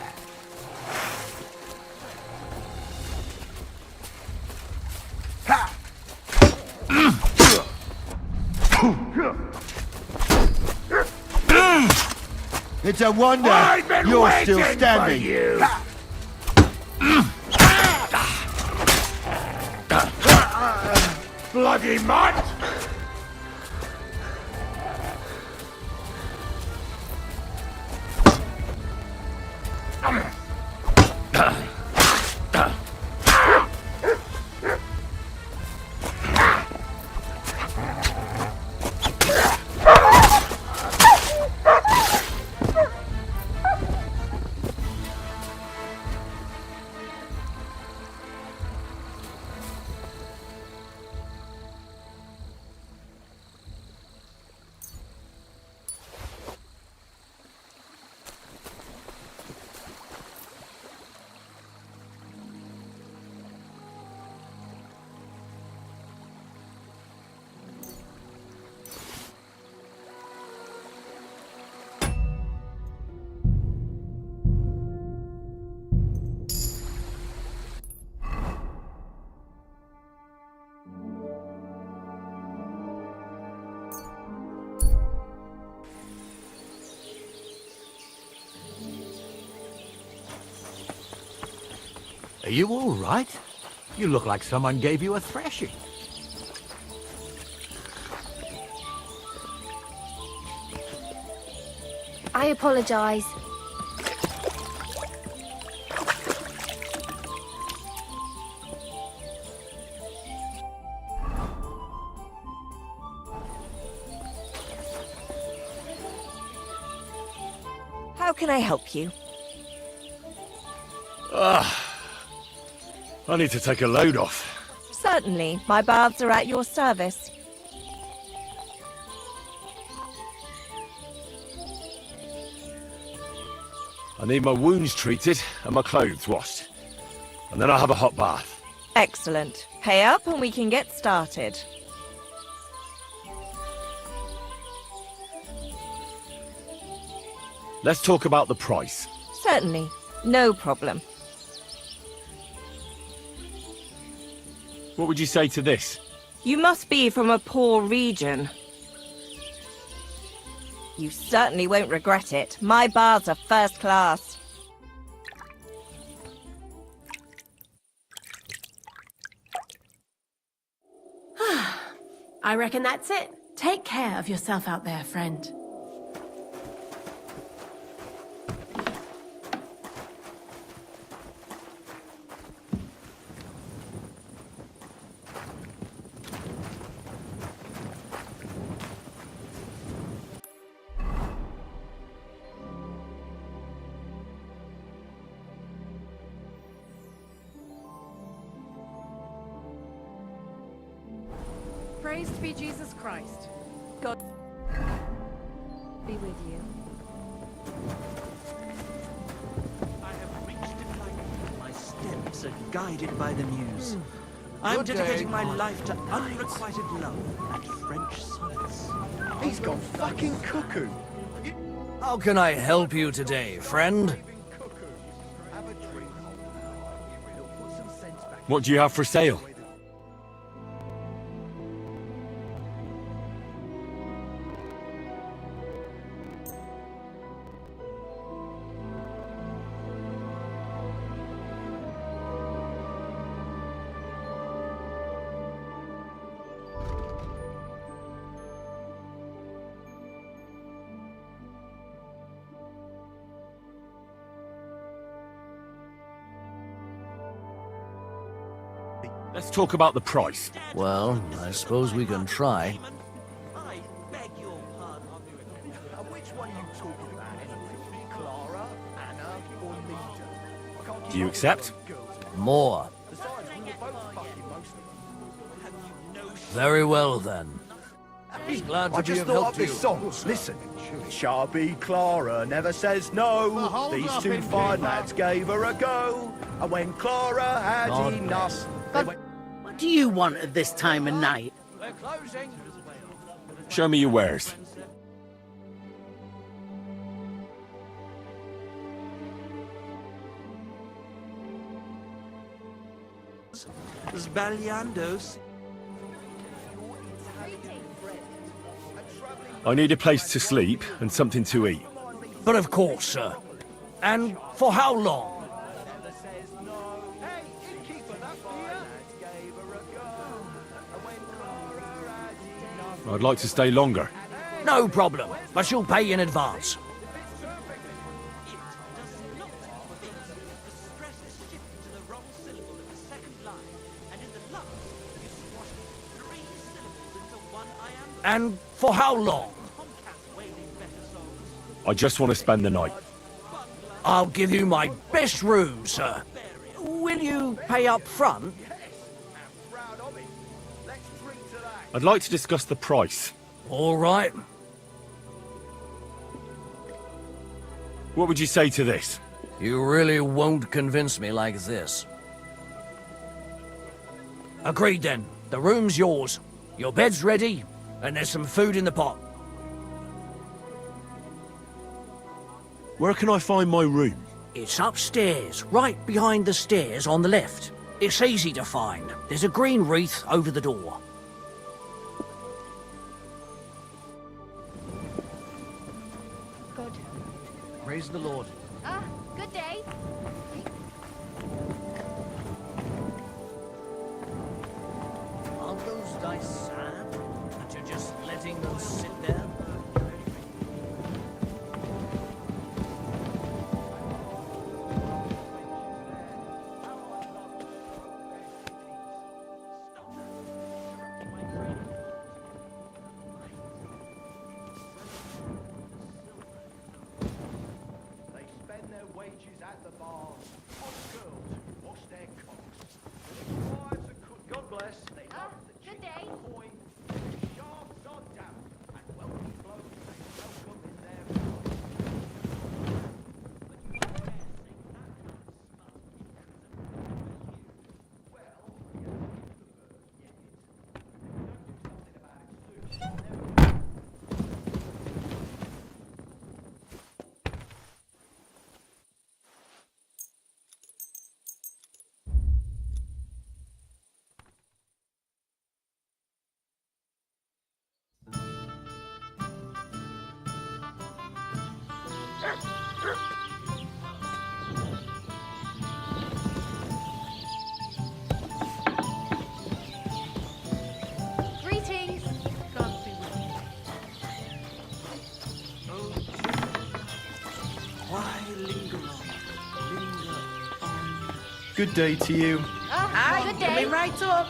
It's a wonder I've been you're waiting still standing. for you. Bloody mutt! Are you all right? You look like someone gave you a thrashing. I apologise. How can I help you? I need to take a load off. Certainly. My baths are at your service. I need my wounds treated and my clothes washed. And then I'll have a hot bath. Excellent. Pay up and we can get started. Let's talk about the price. Certainly. No problem. What would you say to this? You must be from a poor region. You certainly won't regret it. My baths are first class. I reckon that's it. Take care of yourself out there, friend. Praised be Jesus Christ. God be with you. My steps are guided by the muse. I'm Good dedicating day. my life to unrequited love and French sonnets. He's gone fucking cuckoo. How can I help you today, friend? What do you have for sale? Let's talk about the price. Well, I suppose we can try. Which one you talking about anyway? Clara, Anna, or Leda? Do you accept? More. Besides, we were both fucking most of them. Very well then. Glad to I be just of thought help up to you. this song. Listen. Sharpie Clara never says no. hold These up, two innkeeper. fine lads gave her a go. And when Clara had God enough, they went... What do you want at this time of night? We're closing. Show me your wares. Sbagliandos. I need a place to sleep and something to eat. But of course, sir. And for how long? I'd like to stay longer. No problem, but you'll pay in advance. And for how long? I just want to spend the night. I'll give you my best room, sir. Will you pay up front? I'd like to discuss the price. All right. What would you say to this? You really won't convince me like this. Agreed then. The room's yours. Your bed's ready, and there's some food in the pot. Where can I find my room? It's upstairs, right behind the stairs on the left. It's easy to find. There's a green wreath over the door. Good. Praise the Lord. Ah, good day. Aren't those dice sad that you're just letting them sit there? They spend their wages at the bars on girls who wash their cocks. Wives are cook. God bless. They love the Good day. coin. Shafts are damp, and wealthy blows they welcome in their Greetings. Why linger on? Linger on. Good day to you. Oh, good day. Coming right up.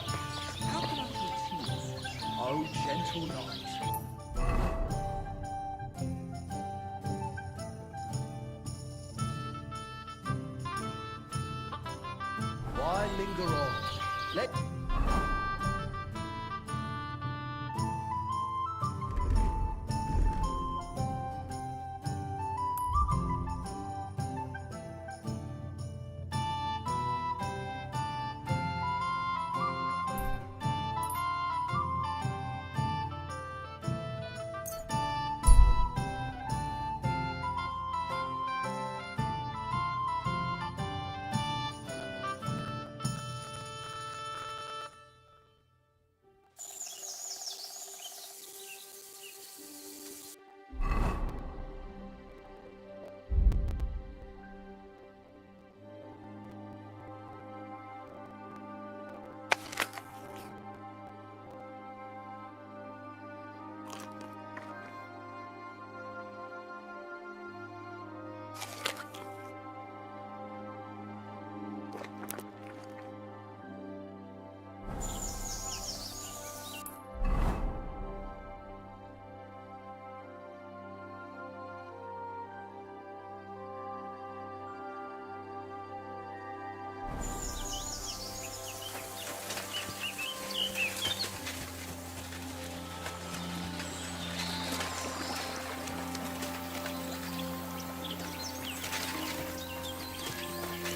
Oh, gentle knight. Why linger on? Let...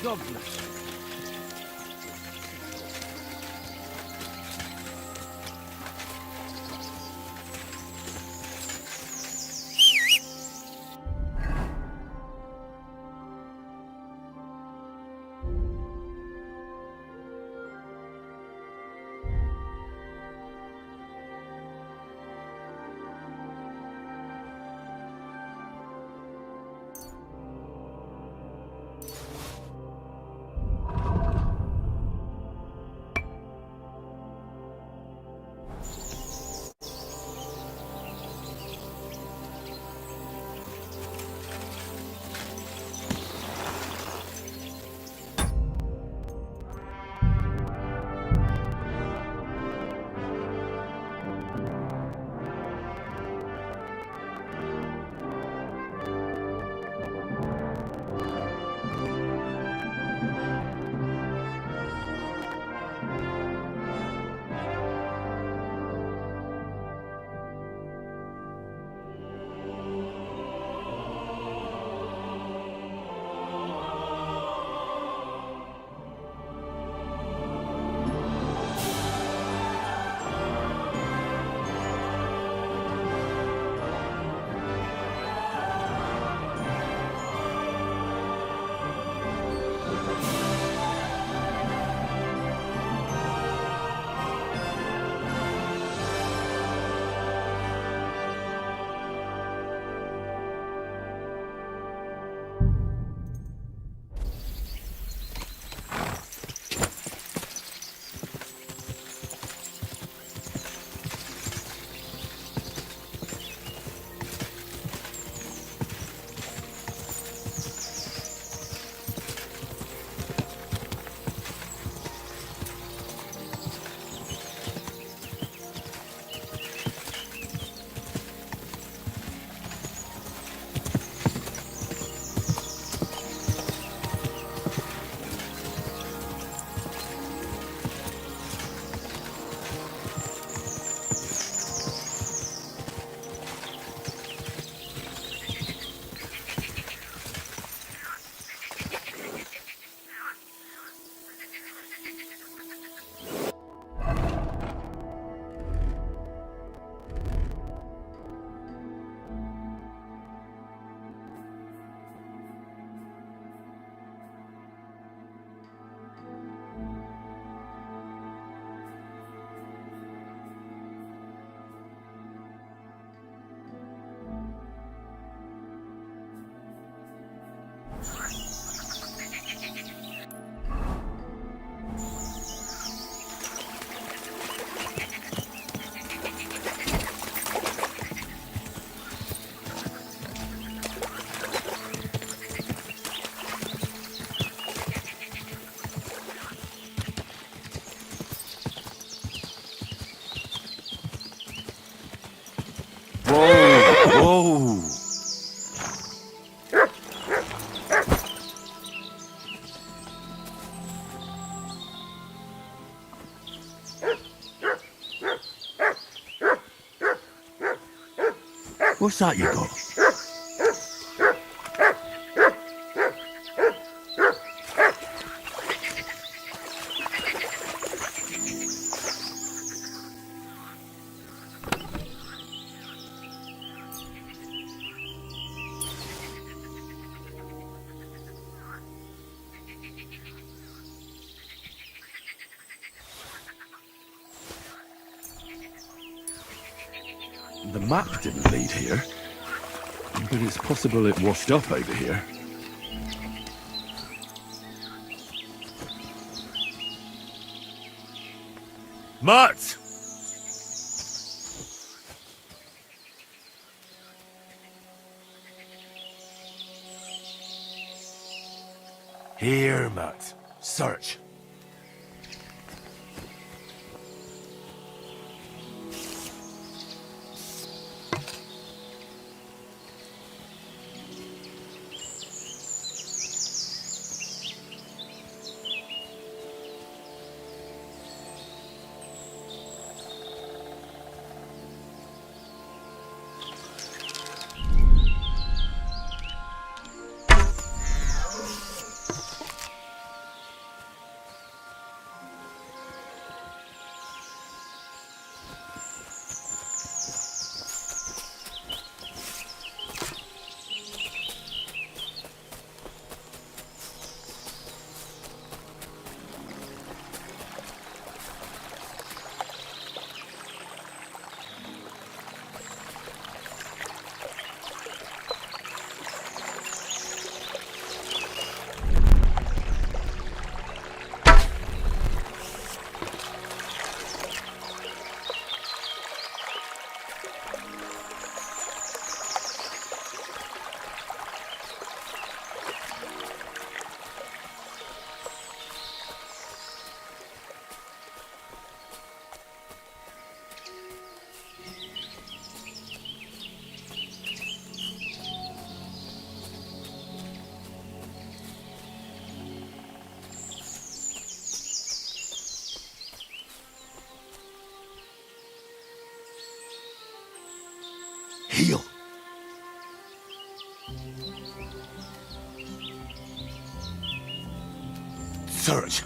God bless you. Whoa! What's that you got? The map didn't lead here, but it's possible it washed up over here. Mutt! Here, Mutt. Search. search.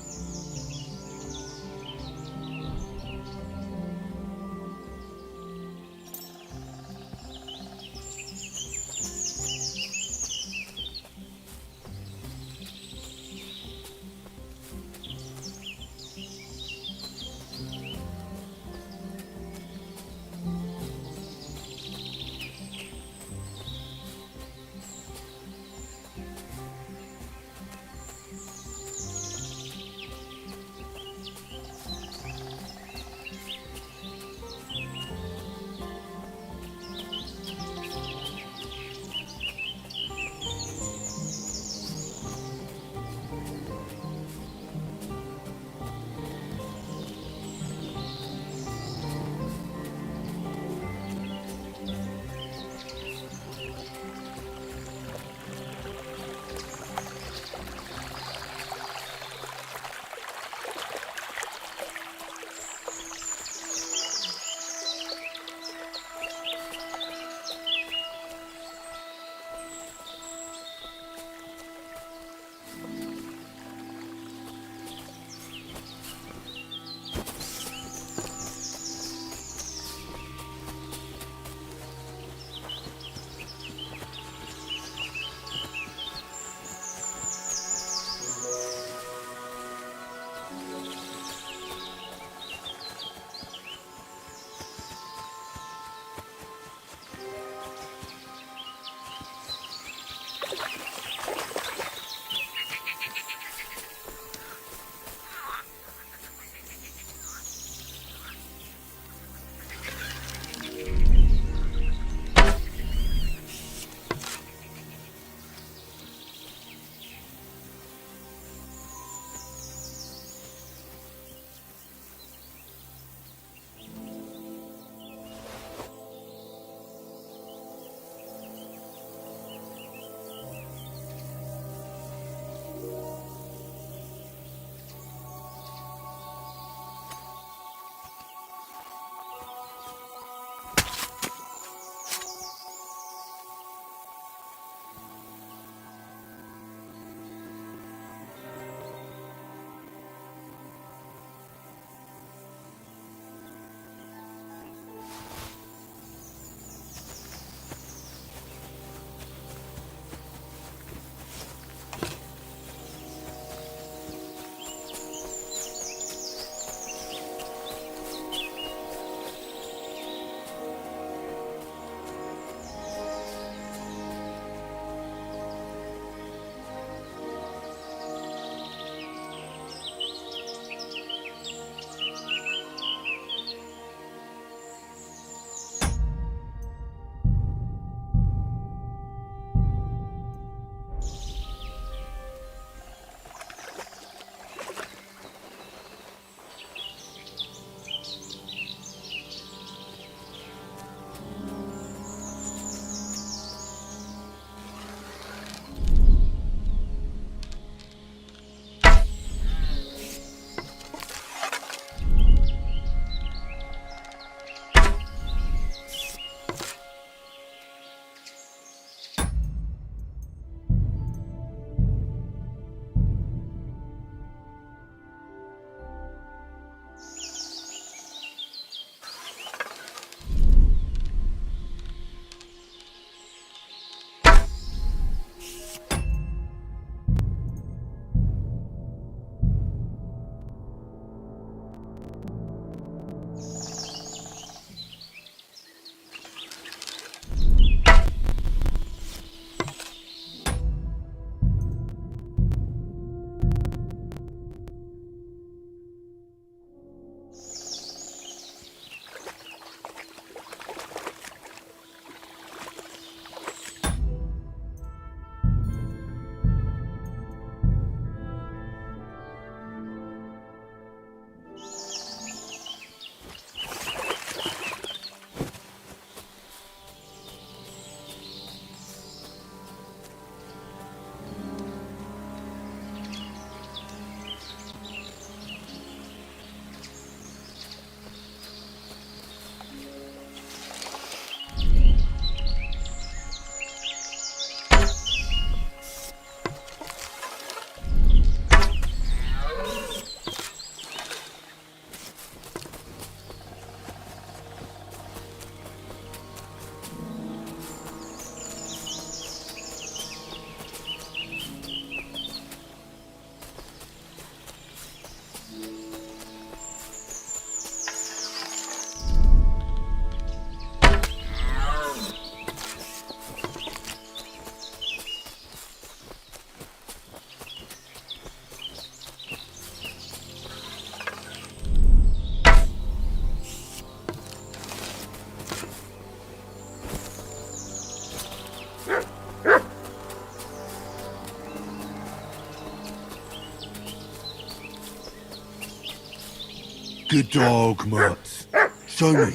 good dog, Mutz. Show me.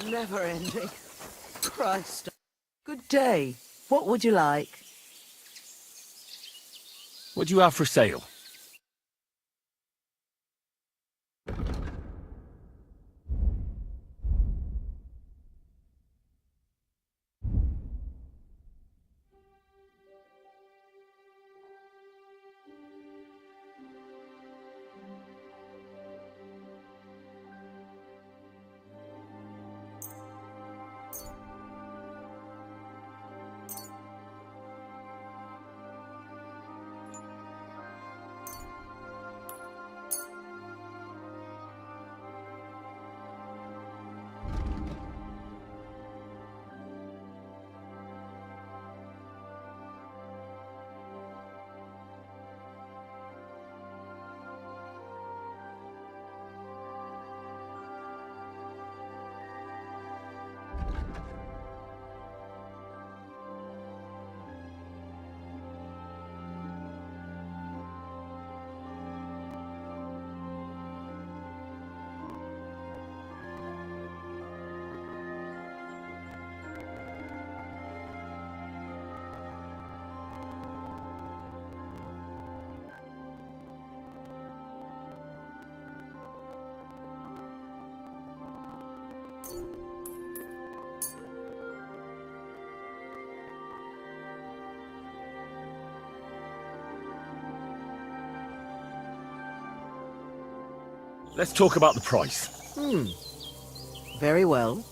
never ending. Christ. Good day. What would you like? What do you have for sale? Let's talk about the price. Very well.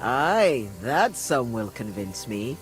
Aye, that sum will convince me.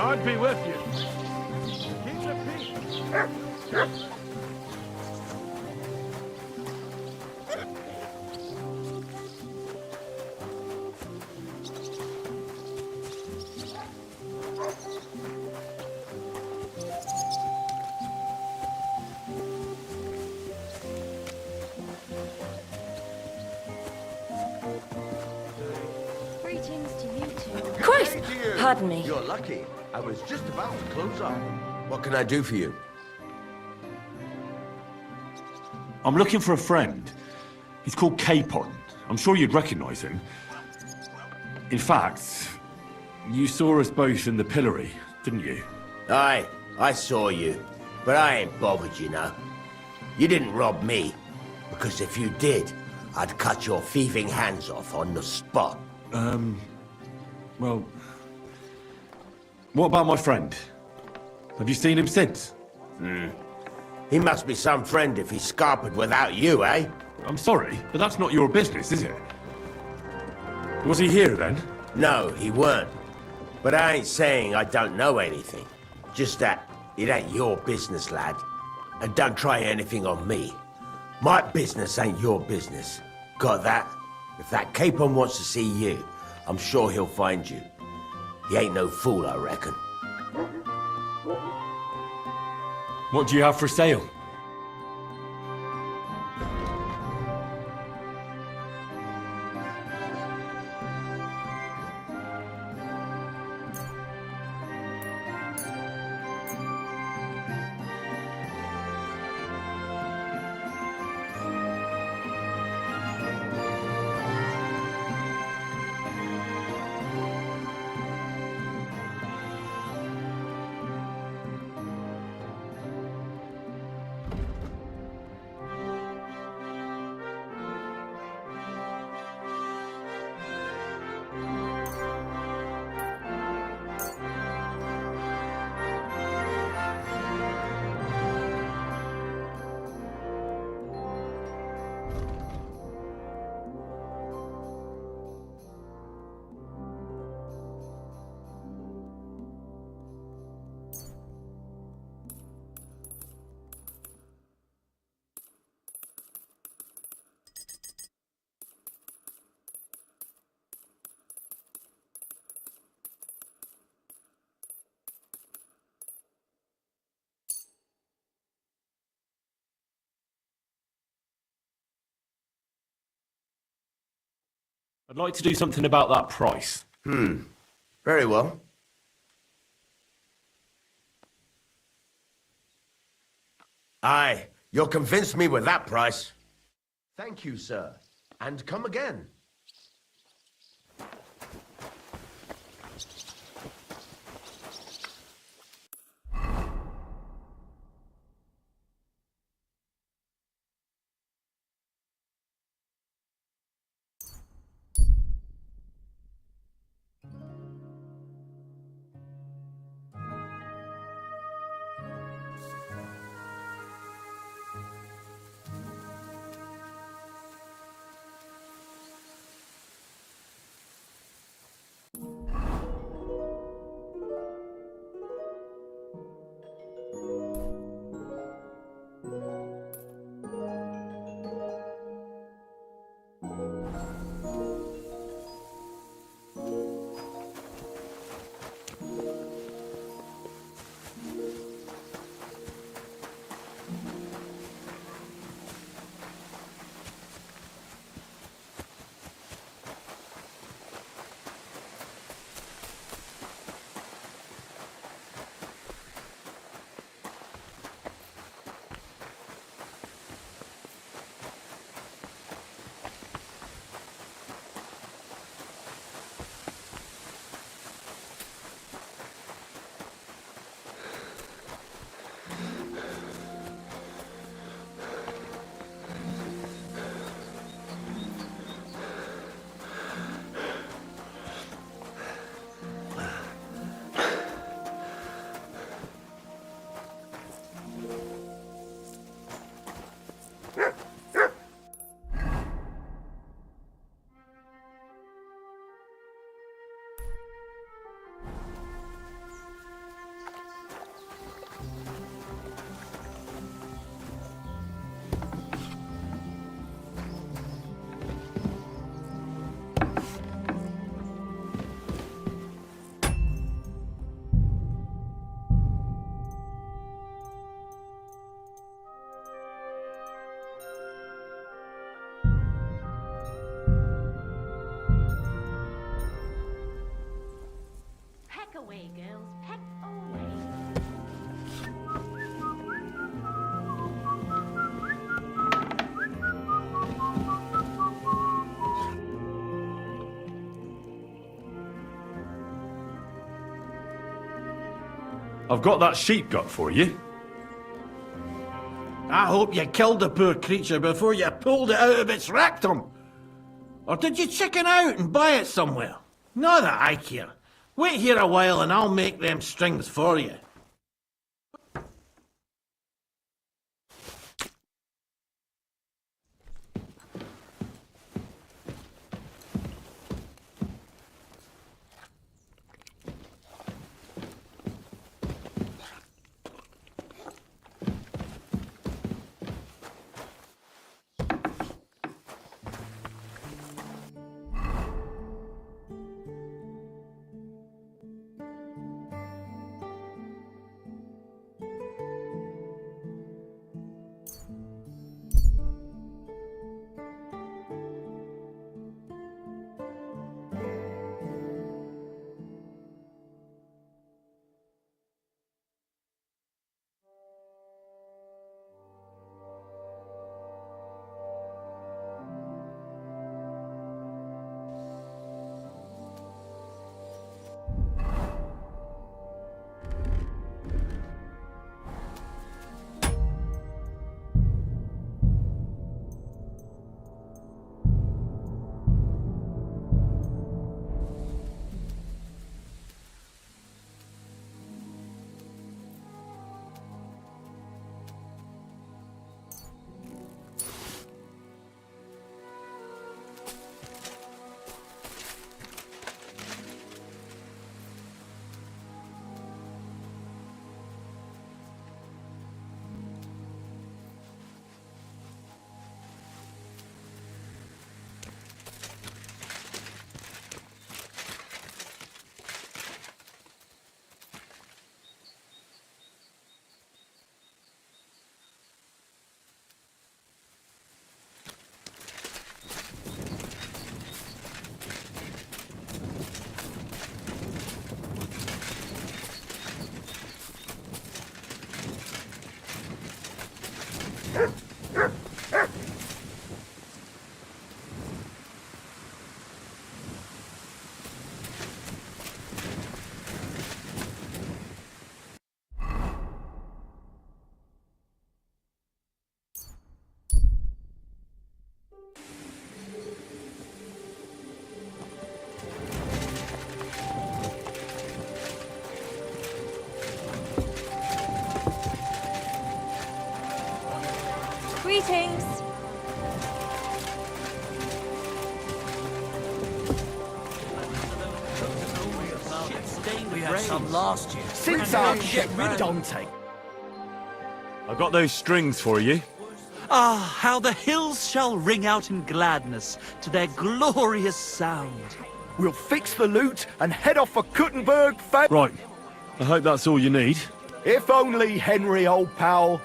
God be with you. Keep the peace. Greetings to you two. Christ! Pardon me. You're lucky. I was just about to close up. What can I do for you? I'm looking for a friend. He's called Capon. I'm sure you'd recognize him. In fact, you saw us both in the pillory, didn't you? Aye, I saw you. But I ain't bothered, you know. You didn't rob me. Because if you did, I'd cut your thieving hands off on the spot. Well... What about my friend? Have you seen him since? He must be some friend if he's scarpered without you, eh? I'm sorry, but that's not your business, is it? Was he here then? No, he weren't. But I ain't saying I don't know anything. Just that it ain't your business, lad. And don't try anything on me. My business ain't your business. Got that? If that Capon wants to see you, I'm sure he'll find you. He ain't no fool, I reckon. What do you have for sale? I'd like to do something about that price. Very well. Aye, you'll convince me with that price. Thank you, sir. And come again. I've got that sheep gut for you. I hope you killed the poor creature before you pulled it out of its rectum. Or did you chicken out and buy it somewhere? Not that I care. Wait here a while and I'll make them strings for you. Greetings. We had some last year. Since I get rid of Dante. I got those strings for you. Ah, how the hills shall ring out in gladness to their glorious sound. We'll fix the loot and head off for Kuttenberg. Right. I hope that's all you need. If only, Henry, old pal.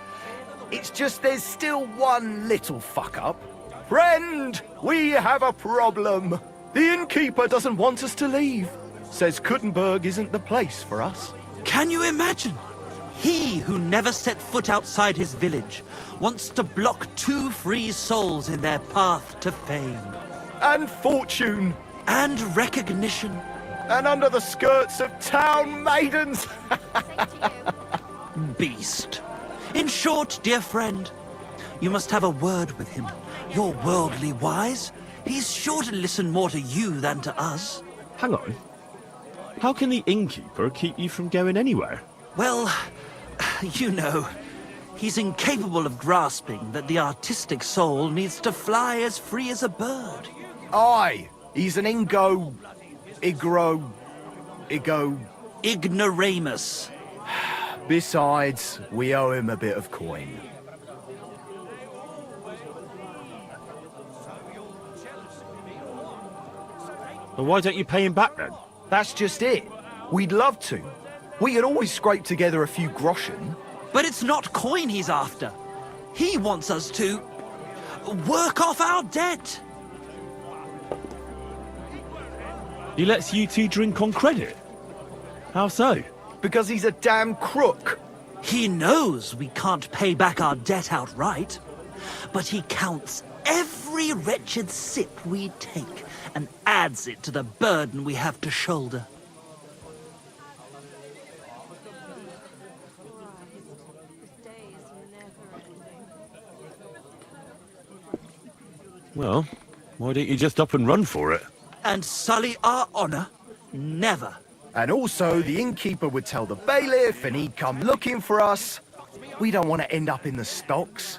It's just there's still one little fuck-up. Friend, we have a problem. The innkeeper doesn't want us to leave. Says Kuttenberg isn't the place for us. Can you imagine? He who never set foot outside his village wants to block two free souls in their path to fame. And fortune. And recognition. And under the skirts of town maidens. Beast. In short, dear friend, you must have a word with him. You're worldly wise. He's sure to listen more to you than to us. Hang on. How can the innkeeper keep you from going anywhere? Well, you know, he's incapable of grasping that the artistic soul needs to fly as free as a bird. Aye, he's an Ignoramus. Besides, we owe him a bit of coin. Well, why don't you pay him back then? That's just it. We'd love to. We could always scrape together a few groschen. But it's not coin he's after. He wants us to work off our debt. He lets you two drink on credit? How so? Because he's a damn crook. He knows we can't pay back our debt outright, but he counts every wretched sip we take and adds it to the burden we have to shoulder. Well, why don't you just up and run for it? And sully our honor? Never. And also, the innkeeper would tell the bailiff and he'd come looking for us. We don't want to end up in the stocks.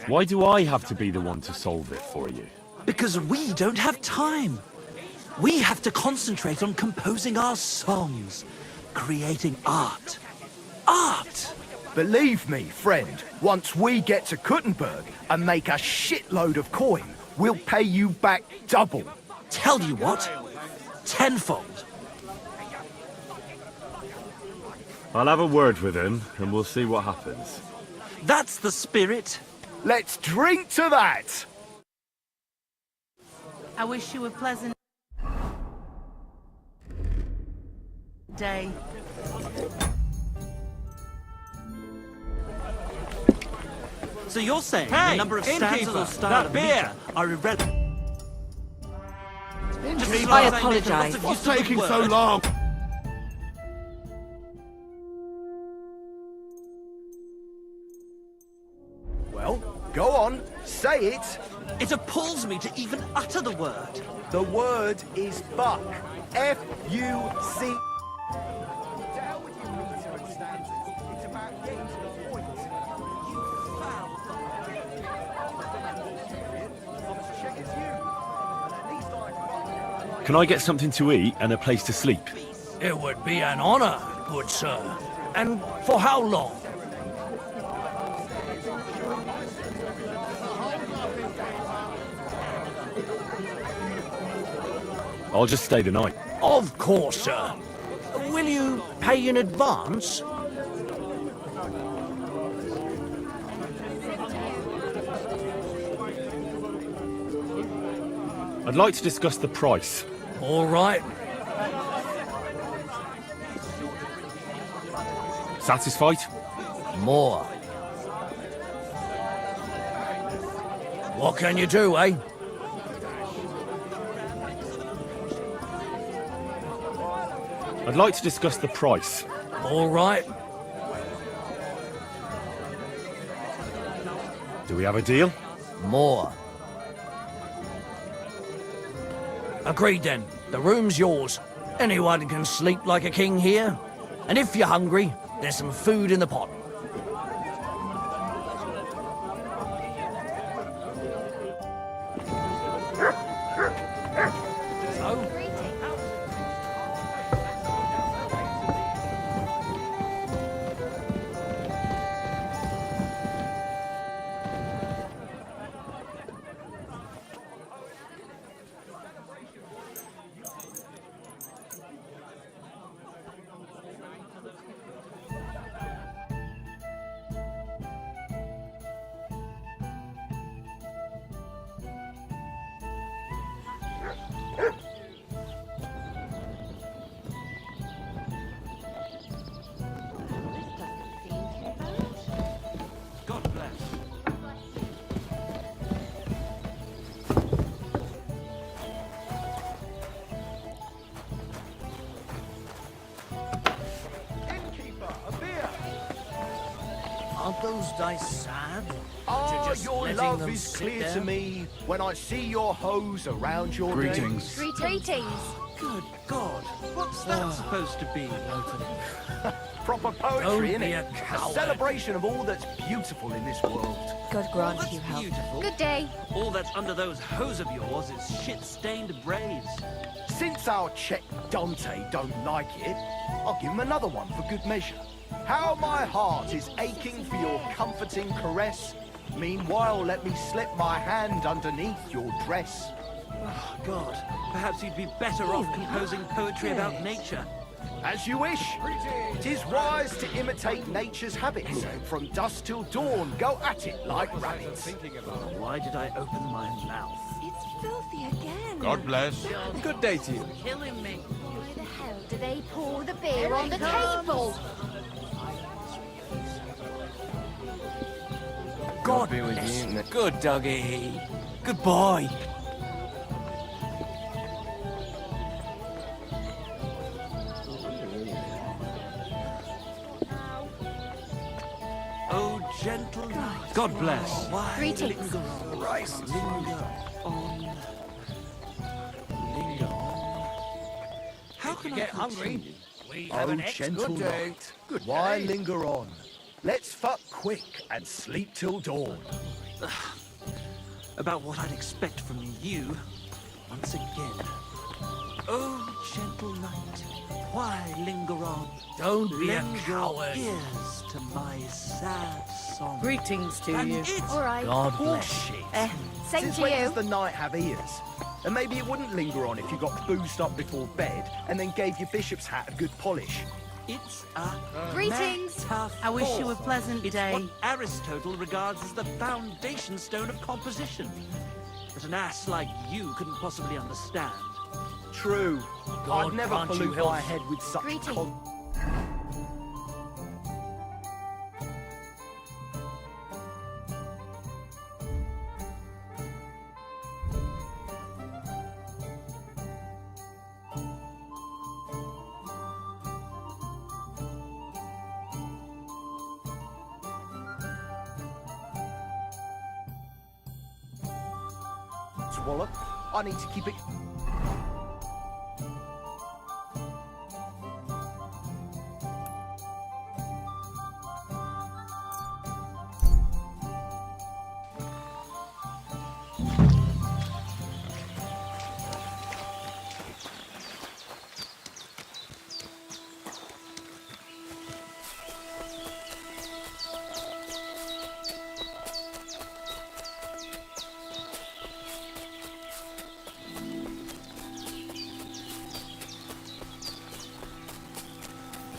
Why do I have to be the one to solve it for you? Because we don't have time. We have to concentrate on composing our songs, creating art. Art! Believe me, friend, once we get to Kuttenberg and make a shitload of coin, we'll pay you back double. Tell you what, tenfold. I'll have a word with him, and we'll see what happens. That's the spirit. Let's drink to that! I wish you a pleasant day. So you're saying Hey, the number of stanzas innkeeper, or style that of beer! meter are irrelevant? I apologise. What's taking so long? Well, go on, say it. It appalls me to even utter the word. The word is fuck. F-U-C. Can I get something to eat and a place to sleep? It would be an honor, good sir. And for how long? I'll just stay the night. Of course, sir. Will you pay in advance? I'd like to discuss the price. All right. Satisfied? More. What can you do, eh? I'd like to discuss the price. All right. Do we have a deal? More. Agreed then. The room's yours. Anyone can sleep like a king here. And if you're hungry, there's some food in the pot. God bless. Innkeeper, a beer. Aren't those dice sad? Ah, Just your letting love them is sit clear there? to me when I see your hose around your Greetings. Good God, what's that supposed to be? days. Proper poetry, Don't be innit? a A coward. celebration of all that's beautiful in this world. God grant That's you health. beautiful. Good day. All that's under those hose of yours is shit-stained braids. Since our Czech Dante don't like it, I'll give him another one for good measure. How my heart is aching for your comforting caress. Meanwhile, let me slip my hand underneath your dress. Oh, God, perhaps you'd be better off composing poetry about nature. As you wish. 'Tis wise to imitate nature's habits. From dusk till dawn, go at it like rabbits. Why did I open my mouth? It's filthy again. God bless. Good day to you. Killing me. Why the hell do they pour the beer on the table? God bless you. Good doggy. Good boy. Oh, gentle night. God bless. Greetings. Christ. Linger on. Linger on. How can you I get hungry? continue? We have an gentle good day. knight. Why linger on? Let's fuck quick and sleep till dawn. About what I'd expect from you once again. Oh, gentle knight, why linger on? Don't be a Lend coward. your ears to my sad song. Greetings to And you. it's All right. God bless. Bullshit. Same Since to when you. does the night have ears? And maybe it wouldn't linger on if you got boozed up before bed and then gave your bishop's hat a good polish. It's a Greetings. metaphor. I wish you a pleasant It's day. what Aristotle regards as the foundation stone of composition. That an ass like you couldn't possibly understand. True. God I'd never grant you pollute health. my head with such Greetings. Swallow. I need to keep it.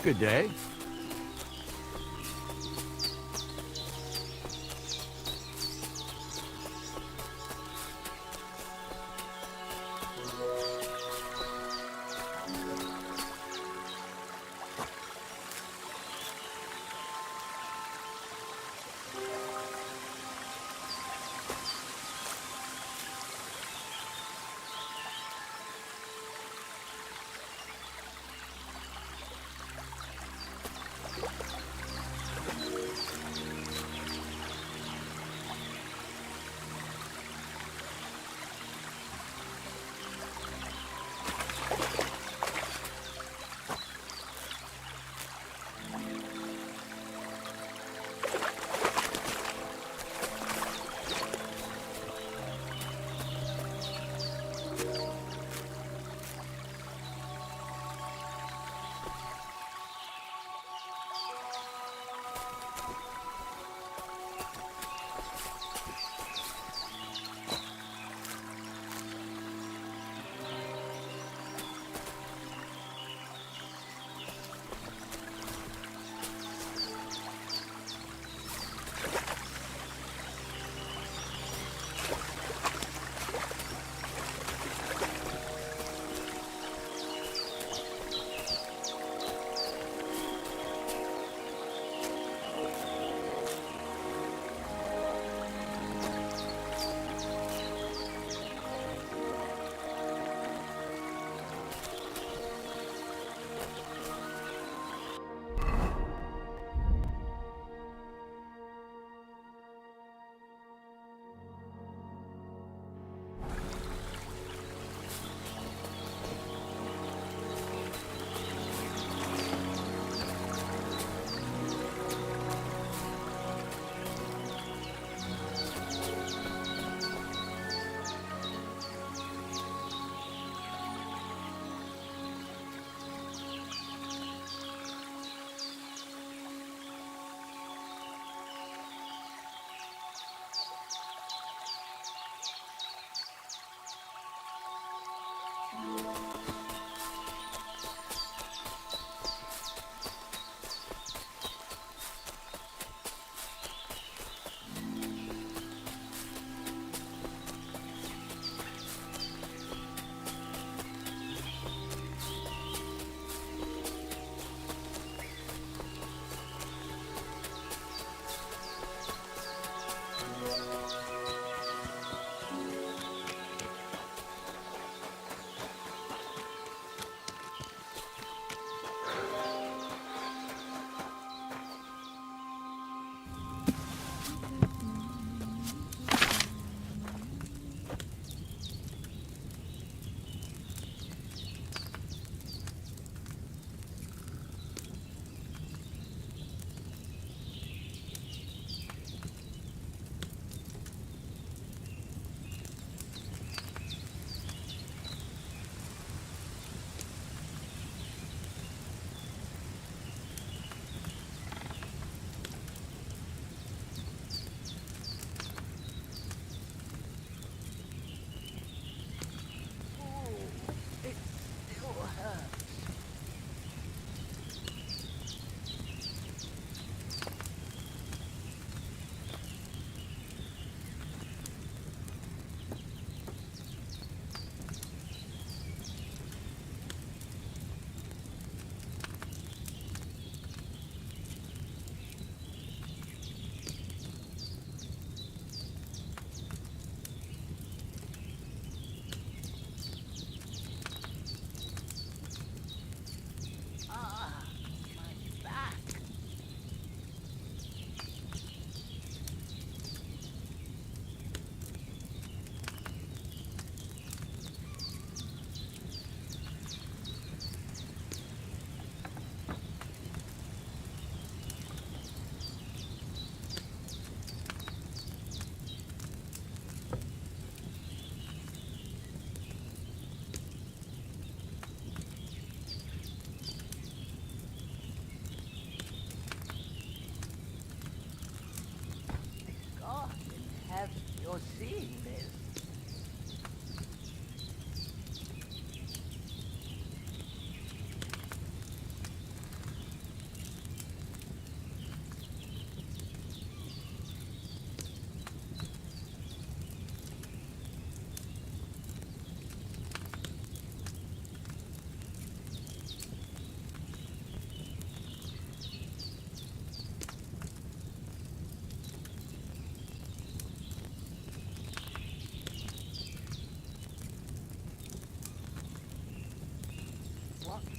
Good day.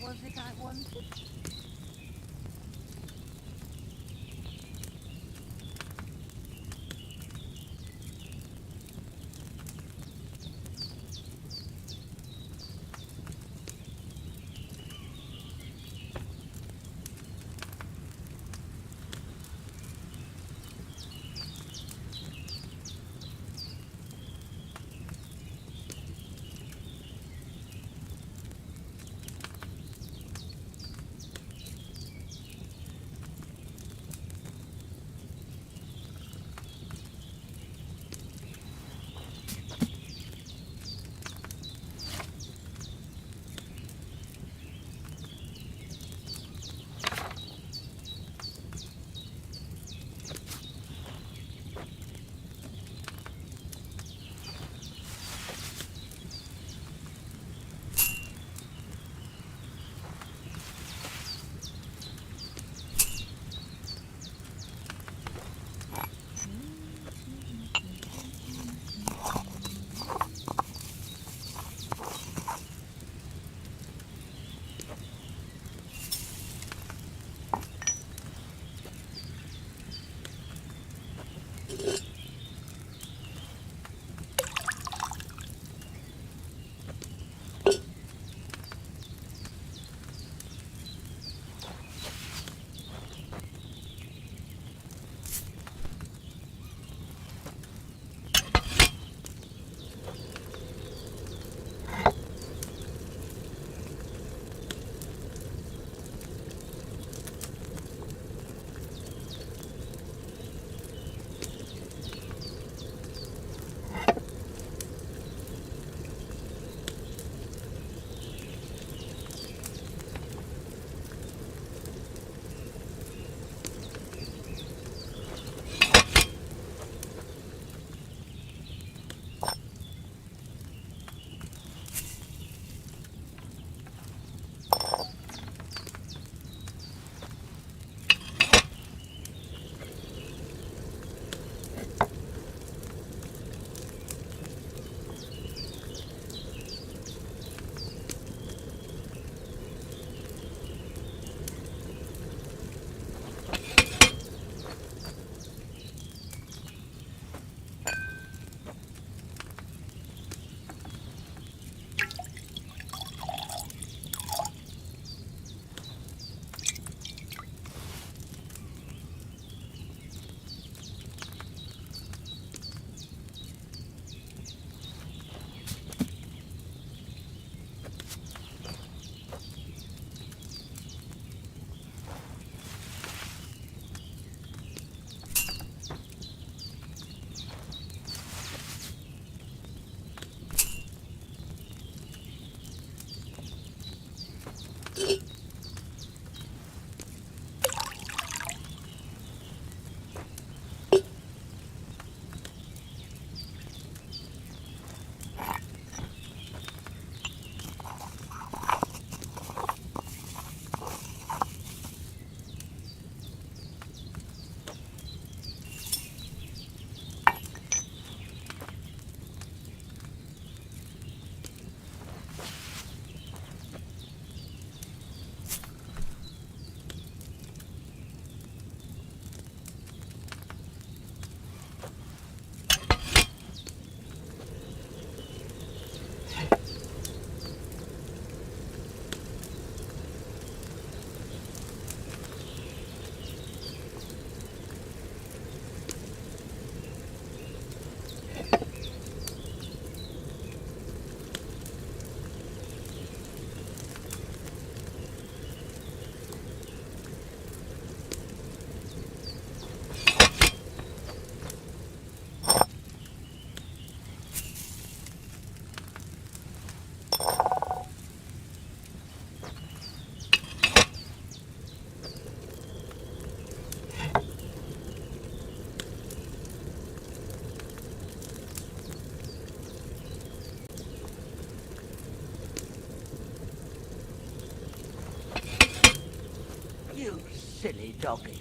was it I wanted? You silly doggy.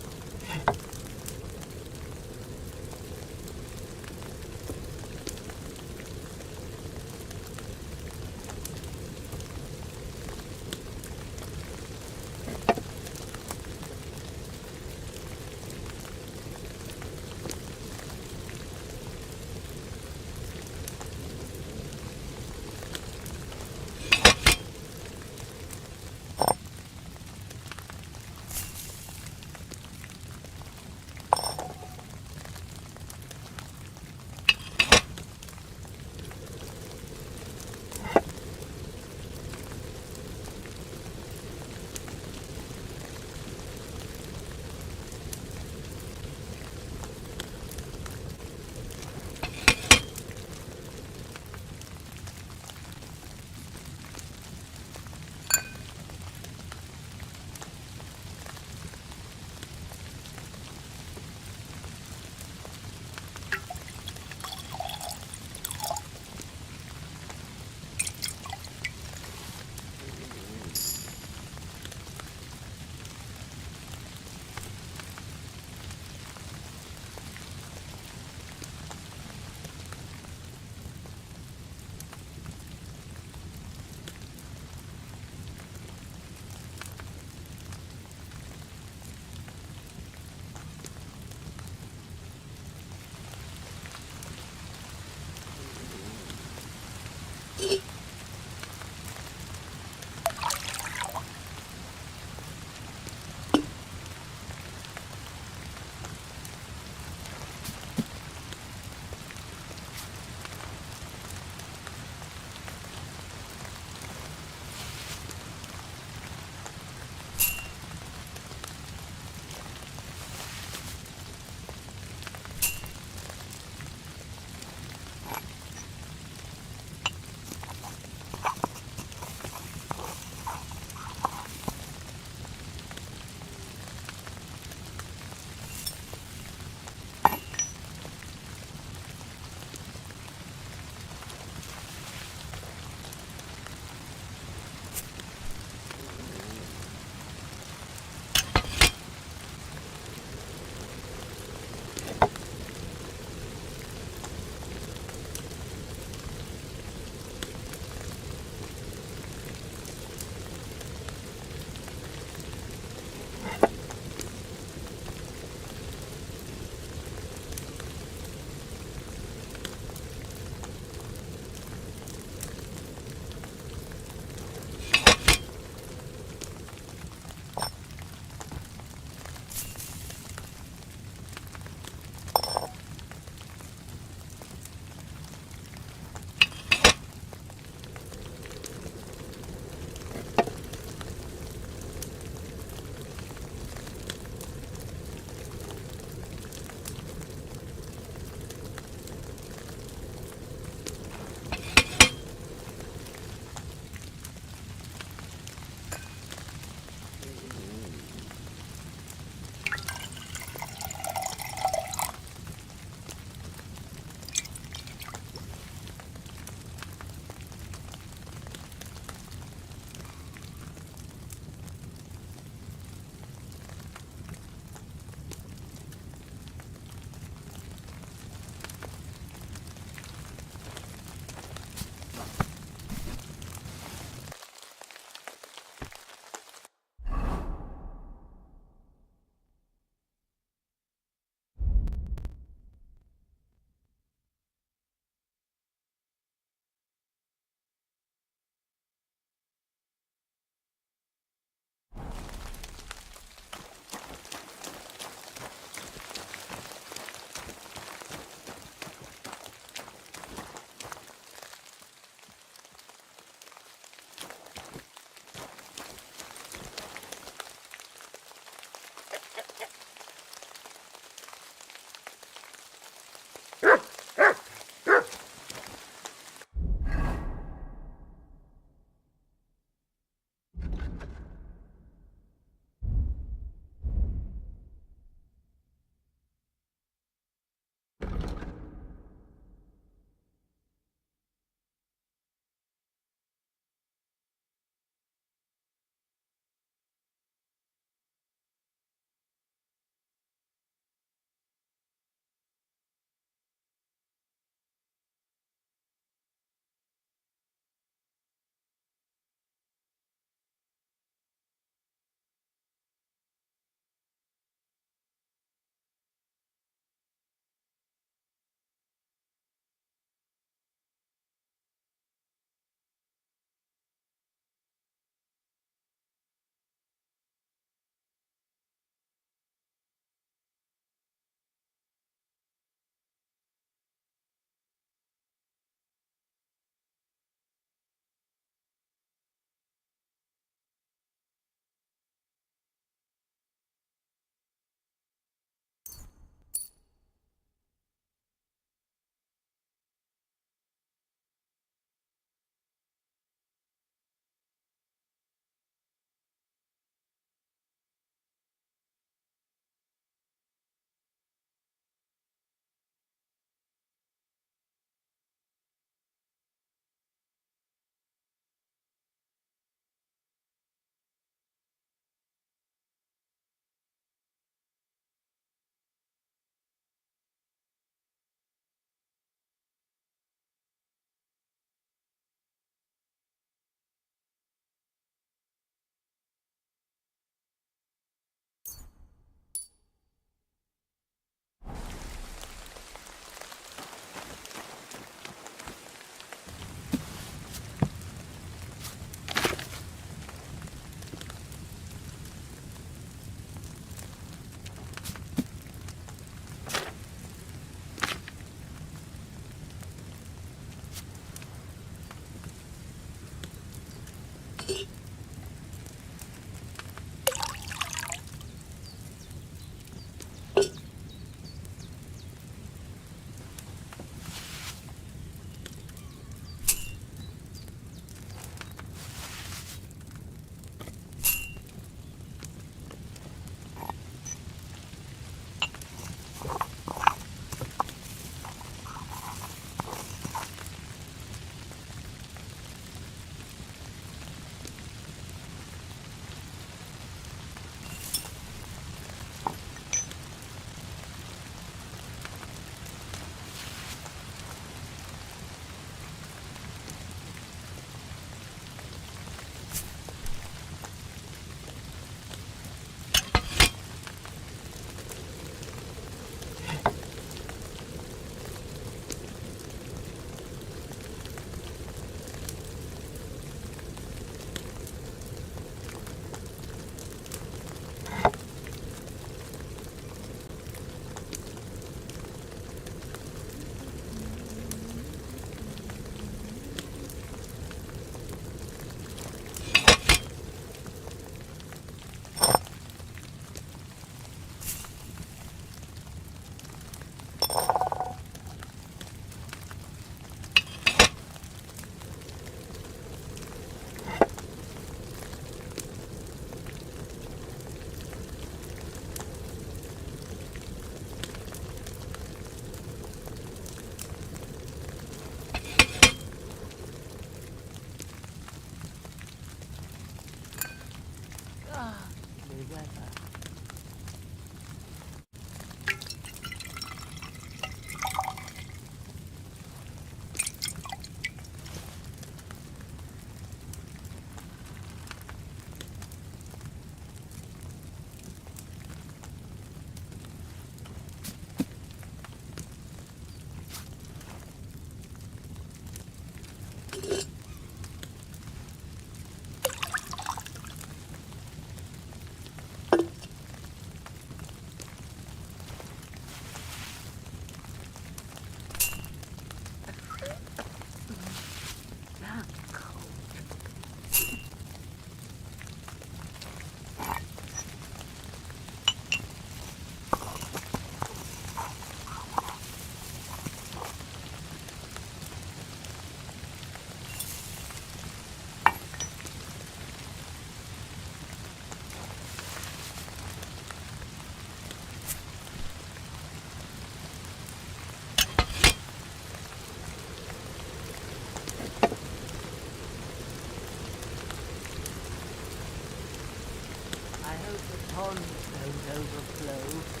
overflow.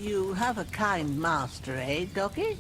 You have a kind master, eh, Docky?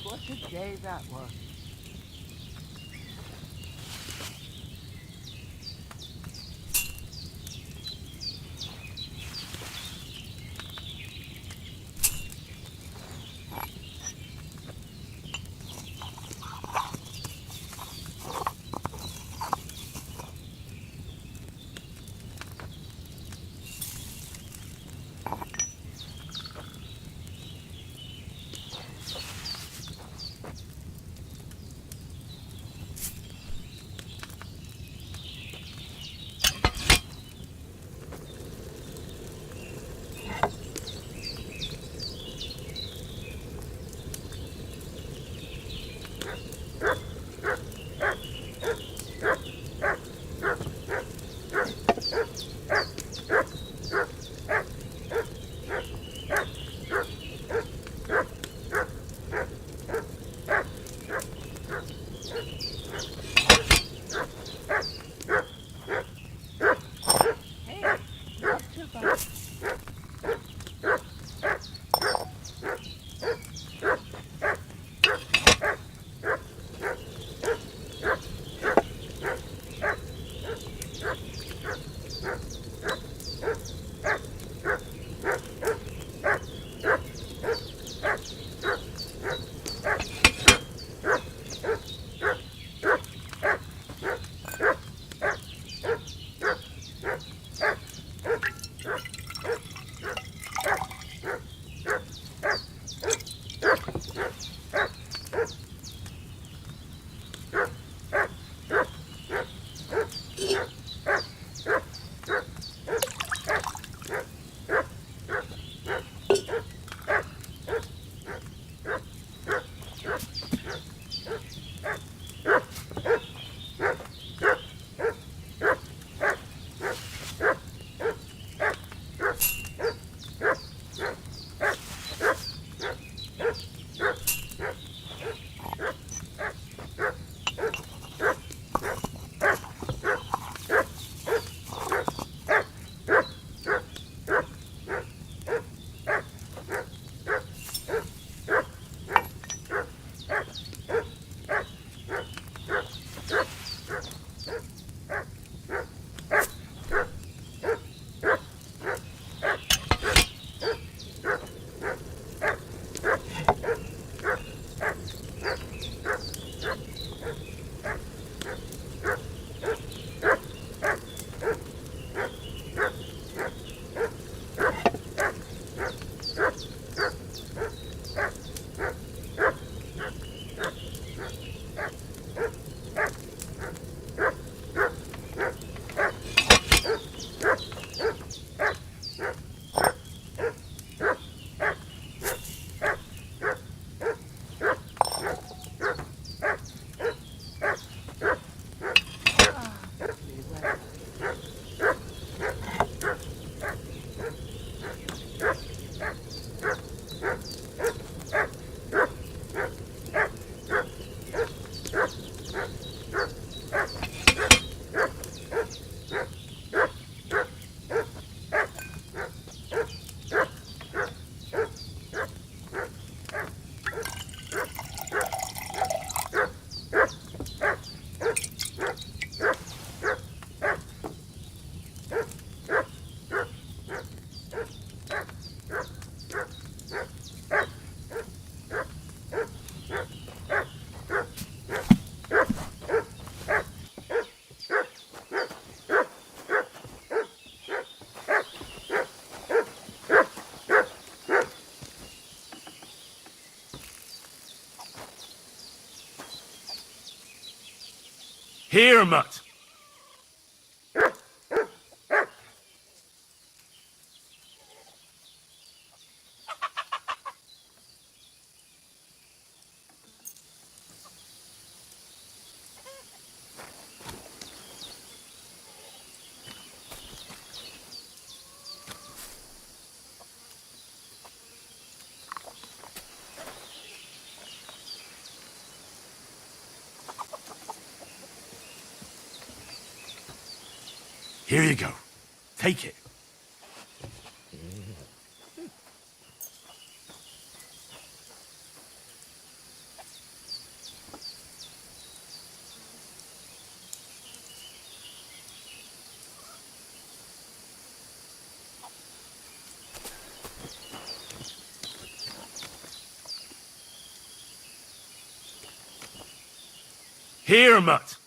What a day that was. Here, mutt! Here you go. Take it. Here, mutt!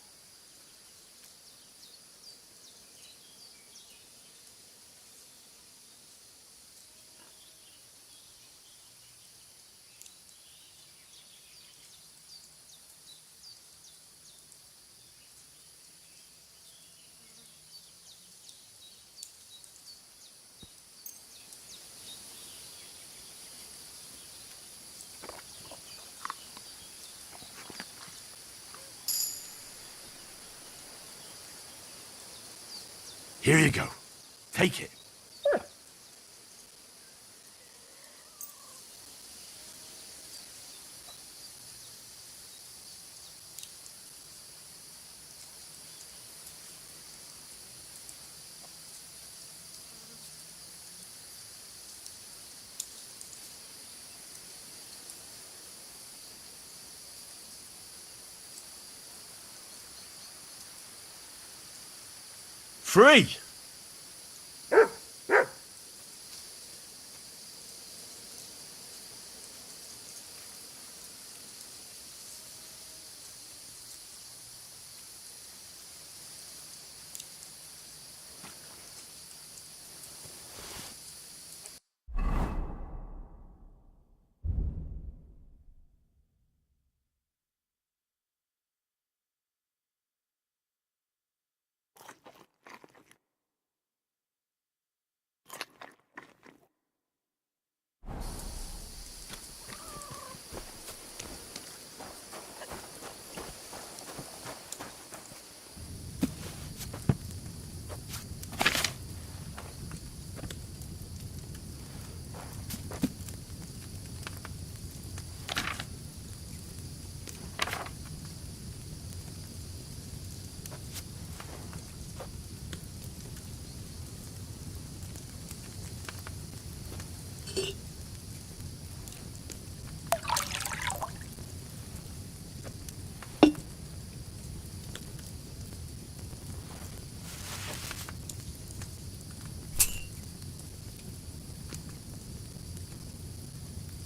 Here you go. Take it. Free!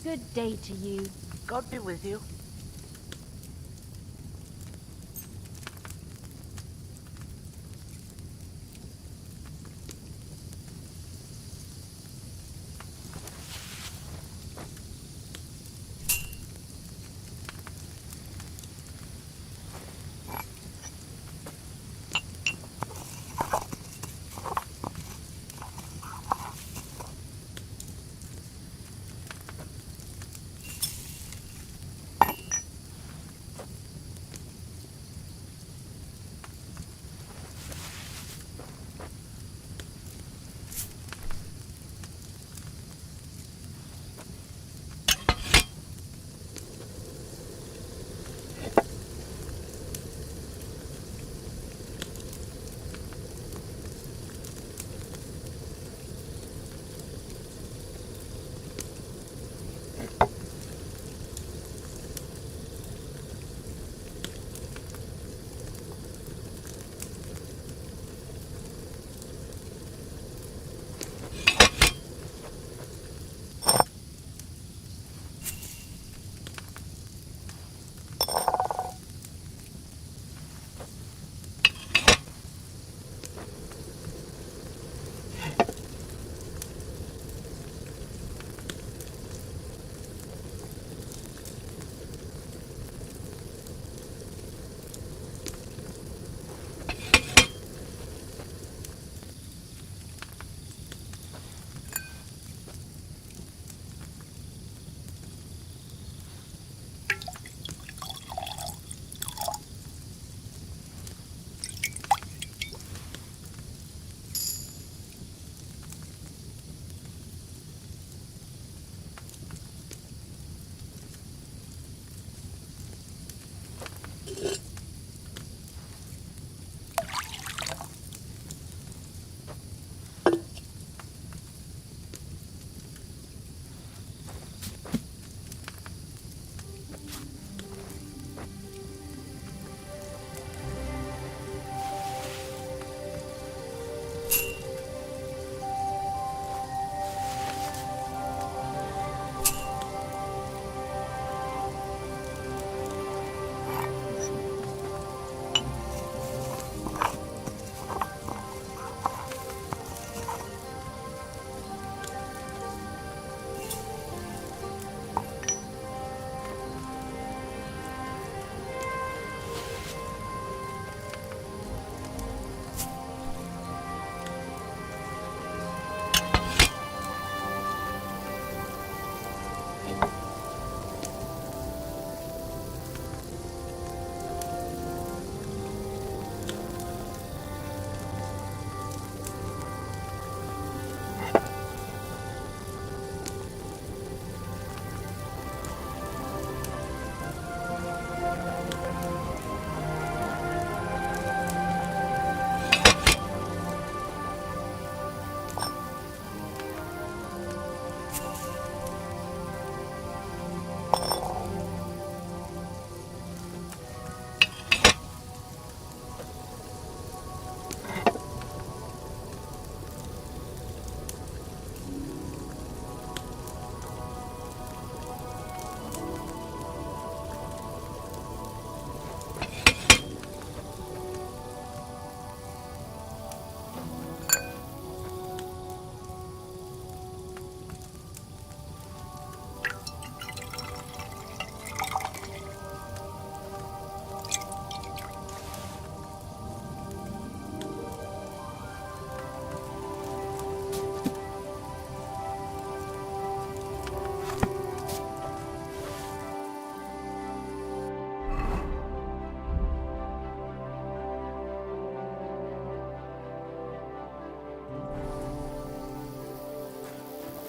Good day to you. God be with you.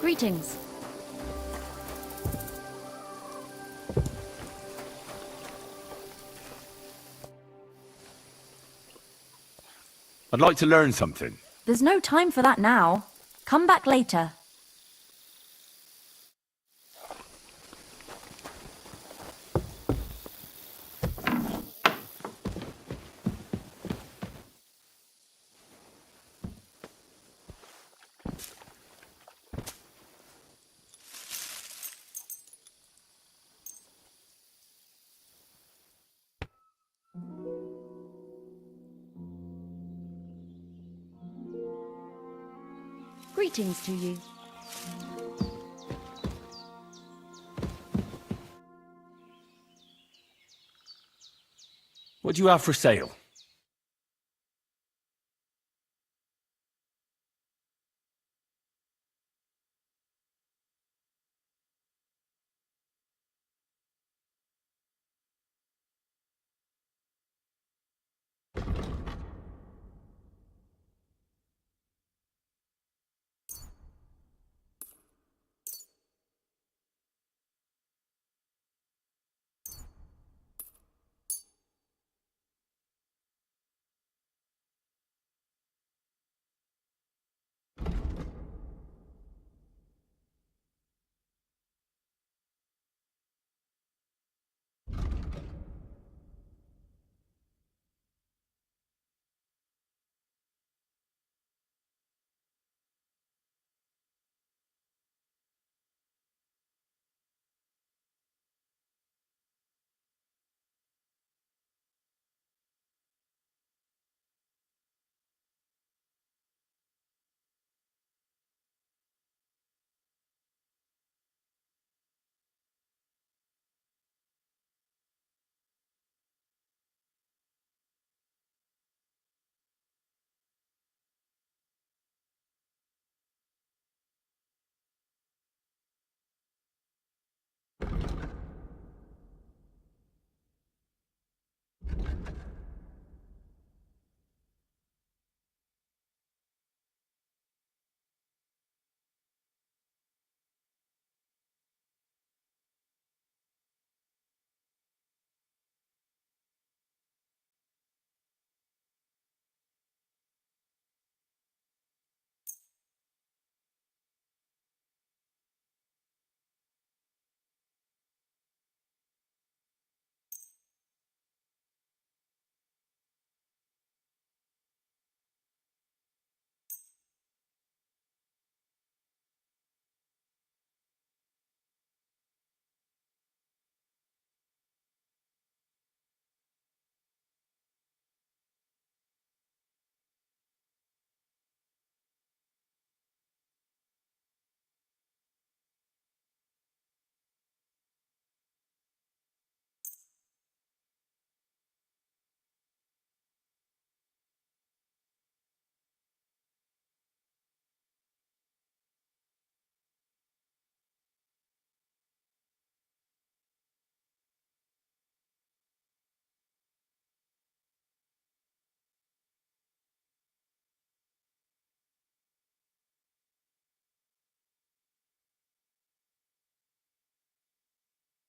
Greetings. I'd like to learn something. There's no time for that now. Come back later. Greetings to you. What do you have for sale?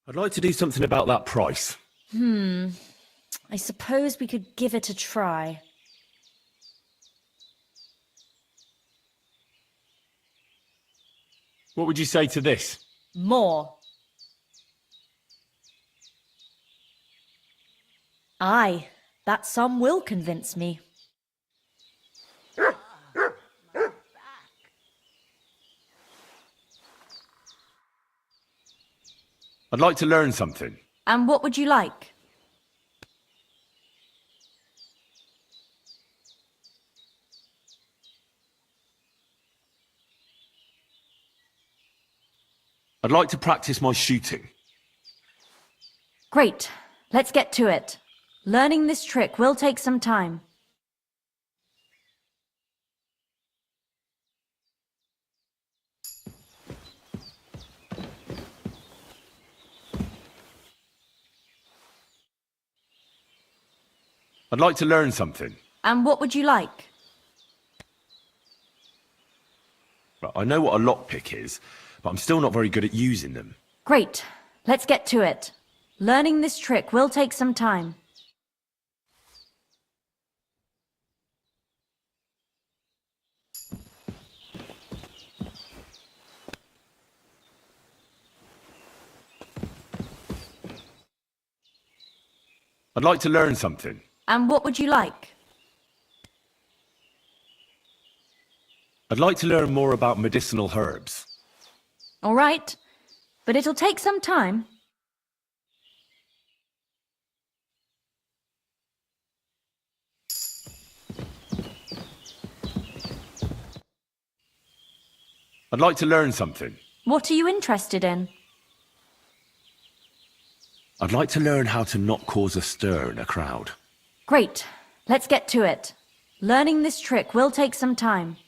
I'd like to do something about that price. I suppose we could give it a try. What would you say to this? More. Aye, that sum will convince me. I'd like to learn something. And what would you like? I'd like to practice my shooting. Great, let's get to it. Learning this trick will take some time. I'd like to learn something. And what would you like? I know what a lockpick is, but I'm still not very good at using them. Great. Let's get to it. Learning this trick will take some time. I'd like to learn something. And what would you like? I'd like to learn more about medicinal herbs. All right. But it'll take some time. I'd like to learn something. What are you interested in? I'd like to learn how to not cause a stir in a crowd. Great. Let's get to it. Learning this trick will take some time.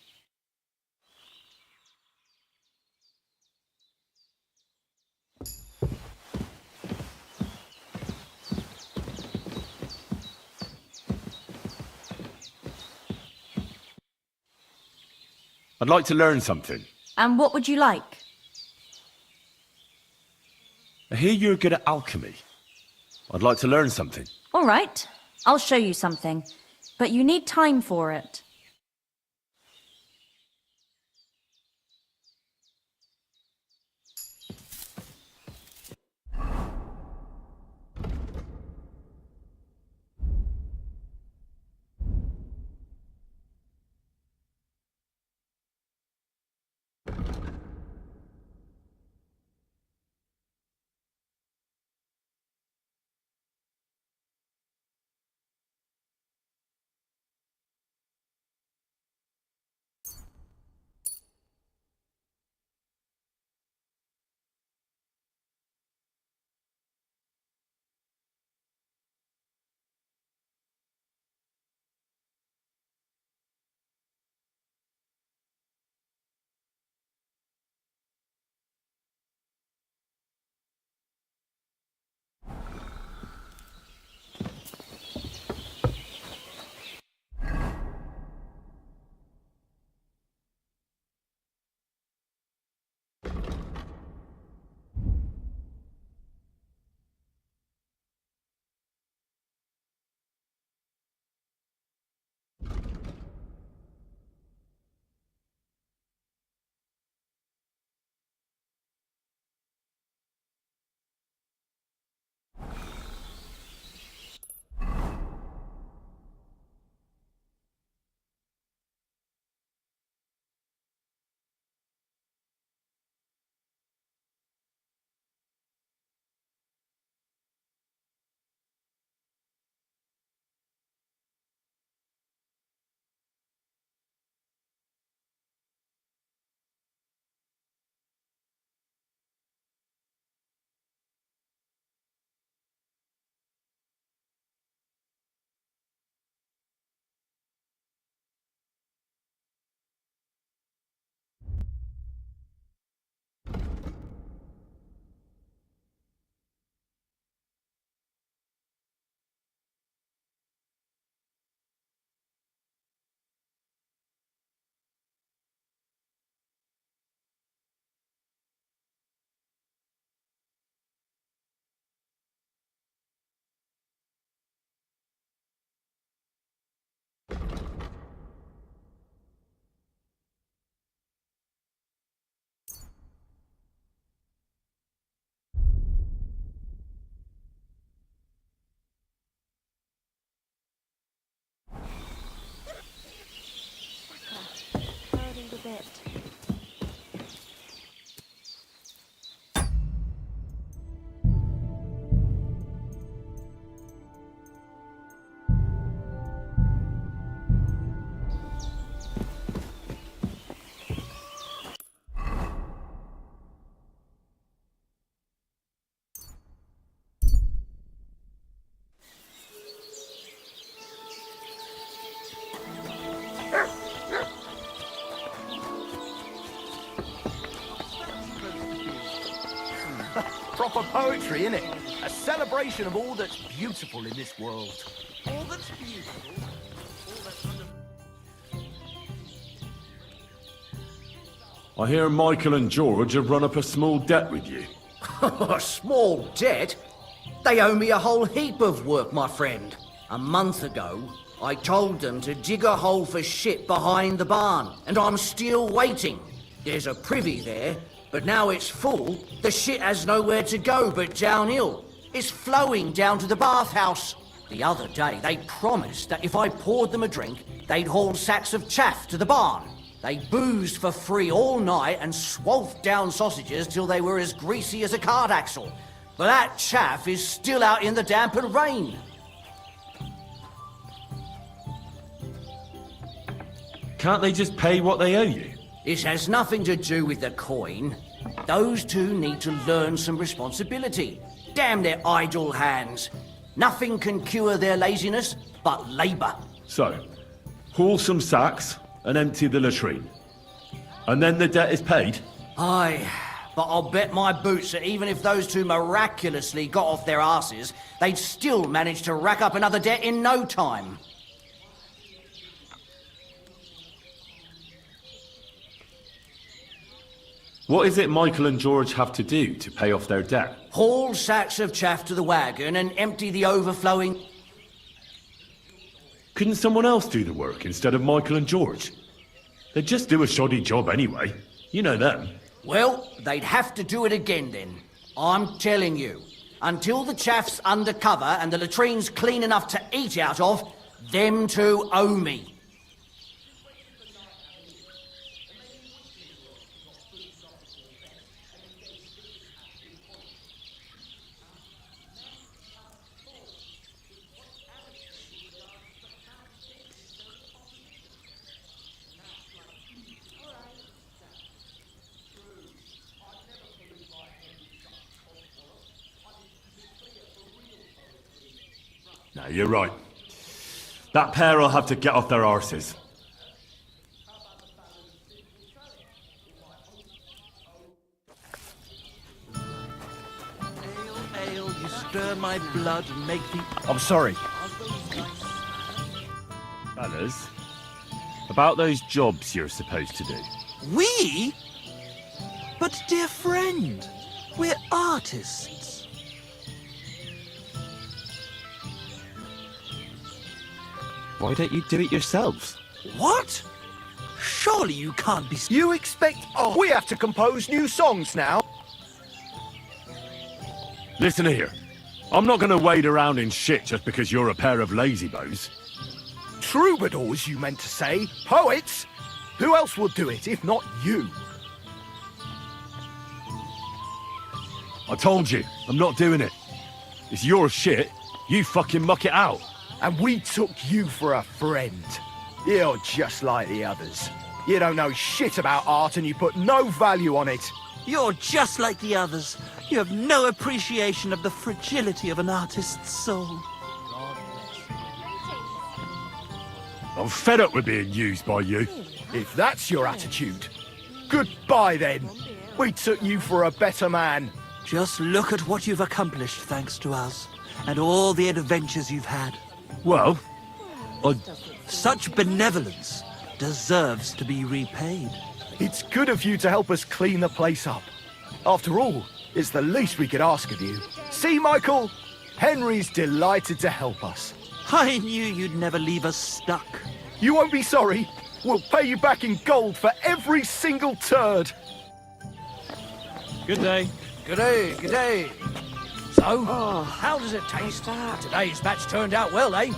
I'd like to learn something. And what would you like? I hear you're good at alchemy. I'd like to learn something. All right. I'll show you something. But you need time for it. Hurting a bit. Proper poetry, innit? A celebration of all that's beautiful in this world. All that's beautiful, all that's I hear Michael and George have run up a small debt with you. A small debt? They owe me a whole heap of work, my friend. A month ago, I told them to dig a hole for shit behind the barn, and I'm still waiting. There's a privy there, but now it's full. The shit has nowhere to go but downhill. It's flowing down to the bathhouse. The other day, they promised that if I poured them a drink, they'd haul sacks of chaff to the barn. They boozed for free all night and swathed down sausages till they were as greasy as a cart axle. But that chaff is still out in the damp and rain. Can't they just pay what they owe you? This has nothing to do with the coin. Those two need to learn some responsibility. Damn their idle hands. Nothing can cure their laziness but labour. So, haul some sacks and empty the latrine. And then the debt is paid? Aye, but I'll bet my boots that even if those two miraculously got off their asses, they'd still manage to rack up another debt in no time. What is it Michael and George have to do to pay off their debt? Haul sacks of chaff to the wagon and empty the overflowing... Couldn't someone else do the work instead of Michael and George? They'd just do a shoddy job anyway. You know them. Well, they'd have to do it again then. I'm telling you. Until the chaff's under cover and the latrine's clean enough to eat out of, them two owe me. No, you're right. That pair will have to get off their arses. Ale, you stir my blood and make the... I'm sorry. Fellas, about those jobs you're supposed to do. We? But dear friend, we're artists. Why don't you do it yourselves? What? Surely you can't be... You expect... Oh, we have to compose new songs now. Listen here. I'm not going to wade around in shit just because you're a pair of lazybones. Troubadours, you meant to say. Poets? Who else would do it if not you? I told you, I'm not doing it. It's your shit. You fucking muck it out. And we took you for a friend. You're just like the others. You don't know shit about art and you put no value on it. You're just like the others. You have no appreciation of the fragility of an artist's soul. I'm fed up with being used by you. If that's your attitude, goodbye then. We took you for a better man. Just look at what you've accomplished thanks to us, and all the adventures you've had. Well, Such benevolence deserves to be repaid. It's good of you to help us clean the place up. After all, it's the least we could ask of you. See, Michael? Henry's delighted to help us. I knew you'd never leave us stuck. You won't be sorry. We'll pay you back in gold for every single turd. Good day. Good day, good day. So, how does it taste? Today's batch turned out well, eh?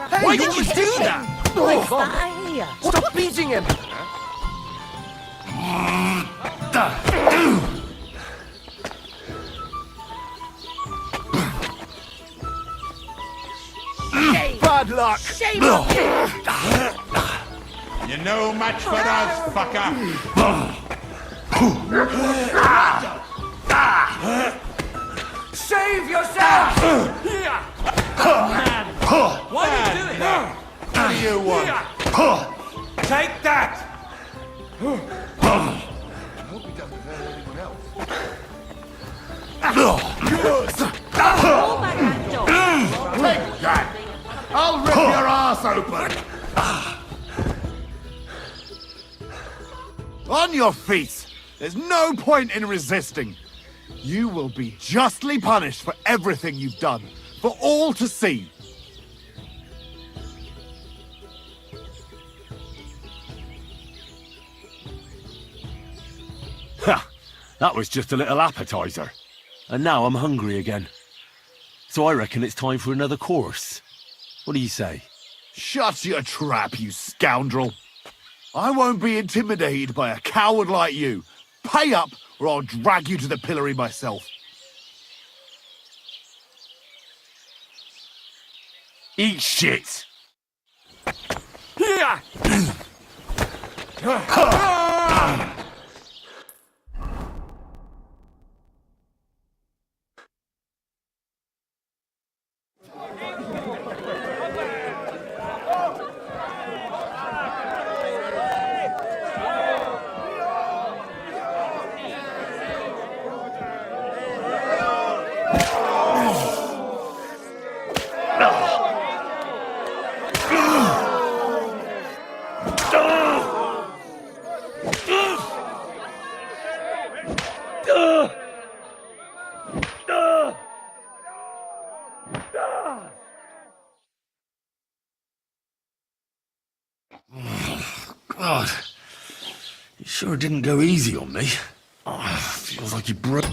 Hey, why did you do that? Stop beating him! Bad luck! Shame on you! You're no match for us, fucker! Save yourself! Man! What are you doing? What do you want? Take that! Roll back that door. Take that! I'll rip your ass open! On your feet! There's no point in resisting. You will be justly punished for everything you've done, for all to see. Ha! That was just a little appetizer. And now I'm hungry again. So I reckon it's time for another course. What do you say? Shut your trap, you scoundrel. I won't be intimidated by a coward like you. Pay up, or I'll drag you to the pillory myself. Eat shit! God, you sure didn't go easy on me. Feels like you broke.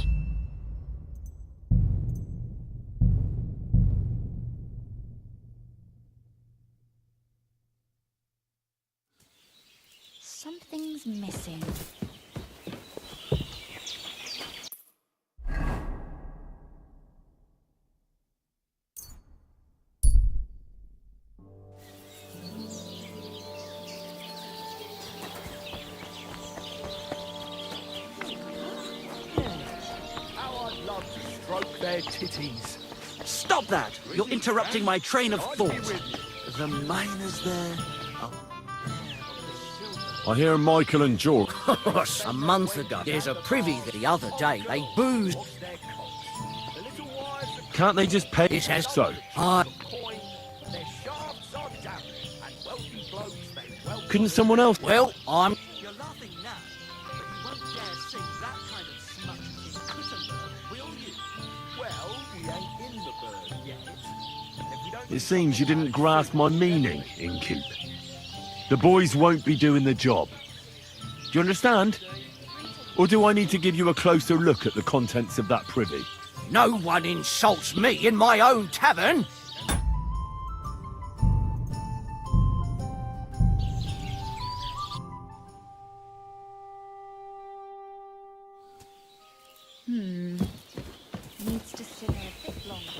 Something's missing. Their titties. Stop that! You're interrupting my train of thought. The miners there. I hear Michael and George. A month ago, there's a privy the other day. They boozed. Can't they just pay It has so? Couldn't someone else? Well, I'm. You're laughing now, but you won't dare sing that kind of smut in Christendom, will you? Well, we ain't in the bird yet. If we don't It seems you didn't grasp my meaning, Inkeep. The boys won't be doing the job. Do you understand? Or do I need to give you a closer look at the contents of that privy? No one insults me in my own tavern. Needs to simmer a bit longer.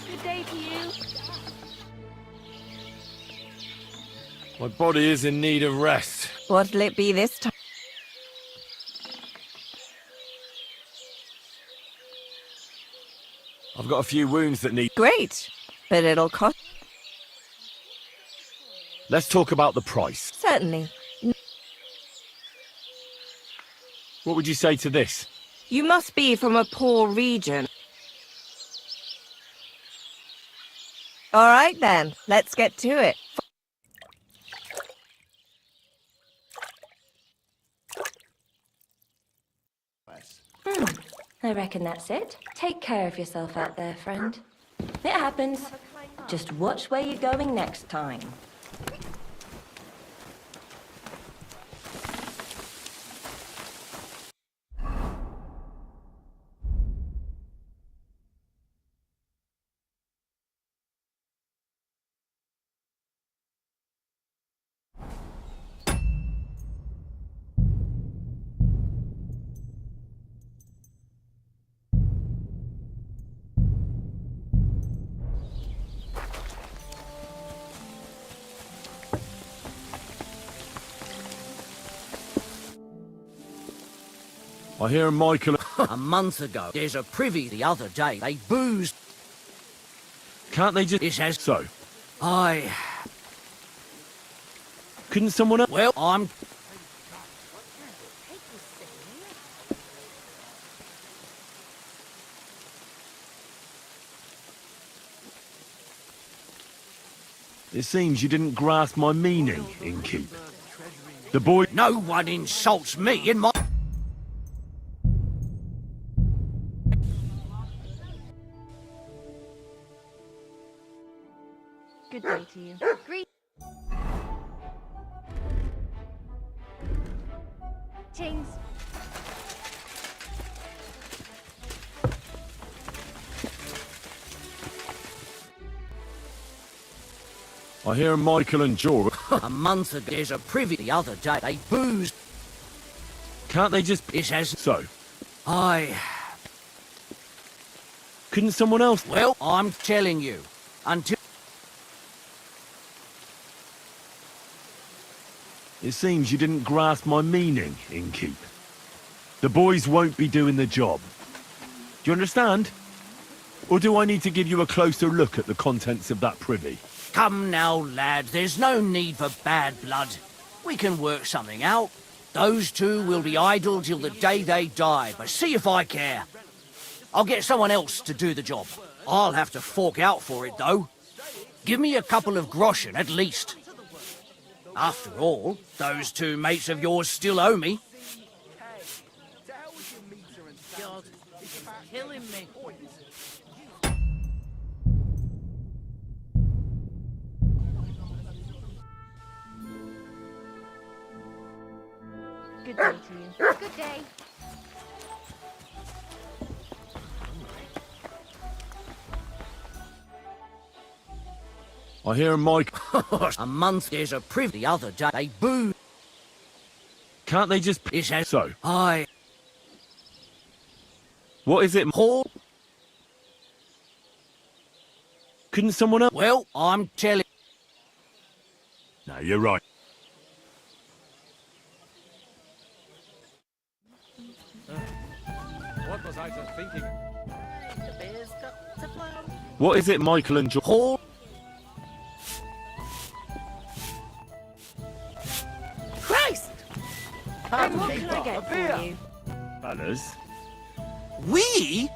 Good day to you. My body is in need of rest. What'll it be this time? I've got a few wounds that need... Great, but it'll cost... Let's talk about the price. Certainly. What would you say to this? You must be from a poor region. All right then, let's get to it. I reckon that's it. Take care of yourself out there, friend. It happens. Just watch where you're going next time. I hear Michael... A month ago, there's a privy the other day. They boozed. Can't they just... It has... So? I... Couldn't someone else... Well, I'm... It seems you didn't grasp my meaning, innkeep. The boy... No one insults me in my... Good day to you. Greetings. I hear Michael and George... A month ago, there's a privy the other day. They boozed. Can't they just... It has... So? I... Couldn't someone else... Well, I'm telling you. Until... It seems you didn't grasp my meaning, innkeep. The boys won't be doing the job. Do you understand? Or do I need to give you a closer look at the contents of that privy? Come now, lad. There's no need for bad blood. We can work something out. Those two will be idle till the day they die, but see if I care. I'll get someone else to do the job. I'll have to fork out for it, though. Give me a couple of groschen, at least. After all, those two mates of yours still owe me. God, it's killing me. Good day to you. Good day. I hear Mike... A month, there's a privy the other day. They booed. Can't they just... It has... So? I... What is it, Paul? Couldn't someone else... Well, I'm telling... No, you're right. What was I just thinking? The bear's got to flow. What is it, Michael and George? Paul? Christ! And what can I get for you? Fellas, We?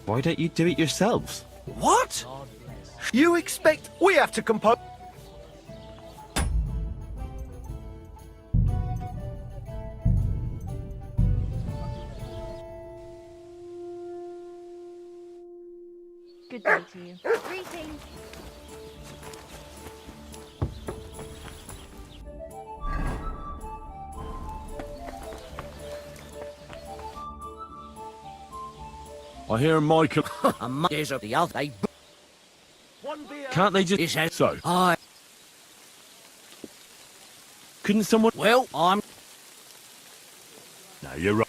why don't you do it yourselves? What? You expect we have to compose... Good day to you. Greetings. I hear Michael... A month, there's a the other... They... Can't they just... It has... So? I... Couldn't someone... Well, I'm... No, you're right.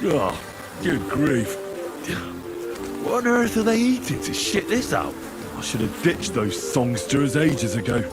Oh, good grief. What on earth are they eating to shit this out? I should have ditched those songsters ages ago.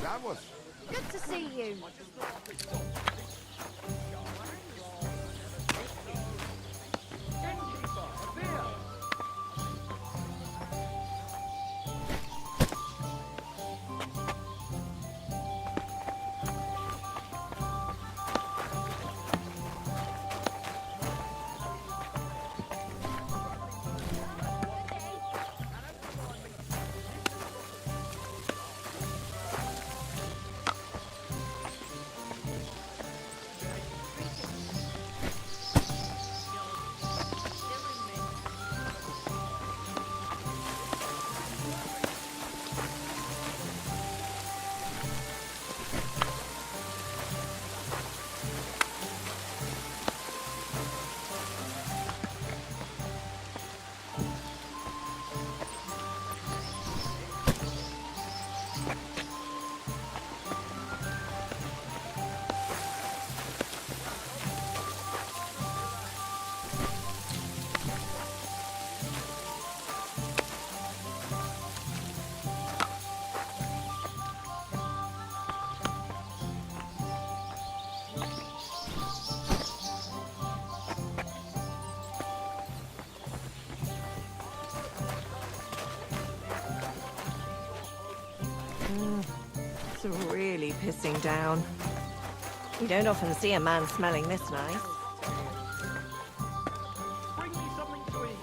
That was... Good to see you. It's really pissing down. You don't often see a man smelling this nice. Bring me something to eat.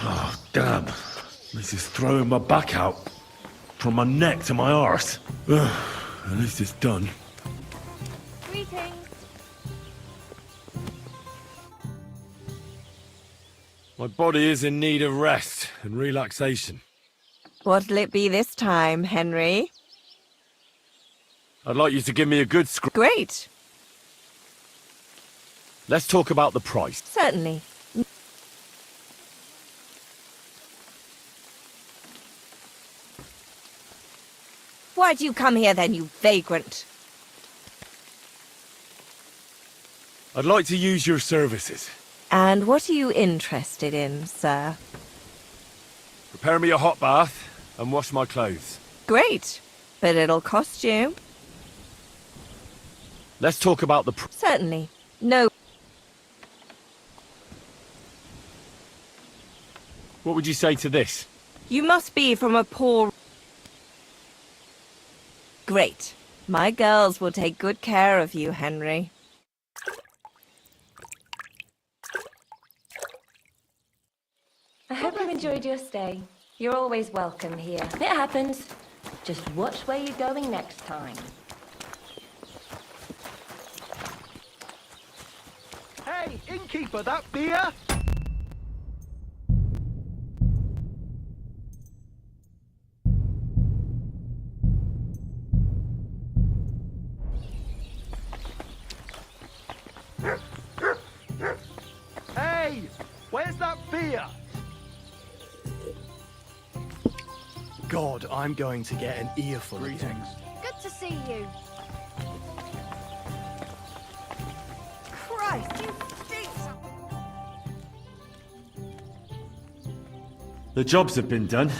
Oh, damn. This is throwing my back out. From my neck to my arse. Ugh, at least it's done. Greetings. My body is in need of rest and relaxation. What'll it be this time, Henry? I'd like you to give me a good script. Great. Let's talk about the price. Certainly. Why'd you come here then, you vagrant? I'd like to use your services. And what are you interested in, sir? Prepare me a hot bath and wash my clothes. Great. But it'll cost you. Let's talk about the Certainly. No. What would you say to this? You must be from a poor... Great. My girls will take good care of you, Henry. I hope you enjoyed your stay. You're always welcome here. It happens. Just watch where you're going next time. Hey, innkeeper, that beer? Hey, where's that beer? God, I'm going to get an earful of things. Good to see you. Christ, you stink! The jobs have been done.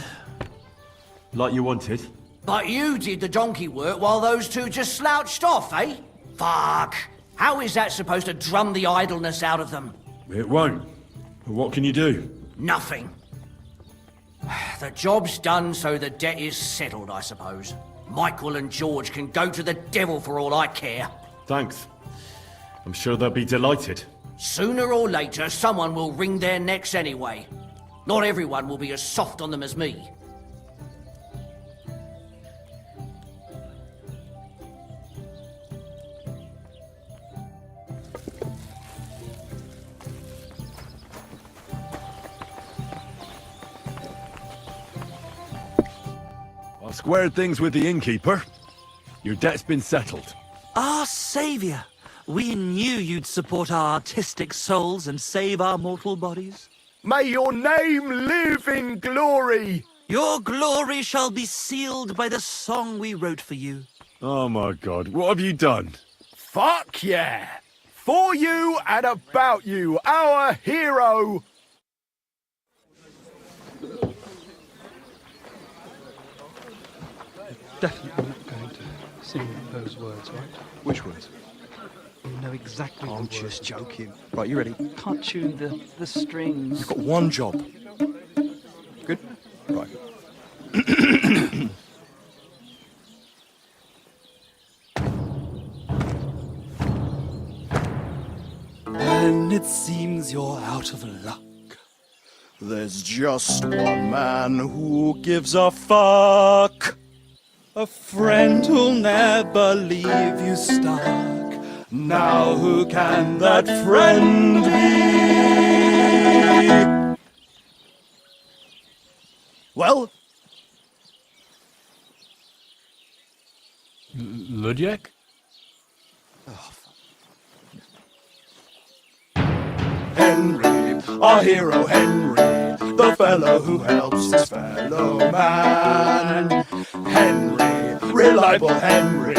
Like you wanted. But you did the donkey work while those two just slouched off, eh? Fuck. How is that supposed to drum the idleness out of them? It won't. But what can you do? Nothing. The job's done, so the debt is settled, I suppose. Michael and George can go to the devil for all I care. Thanks. I'm sure they'll be delighted. Sooner or later, someone will wring their necks anyway. Not everyone will be as soft on them as me. I squared things with the innkeeper. Your debt's been settled. Our savior. We knew you'd support our artistic souls and save our mortal bodies. May your name live in glory! Your glory shall be sealed by the song we wrote for you. Oh my god, what have you done? Fuck yeah! For you and about you, our hero! Definitely not going to sing those words, right? Which words? You know exactly I'm the just words. joking. Right, you ready? Can't tune the strings. You've got one job. Good? Right. When it seems you're out of luck, there's just one man who gives a fuck. A friend who'll never leave you stuck. Now who can that friend be? Well? Ludiek? Henry, our hero Henry, the fellow who helps his fellow man. Henry, reliable Henry,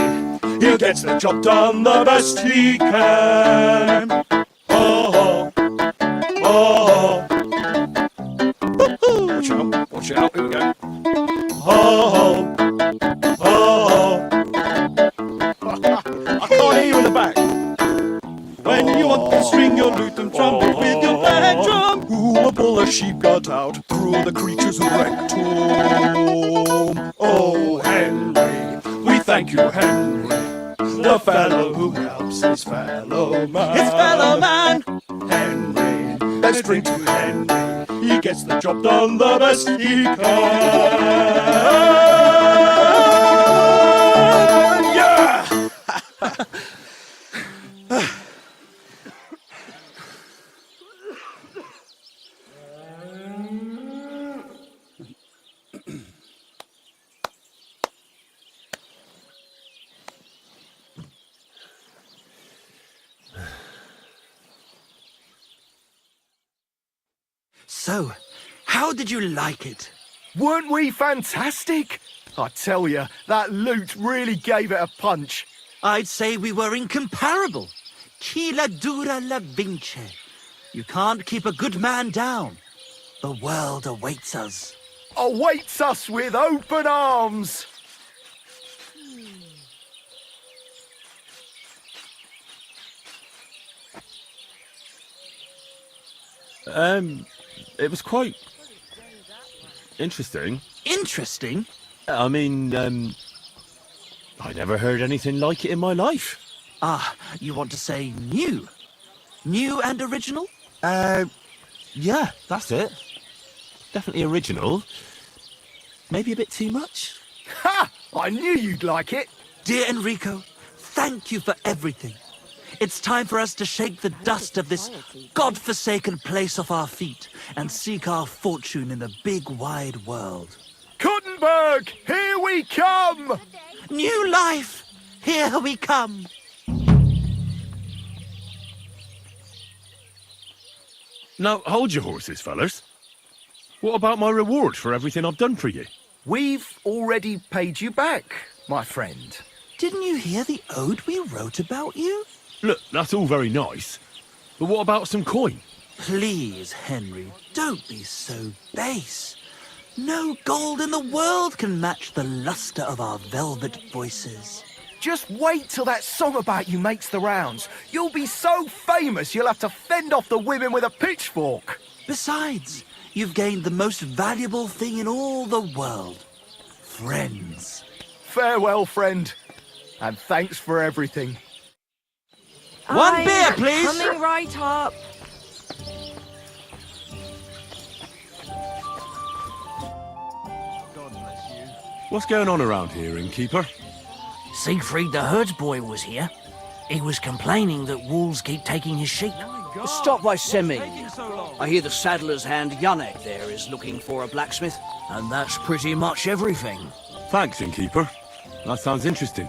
he gets the job done the best he can. Oh, oh, oh. Watch out, here we go. Oh, oh. I can't hear you in the back. When you want to string your lute and trumpet with your back drum, who will pull a sheep gut out through the creature's rectum? Oh, Henry, we thank you, Henry, the fellow who helps his fellow man. His fellow man! Henry, let's drink to Henry, he gets the job done the best he can. Yeah! So, how did you like it? Weren't we fantastic? I tell you, that loot really gave it a punch. I'd say we were incomparable. Chi la dura la vince. You can't keep a good man down. The world awaits us. Awaits us with open arms. It was quite interesting. Interesting? I mean, I never heard anything like it in my life. Ah, you want to say new? New and original? Yeah, that's it. Definitely original. Maybe a bit too much. Ha! I knew you'd like it. Dear Enrico, thank you for everything. It's time for us to shake the dust of this godforsaken place off our feet and seek our fortune in the big wide world. Kuttenberg, here we come! New life, here we come! Now, hold your horses, fellas. What about my reward for everything I've done for you? We've already paid you back, my friend. Didn't you hear the ode we wrote about you? Look, that's all very nice. But what about some coin? Please, Henry, don't be so base. No gold in the world can match the luster of our velvet voices. Just wait till that song about you makes the rounds. You'll be so famous you'll have to fend off the women with a pitchfork. Besides, you've gained the most valuable thing in all the world. Friends. Farewell, friend. And thanks for everything. One beer, please. Coming right up. What's going on around here, innkeeper? Siegfried the herdsboy was here. He was complaining that wolves keep taking his sheep. Stop by Semi. I hear the saddler's hand Yannick there is looking for a blacksmith. And that's pretty much everything. Thanks, innkeeper. That sounds interesting.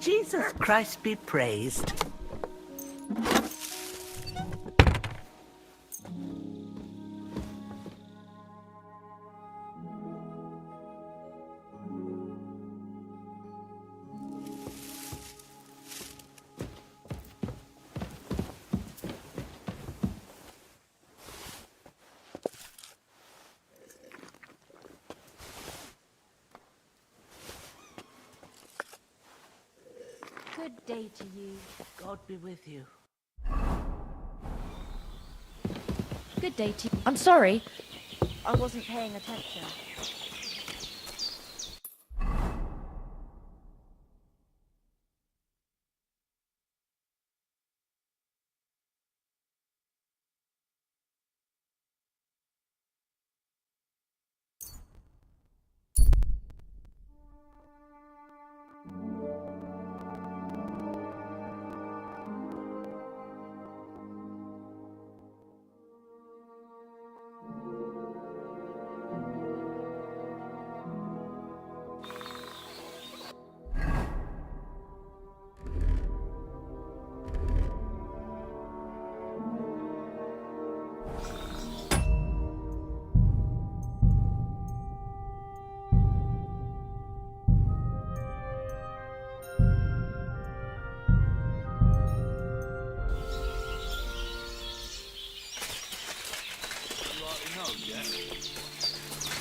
Jesus Christ be praised. Good day to you. God be with you. Good day to you. I'm sorry. I wasn't paying attention.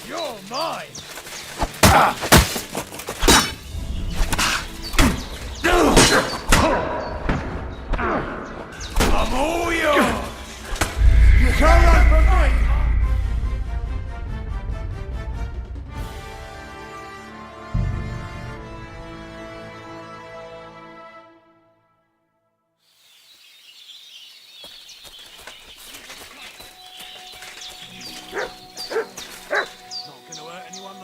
You're mine! I'm all yours! You can't run from me! Not gonna hurt anyone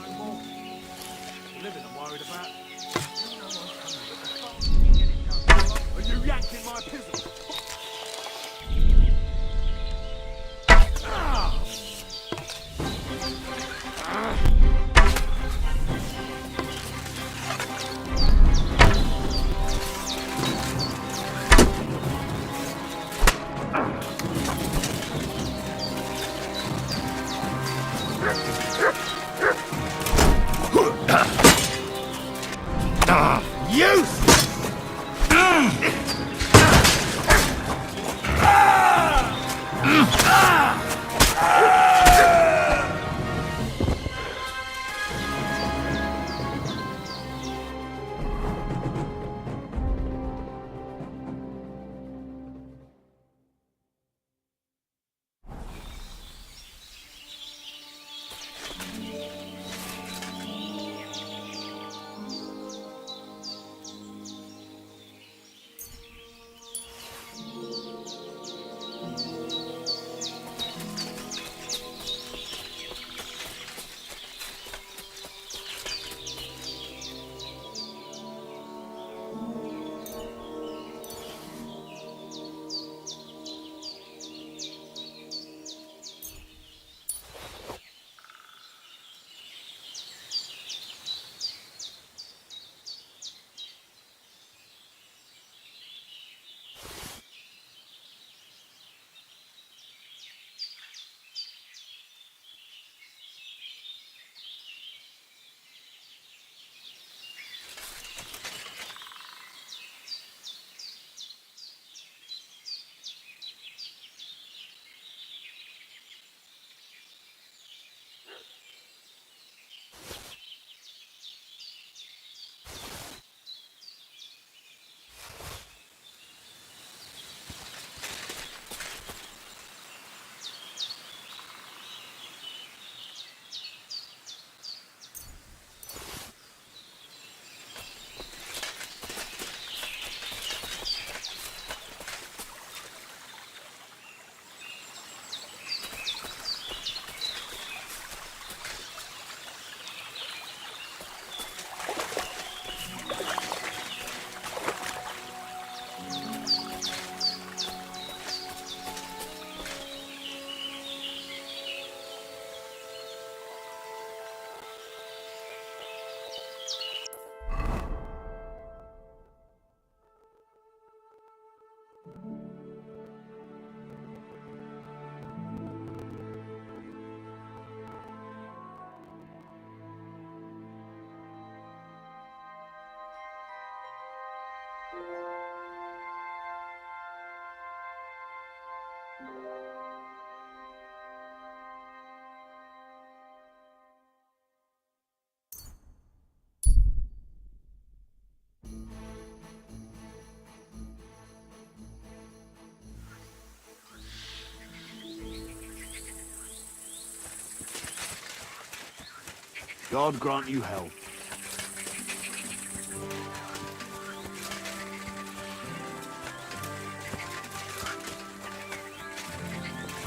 God grant you health.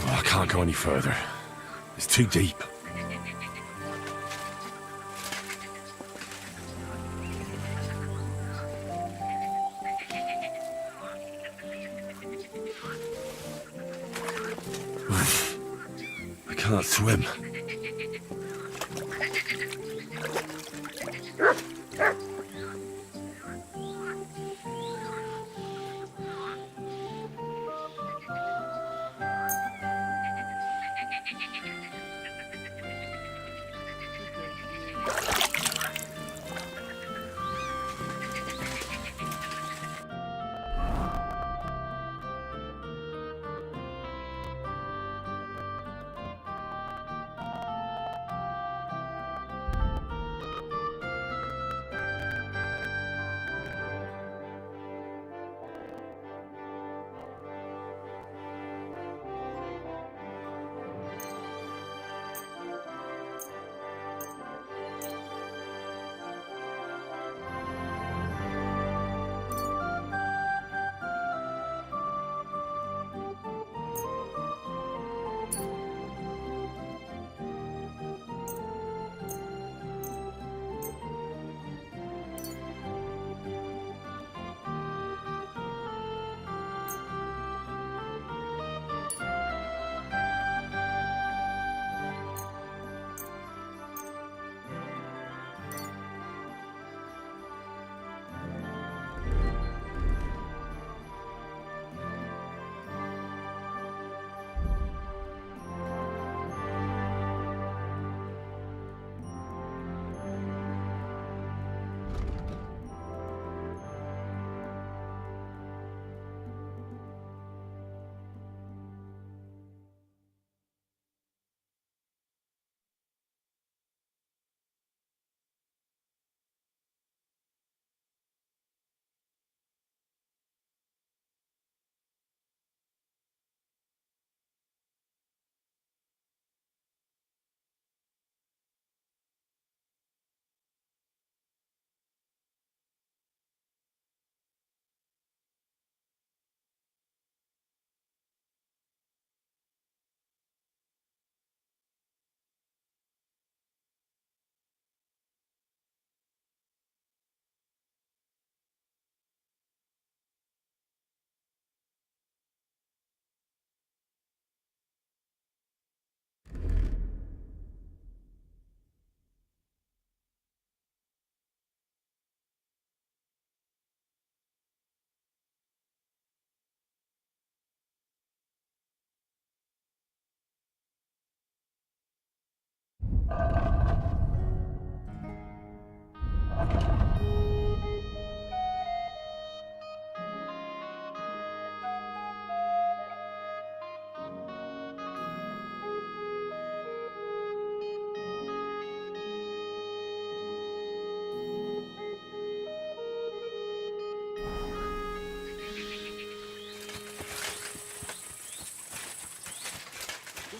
Oh, I can't go any further. It's too deep. I can't swim.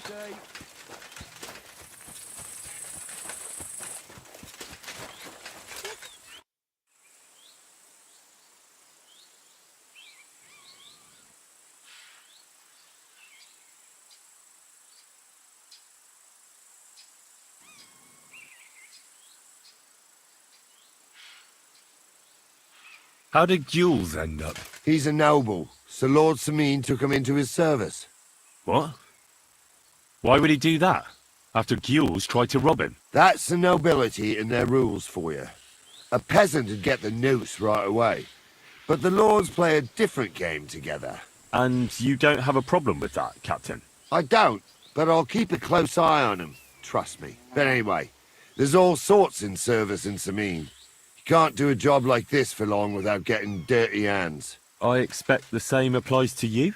Okay. How did Jules end up? He's a noble, so Lord Sameen took him into his service. What? Why would he do that? After Jules tried to rob him? That's the nobility and their rules for you. A peasant would get the noose right away. But the Lords play a different game together. And you don't have a problem with that, Captain? I don't, but I'll keep a close eye on them. Trust me. But anyway, there's all sorts in service in Sameen. You can't do a job like this for long without getting dirty hands. I expect the same applies to you?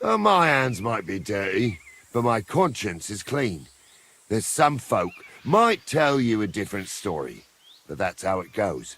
My hands might be dirty, but my conscience is clean. There's some folk might tell you a different story, but that's how it goes.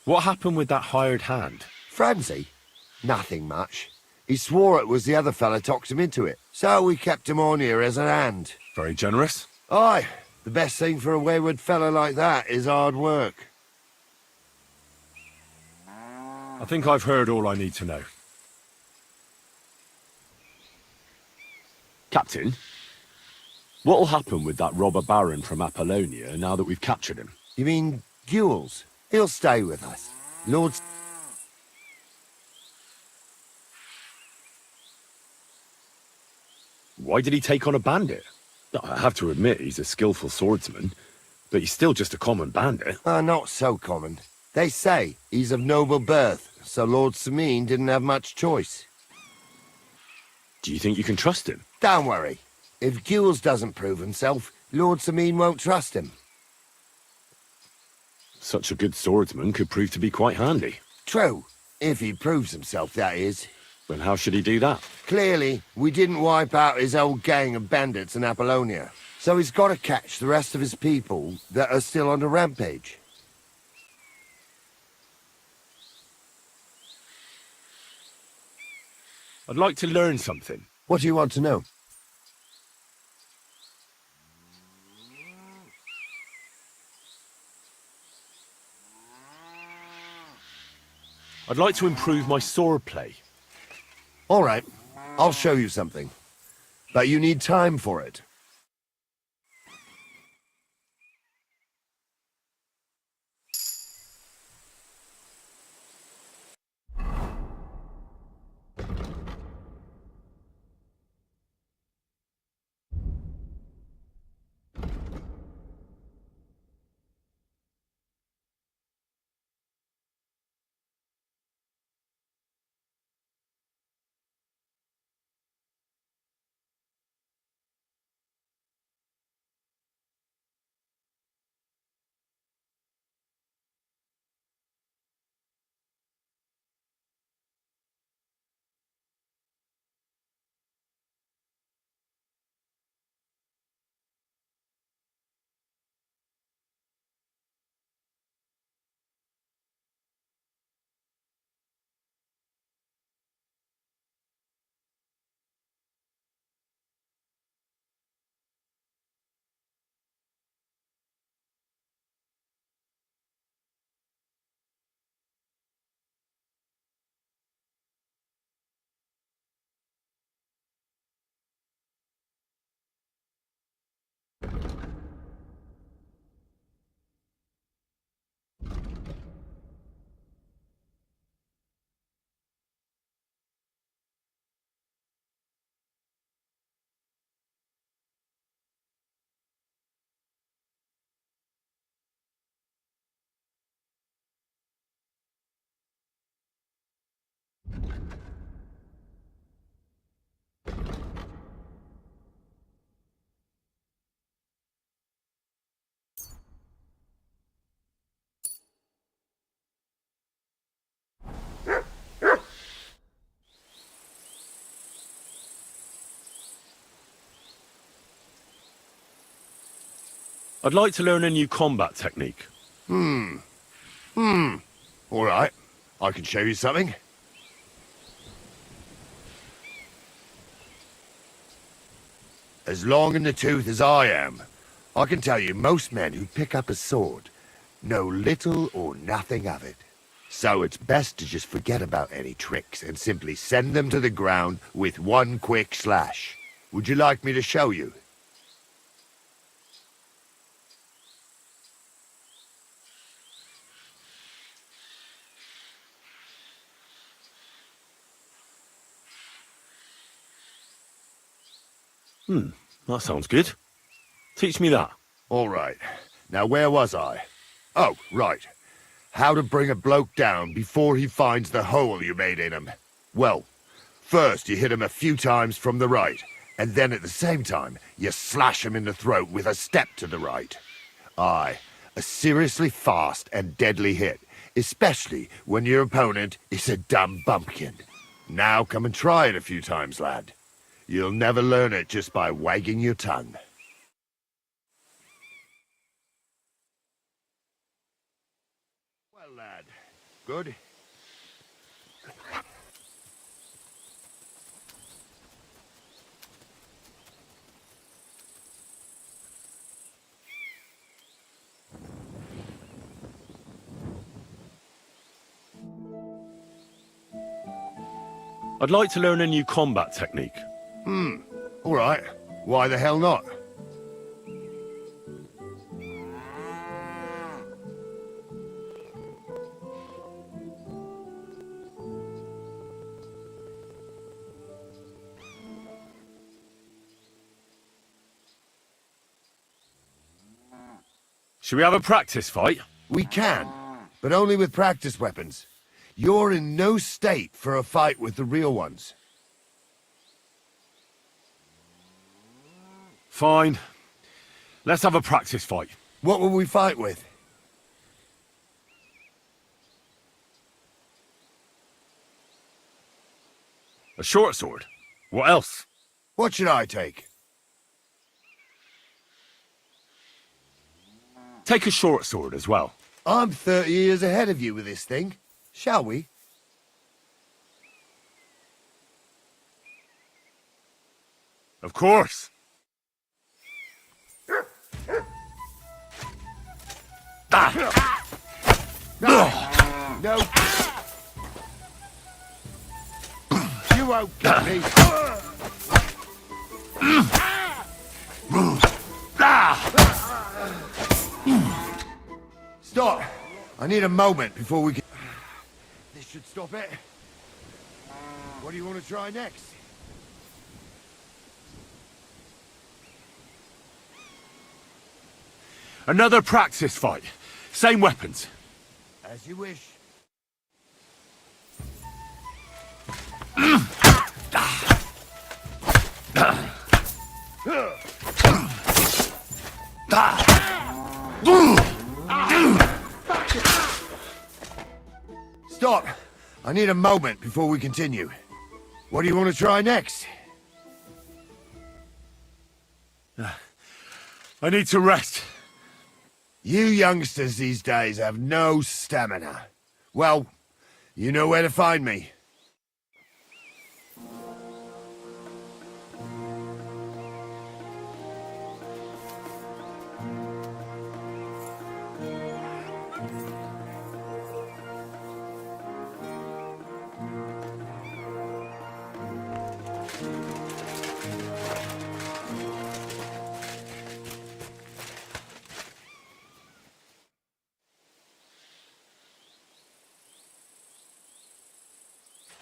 What happened with that hired hand? Francie? Nothing much. He swore it was the other fella talked him into it, so we kept him on here as an hand. Very generous. Aye, the best thing for a wayward fella like that is hard work. I think I've heard all I need to know. Captain, what'll happen with that robber baron from Apollonia now that we've captured him? You mean Gules? He'll stay with us. Lord... Why did he take on a bandit? I have to admit he's a skillful swordsman, but he's still just a common bandit. Not so common. They say he's of noble birth, so Lord Sameen didn't have much choice. Do you think you can trust him? Don't worry. If Gules doesn't prove himself, Lord Sameen won't trust him. Such a good swordsman could prove to be quite handy. True. If he proves himself, that is. Then how should he do that? Clearly, we didn't wipe out his old gang of bandits in Apollonia. So he's got to catch the rest of his people that are still on the rampage. I'd like to learn something. What do you want to know? I'd like to improve my swordplay. All right, I'll show you something. But you need time for it. I'd like to learn a new combat technique. All right. I can show you something. As long in the tooth as I am, I can tell you most men who pick up a sword know little or nothing of it. So it's best to just forget about any tricks and simply send them to the ground with one quick slash. Would you like me to show you? That sounds good. Teach me that. All right. Now where was I? Oh, right. How to bring a bloke down before he finds the hole you made in him. Well, first you hit him a few times from the right, and then at the same time, you slash him in the throat with a step to the right. Aye, a seriously fast and deadly hit, especially when your opponent is a dumb bumpkin. Now come and try it a few times, lad. You'll never learn it just by wagging your tongue. Well, lad, good? I'd like to learn a new combat technique. All right. Why the hell not? Should we have a practice fight? We can, but only with practice weapons. You're in no state for a fight with the real ones. Fine. Let's have a practice fight. What will we fight with? A short sword. What else? What should I take? Take a short sword as well. I'm 30 years ahead of you with this thing. Shall we? Of course. No. You won't get me. Stop. I need a moment before we get... This should stop it. What do you want to try next? Another practice fight. Same weapons. As you wish. Stop! I need a moment before we continue. What do you want to try next? I need to rest. You youngsters these days have no stamina. Well, you know where to find me.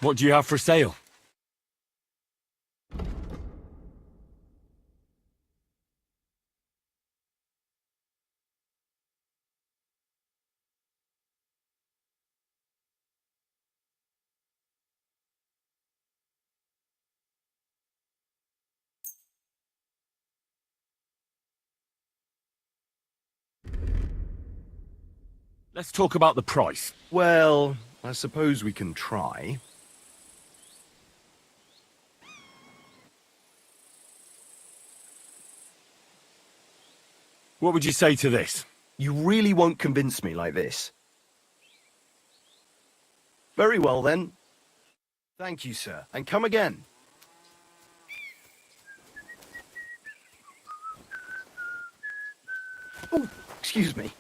What do you have for sale? Let's talk about the price. Well, I suppose we can try. What would you say to this? You really won't convince me like this. Very well, then. Thank you, sir, and come again. Oh, excuse me.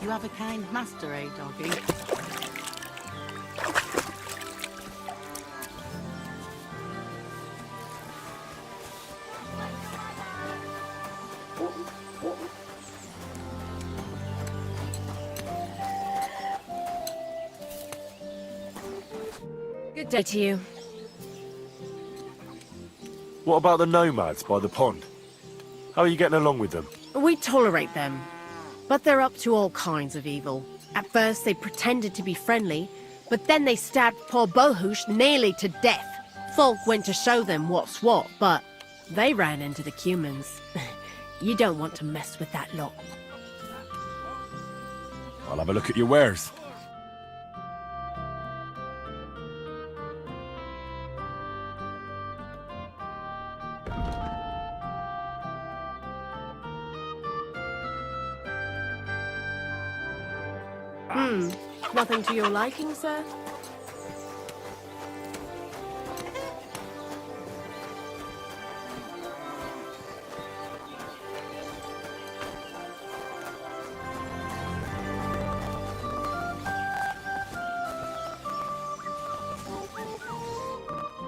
You have a kind master, eh, doggy? Good day to you. What about the nomads by the pond? How are you getting along with them? We tolerate them, but they're up to all kinds of evil. At first they pretended to be friendly, but then they stabbed poor Bohush nearly to death. Folk went to show them what's what, but they ran into the humans. You don't want to mess with that lot. I'll have a look at your wares. Nothing to your liking, sir?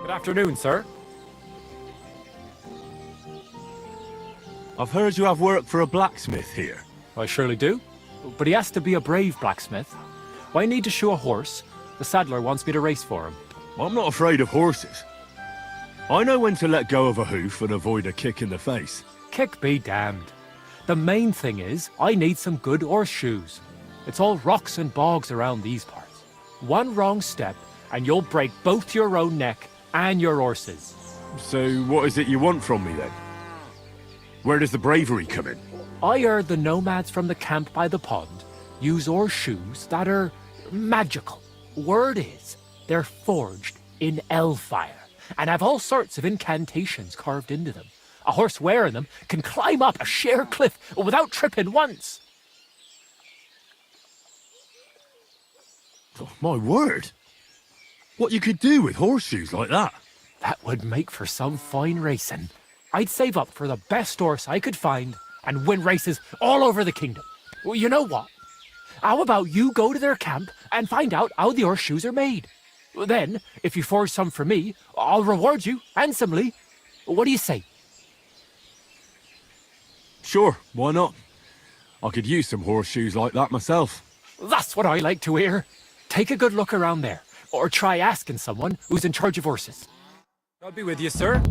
Good afternoon, sir. I've heard you have work for a blacksmith here. I surely do. But he has to be a brave blacksmith. I need to shoe a horse. The saddler wants me to race for him. I'm not afraid of horses. I know when to let go of a hoof and avoid a kick in the face. Kick be damned. The main thing is, I need some good horse shoes. It's all rocks and bogs around these parts. One wrong step, and you'll break both your own neck and your horse's. So what is it you want from me then? Where does the bravery come in? I heard the nomads from the camp by the pond use horseshoes that are magical. Word is, they're forged in hellfire and have all sorts of incantations carved into them. A horse wearing them can climb up a sheer cliff without tripping once. Oh, my word! What you could do with horseshoes like that? That would make for some fine racing. I'd save up for the best horse I could find and win races all over the kingdom. Well, you know what? How about you go to their camp and find out how the horseshoes are made? Then, if you forge some for me, I'll reward you handsomely. What do you say? Sure, why not? I could use some horseshoes like that myself. That's what I like to hear. Take a good look around there, or try asking someone who's in charge of horses. I'll be with you, sir.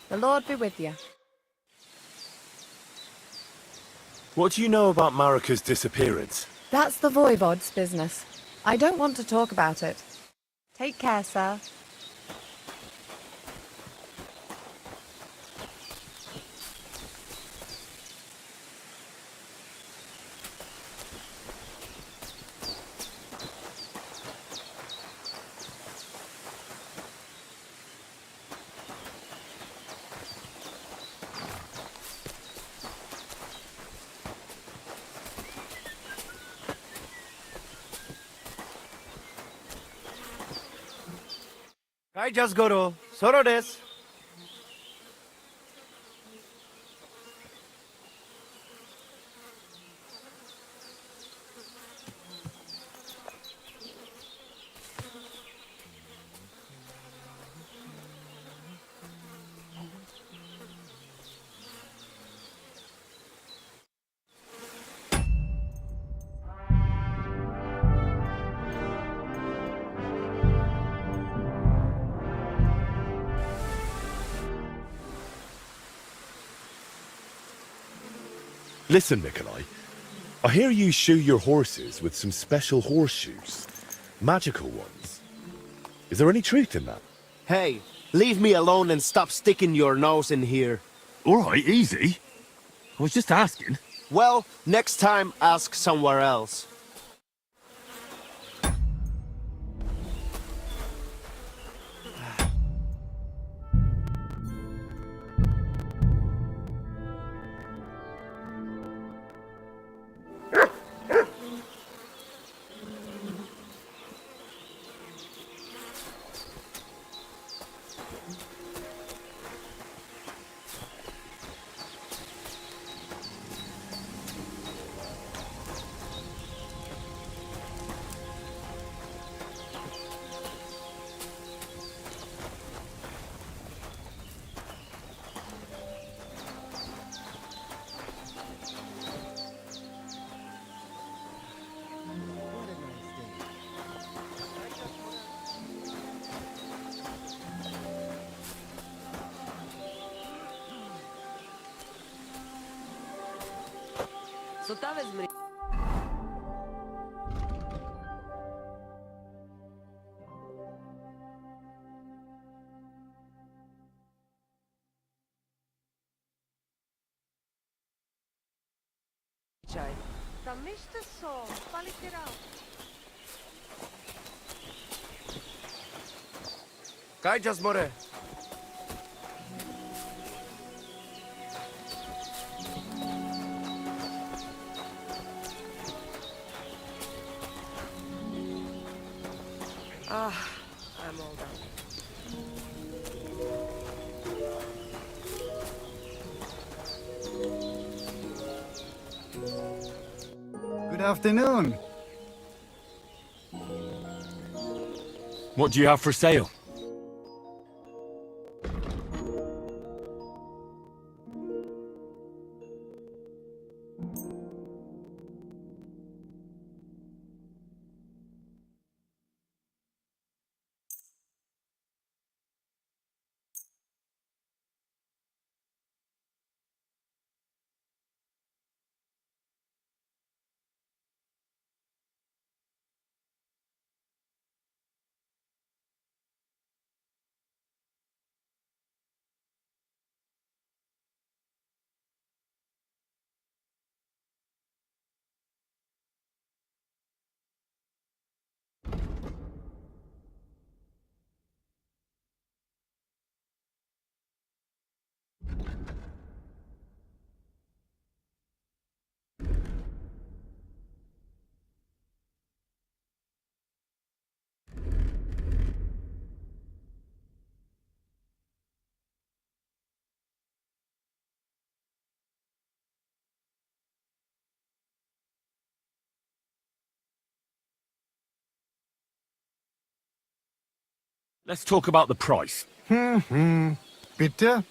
The Lord be with you. What do you know about Marika's disappearance? That's the Voivod's business. I don't want to talk about it. Take care, sir. I just go to Soro desu. Listen, Nikolai. I hear you shoe your horses with some special horseshoes. Magical ones. Is there any truth in that? Hey, leave me alone and stop sticking your nose in here. All right, easy. I was just asking. Well, next time ask somewhere else. Co ta vezmi? Čaj. Tam myšte so, palitira. Kaj just more? Ah, I'm all done. Good afternoon. What do you have for sale? Let's talk about the price. Bitte?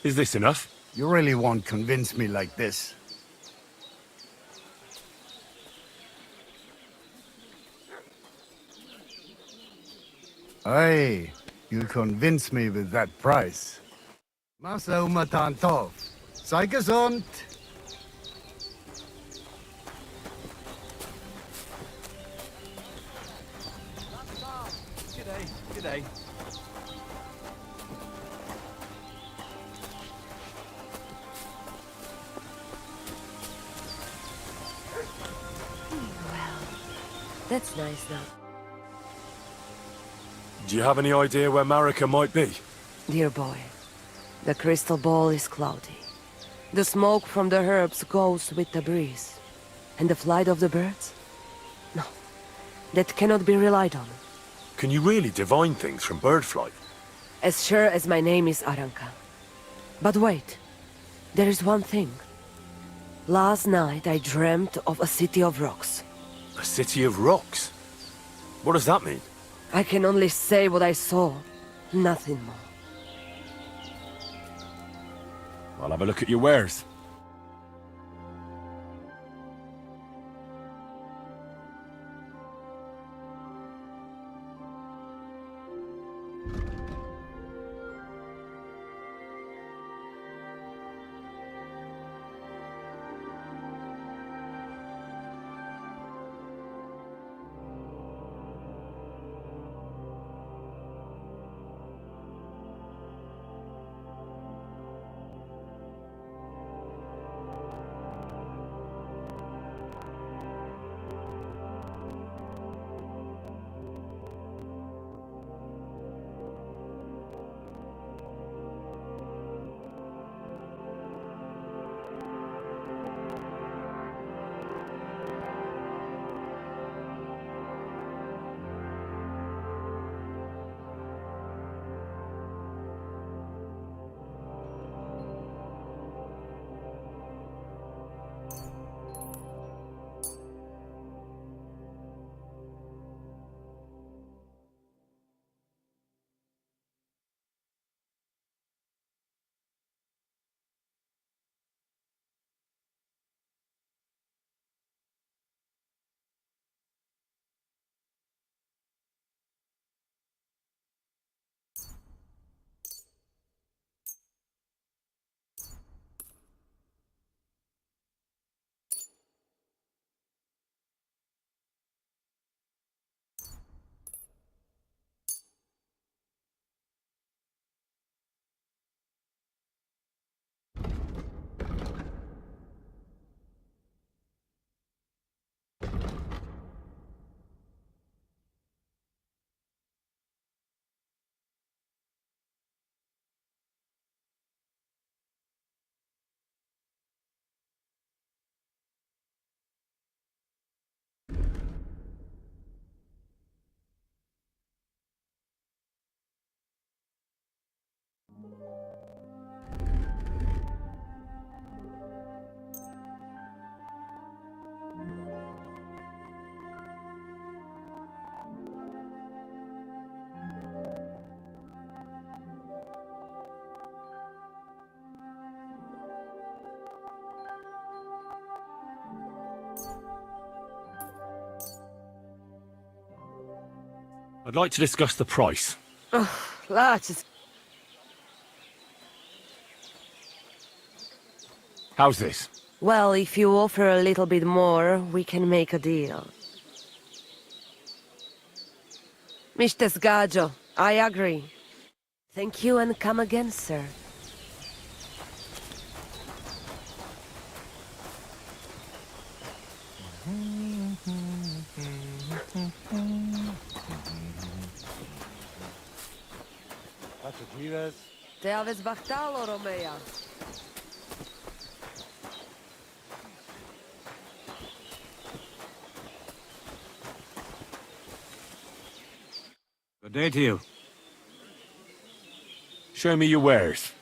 Is this enough? You really won't convince me like this. Hey, you'll convince me with that price. Masa umatantov. Sei gesund. G'day. G'day. That's nice, though. Do you have any idea where Marika might be? Dear boy, the crystal ball is cloudy. The smoke from the herbs goes with the breeze. And the flight of the birds? No, that cannot be relied on. Can you really divine things from bird flight? As sure as my name is Aranka. But wait, there is one thing. Last night I dreamt of a city of rocks. A city of rocks? What does that mean? I can only say what I saw, nothing more. I'll have a look at your wares. I'd like to discuss the price. Let's... How's this? Well, if you offer a little bit more, we can make a deal. Mr. Sgaggio, I agree. Thank you and come again, sir. Te aveți bahtalo, Romea. Good day to you. Show me your wares.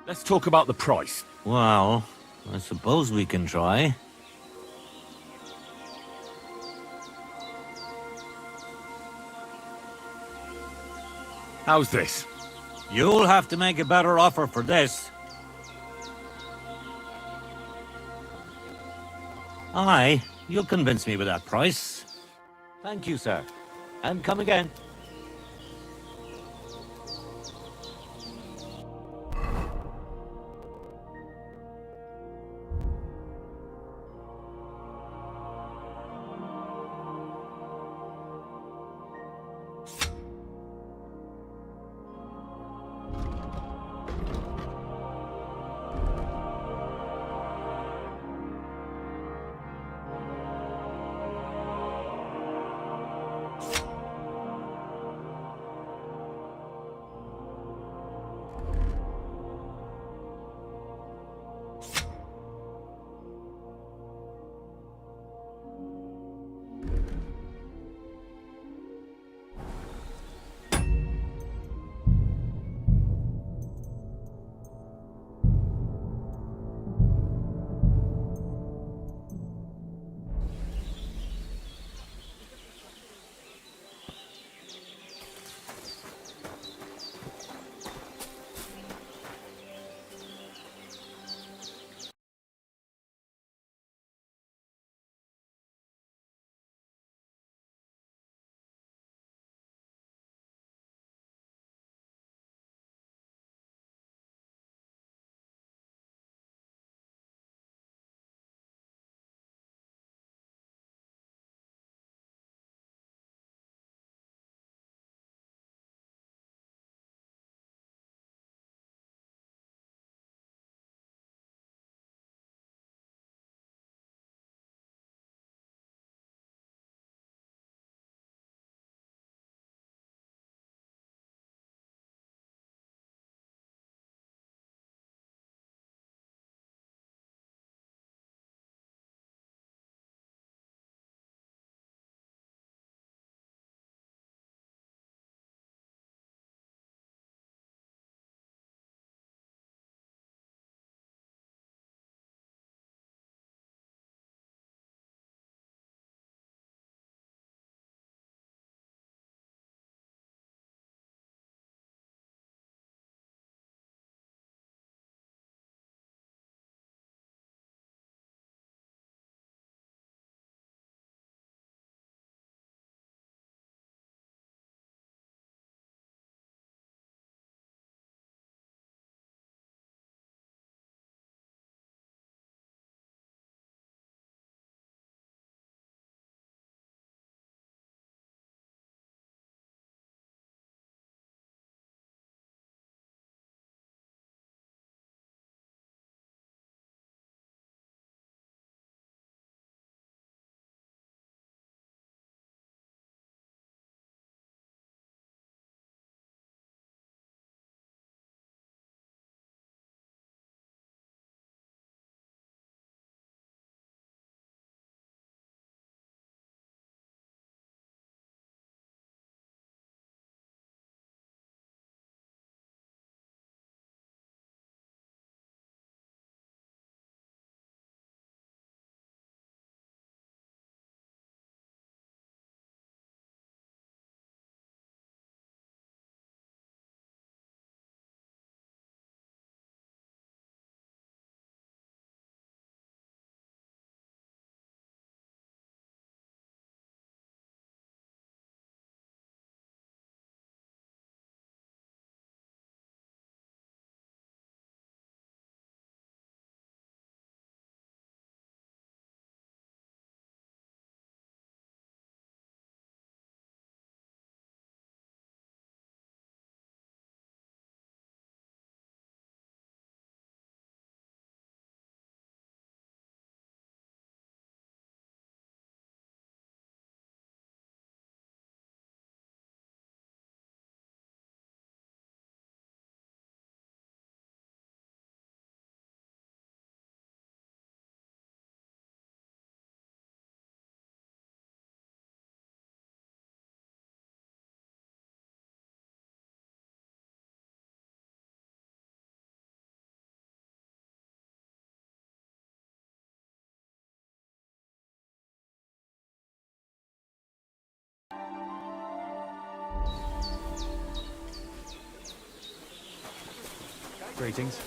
Let's talk about the price. Well, I suppose we can try. How's this? You'll have to make a better offer for this. Aye, you'll convince me with that price. Thank you, sir. And come again. Greetings.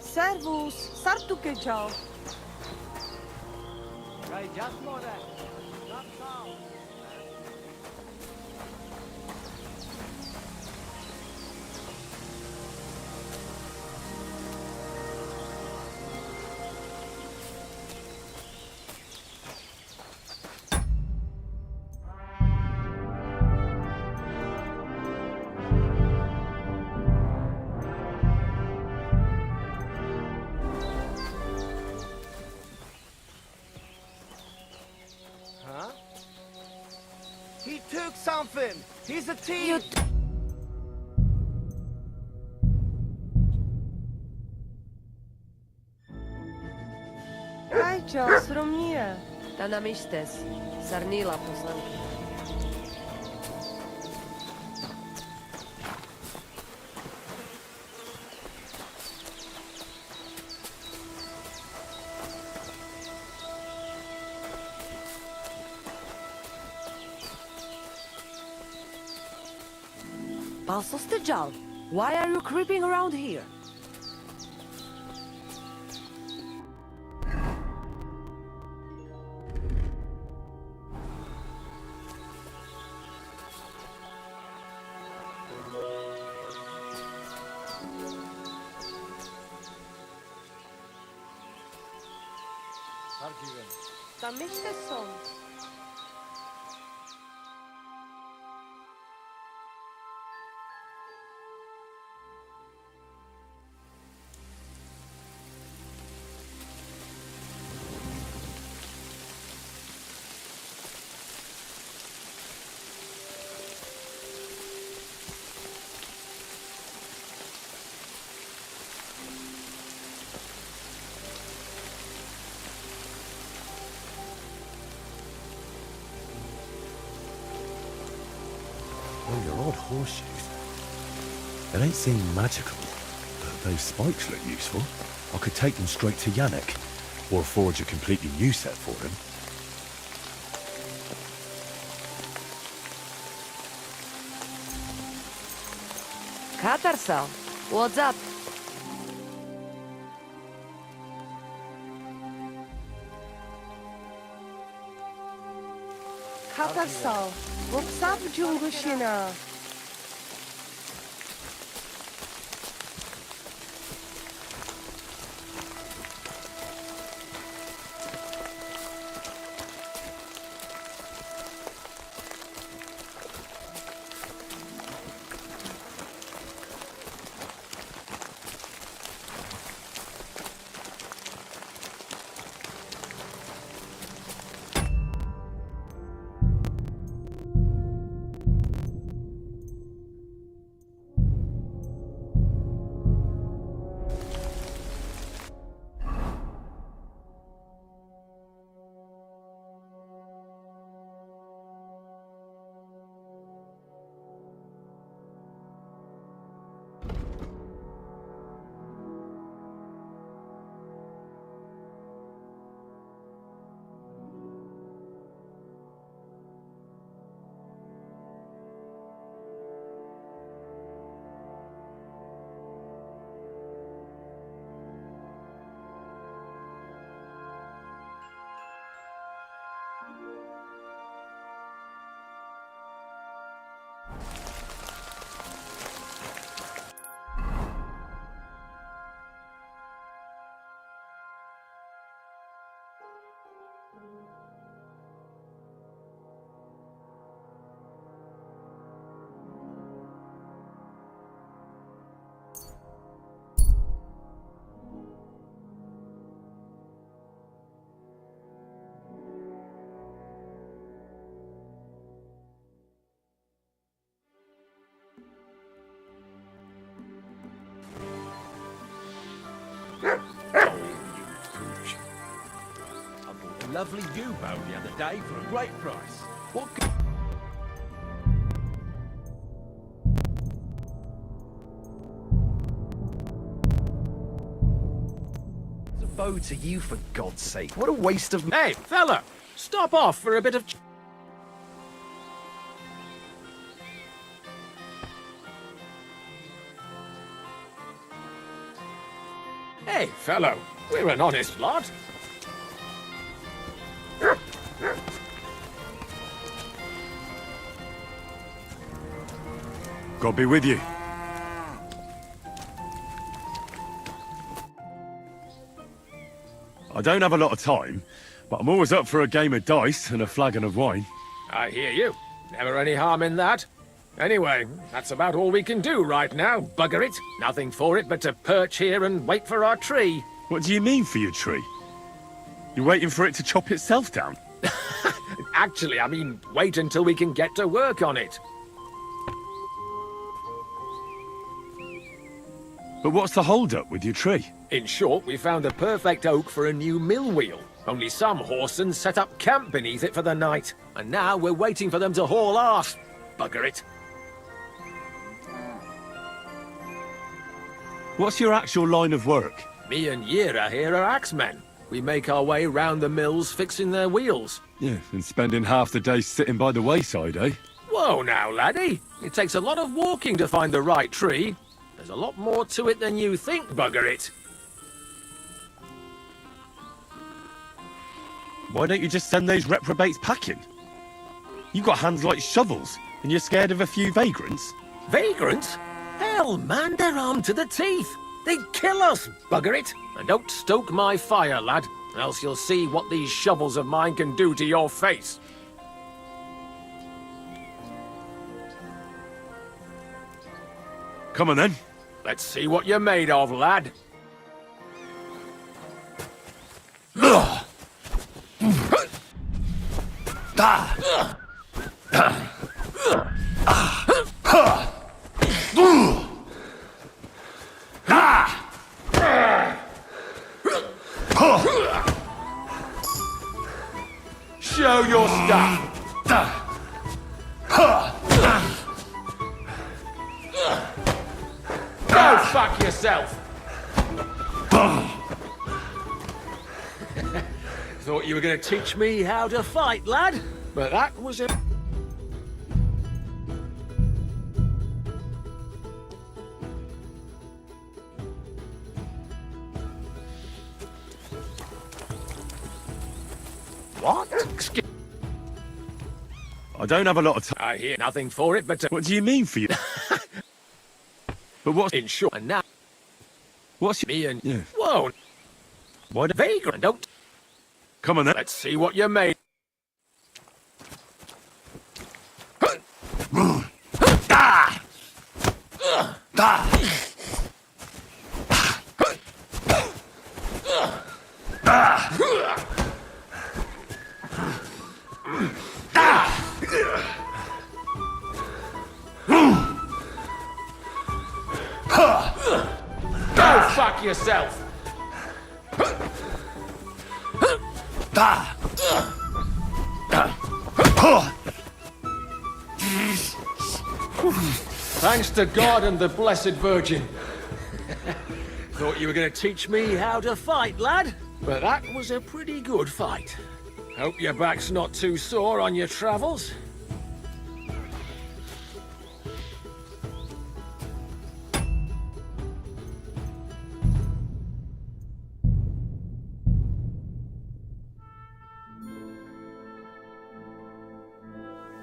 Servus, sartuke ciao. Huh? He took something. He's a thief. Kajčo, sromnije. Da nam ištes. Sarnila poslanki. Balsostejal, why are you creeping around here? Tam ještě jsou. Oh, your odd horseshoes. They don't seem magical, but those spikes look useful. I could take them straight to Yannick, or forge a completely new set for him. Katarsal, what's up? Katarsal, what's up, Jungushina? lovely U-boat the other day for a great price. What? It's a bow to you, for God's sake. What a waste of... Hey, fella! Stop off for a bit of... Hey, fellow, we're an honest lot. God be with you. I don't have a lot of time, but I'm always up for a game of dice and a flagon of wine. I hear you. Never any harm in that. Anyway, that's about all we can do right now, bugger it. Nothing for it but to perch here and wait for our tree. What do you mean for your tree? You're waiting for it to chop itself down? Actually, I mean, wait until we can get to work on it. But what's the hold-up with your tree? In short, we found the perfect oak for a new mill wheel. Only some horsens set up camp beneath it for the night. And now we're waiting for them to haul off. Bugger it. What's your actual line of work? Me and Yira here are axemen. We make our way round the mills fixing their wheels. Yeah, and spending half the day sitting by the wayside, eh? Whoa now, laddie. It takes a lot of walking to find the right tree. There's a lot more to it than you think, bugger it. Why don't you just send those reprobates packing? You've got hands like shovels, and you're scared of a few vagrants? Vagrants? Hell, man, they're armed to the teeth. They'd kill us, bugger it. And don't stoke my fire, lad, else you'll see what these shovels of mine can do to your face. Come on then. Let's see what you're made of, lad. Show your stuff. Go fuck yourself. Thought you were going to teach me how to fight, lad, but that was it. What? Excuse. I don't have a lot of time. I hear nothing for it but to... What do you mean for you? But what's... In short, and now... What's... Me and... Yeah. Whoa. Why do... Vagrant, don't... Come on then. Let's see what you're made. Go fuck yourself. Thanks to God and the Blessed Virgin. Thought you were going to teach me how to fight, lad, but that was a pretty good fight. Hope your back's not too sore on your travels.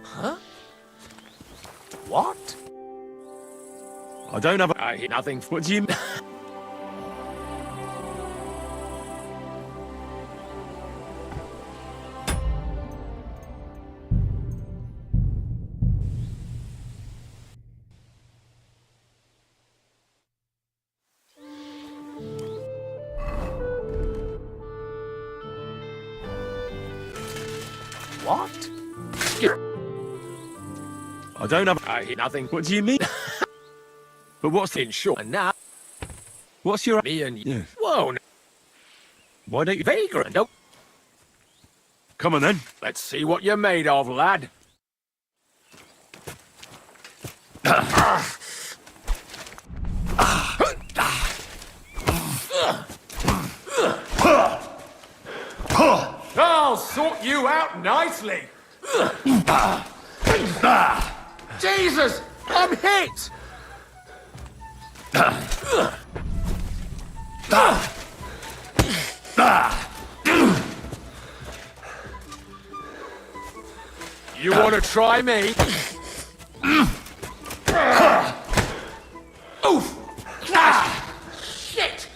Huh? What? I don't have a... I hear nothing. What do you... What? I don't have... I hear nothing. What do you mean? But what's... In short, and now... What's your... Me and... Yeah. Whoa. Why don't you... Vagrant, don't... Come on then. Let's see what you're made of, lad. I'll sort you out nicely. Jesus! I'm hit! You want to try me? Oof! Ah! Shit!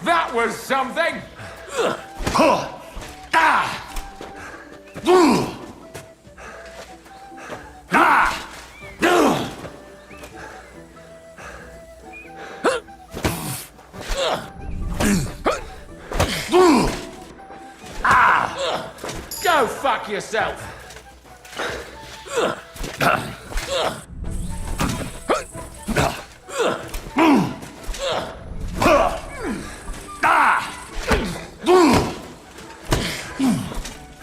That was something! Go fuck yourself!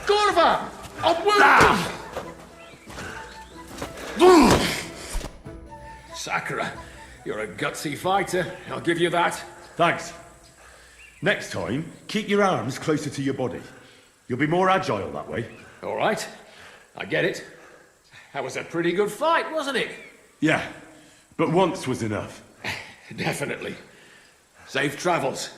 Gorva! I'm wounded! Sakura, you're a gutsy fighter, I'll give you that. Thanks. Next time, keep your arms closer to your body. You'll be more agile that way. All right, I get it. That was a pretty good fight, wasn't it? Yeah, but once was enough. Definitely. Safe travels.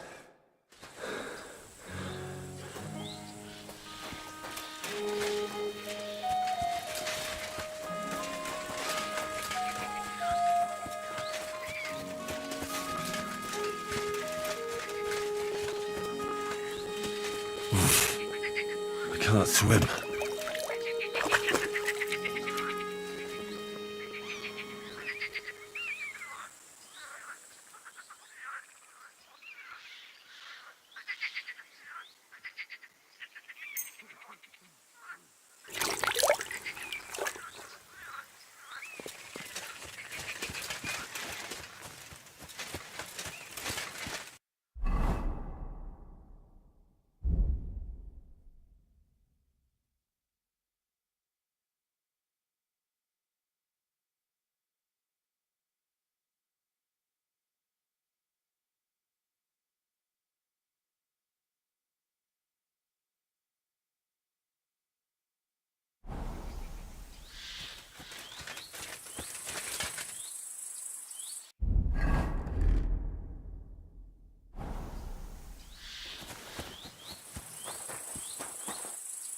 I can't swim.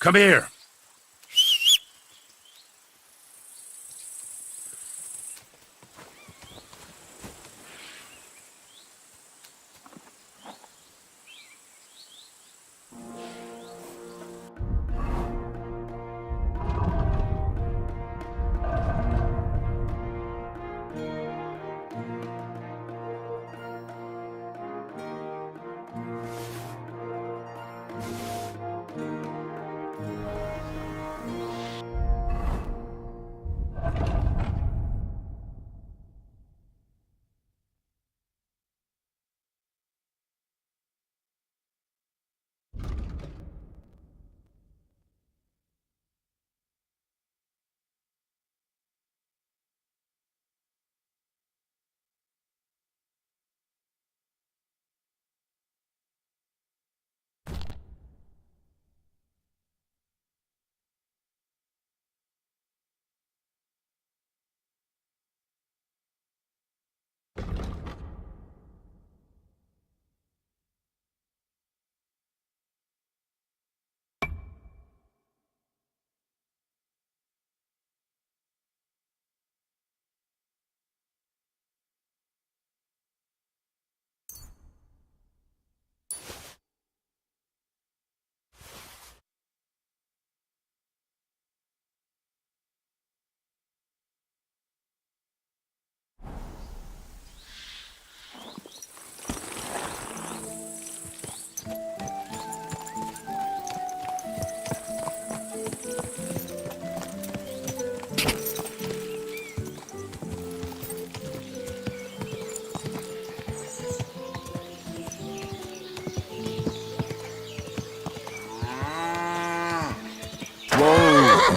Come here.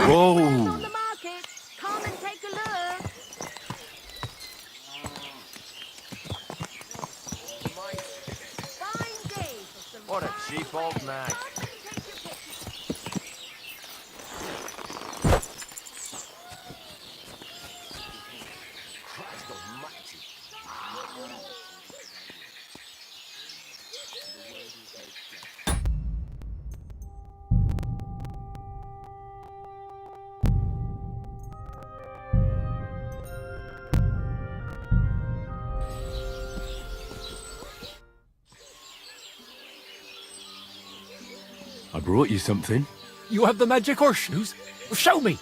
Whoa! Come and take a look. Fine day for some What a cheap old nag. Christ almighty. I brought you something. You have the magic horseshoes? Show me!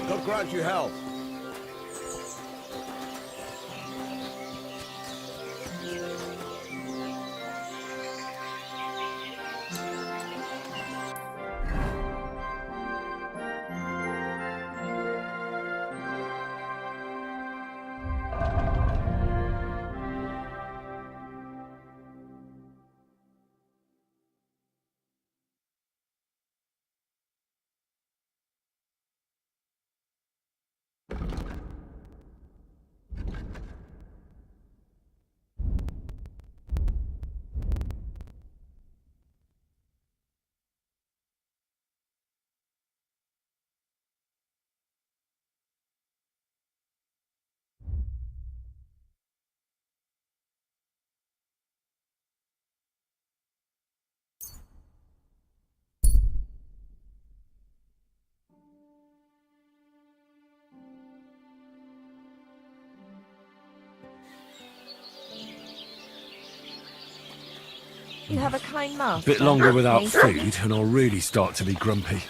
God grant you health. You have a kind A master. bit longer without Me? food, and I'll really start to be grumpy.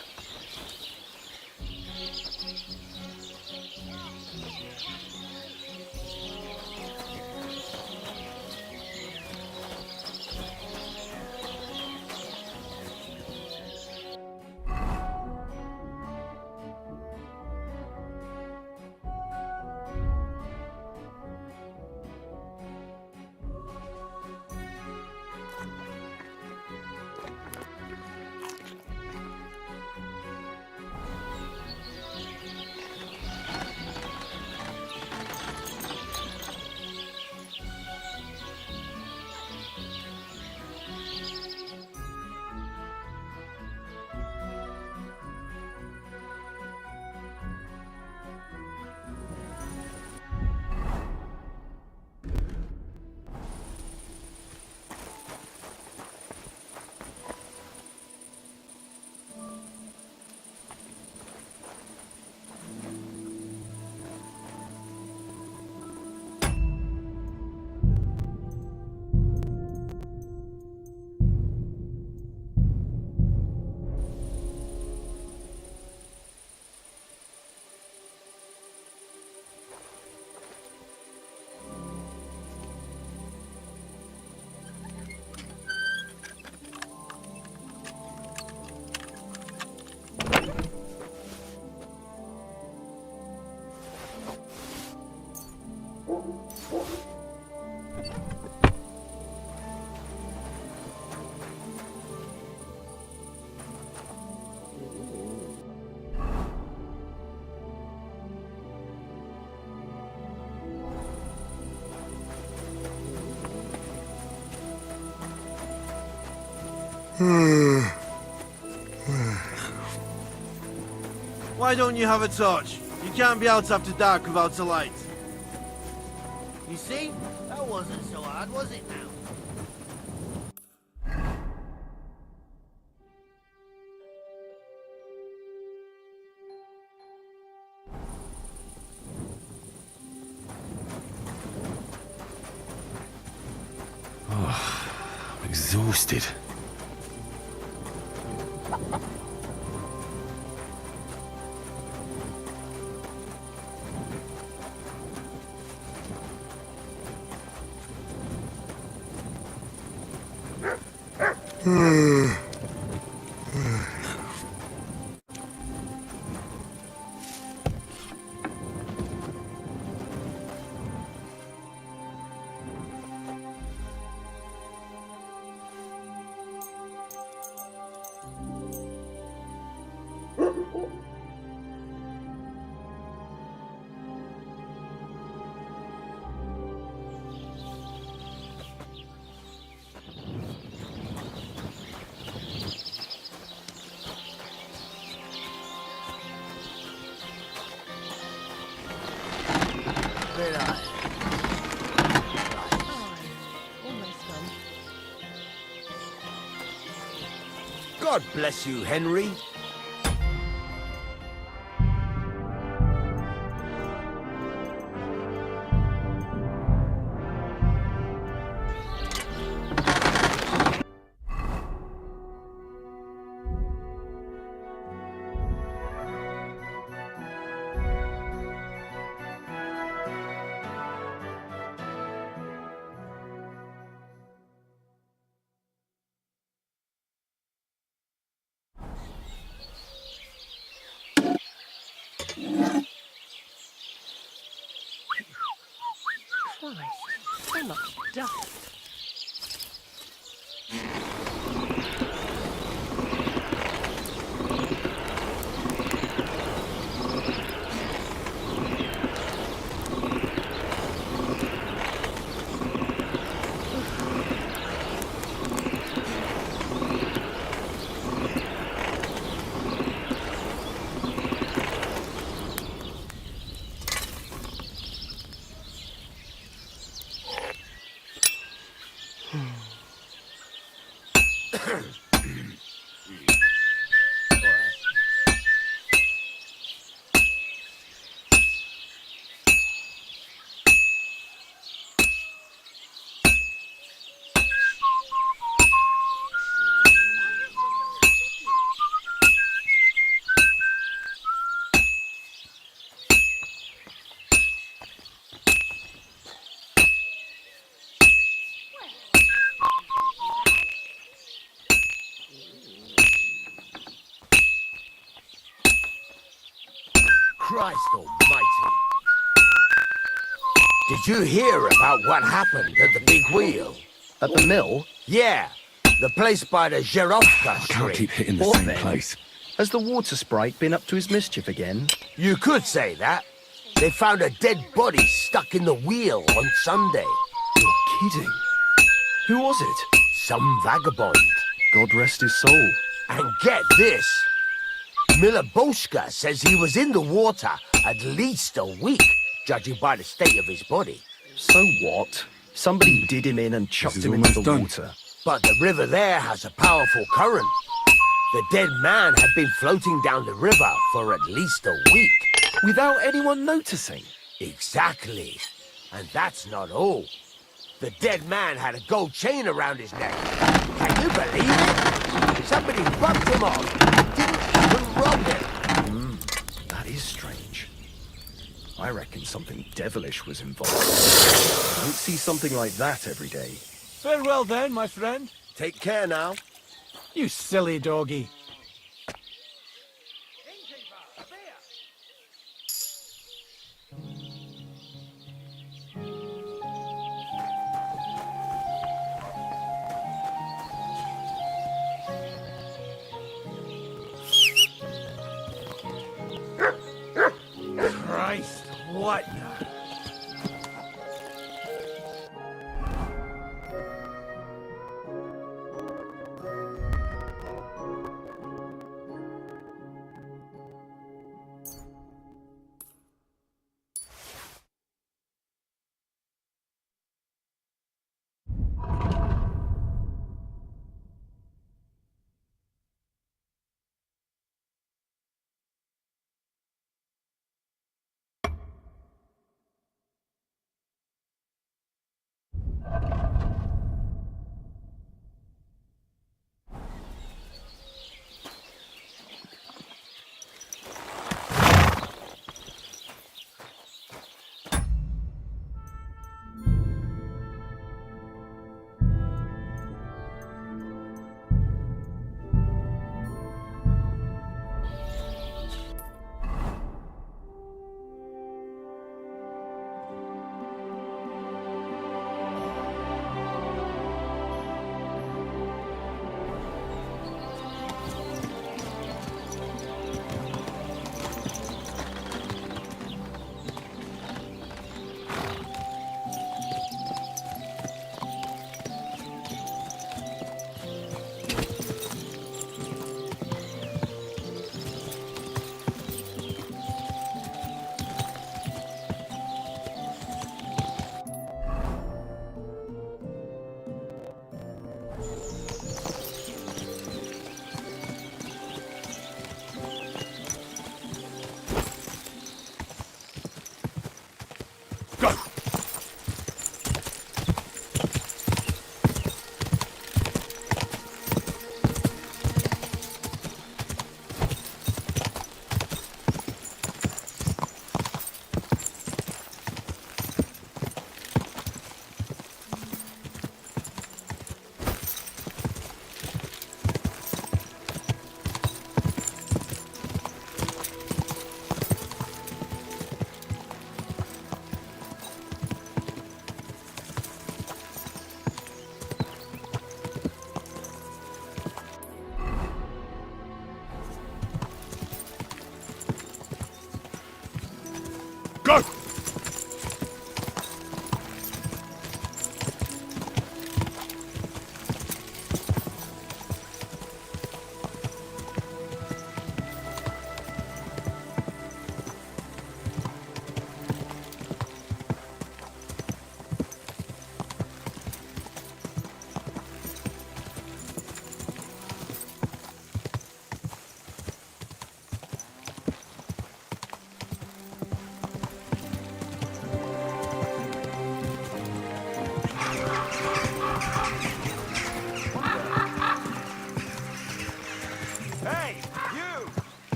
Why don't you have a torch? You can't be out after dark without a light. You see? That wasn't so hard, was it now? I'm exhausted. God bless you, Henry. Christ, so much dust. Christ almighty. Did you hear about what happened at the big wheel? At the mill? Yeah, the place by the Zherovka Street. I can't keep hitting the same place. Has the water sprite been up to his mischief again? You could say that. They found a dead body stuck in the wheel on Sunday. You're kidding. Who was it? Some vagabond. God rest his soul. And get this. Miloboshka says he was in the water at least a week, judging by the state of his body. So what? Somebody did him in and chucked him into the water. But the river there has a powerful current. The dead man had been floating down the river for at least a week. Without anyone noticing? Exactly. And that's not all. The dead man had a gold chain around his neck. Can you believe it? Somebody bumped him off. Didn't even rob him. That is strange. I reckon something devilish was involved. Don't see something like that every day. Farewell then, my friend. Take care now. You silly doggy. Christ, what now?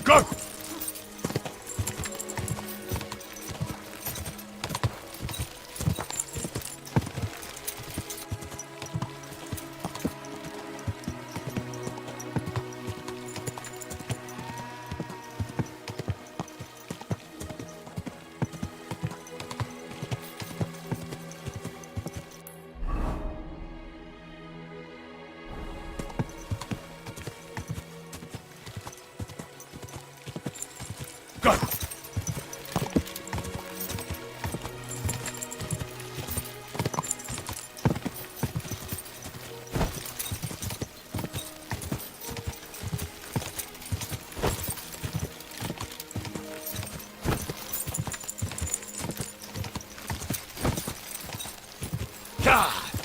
Go! Go! Oh.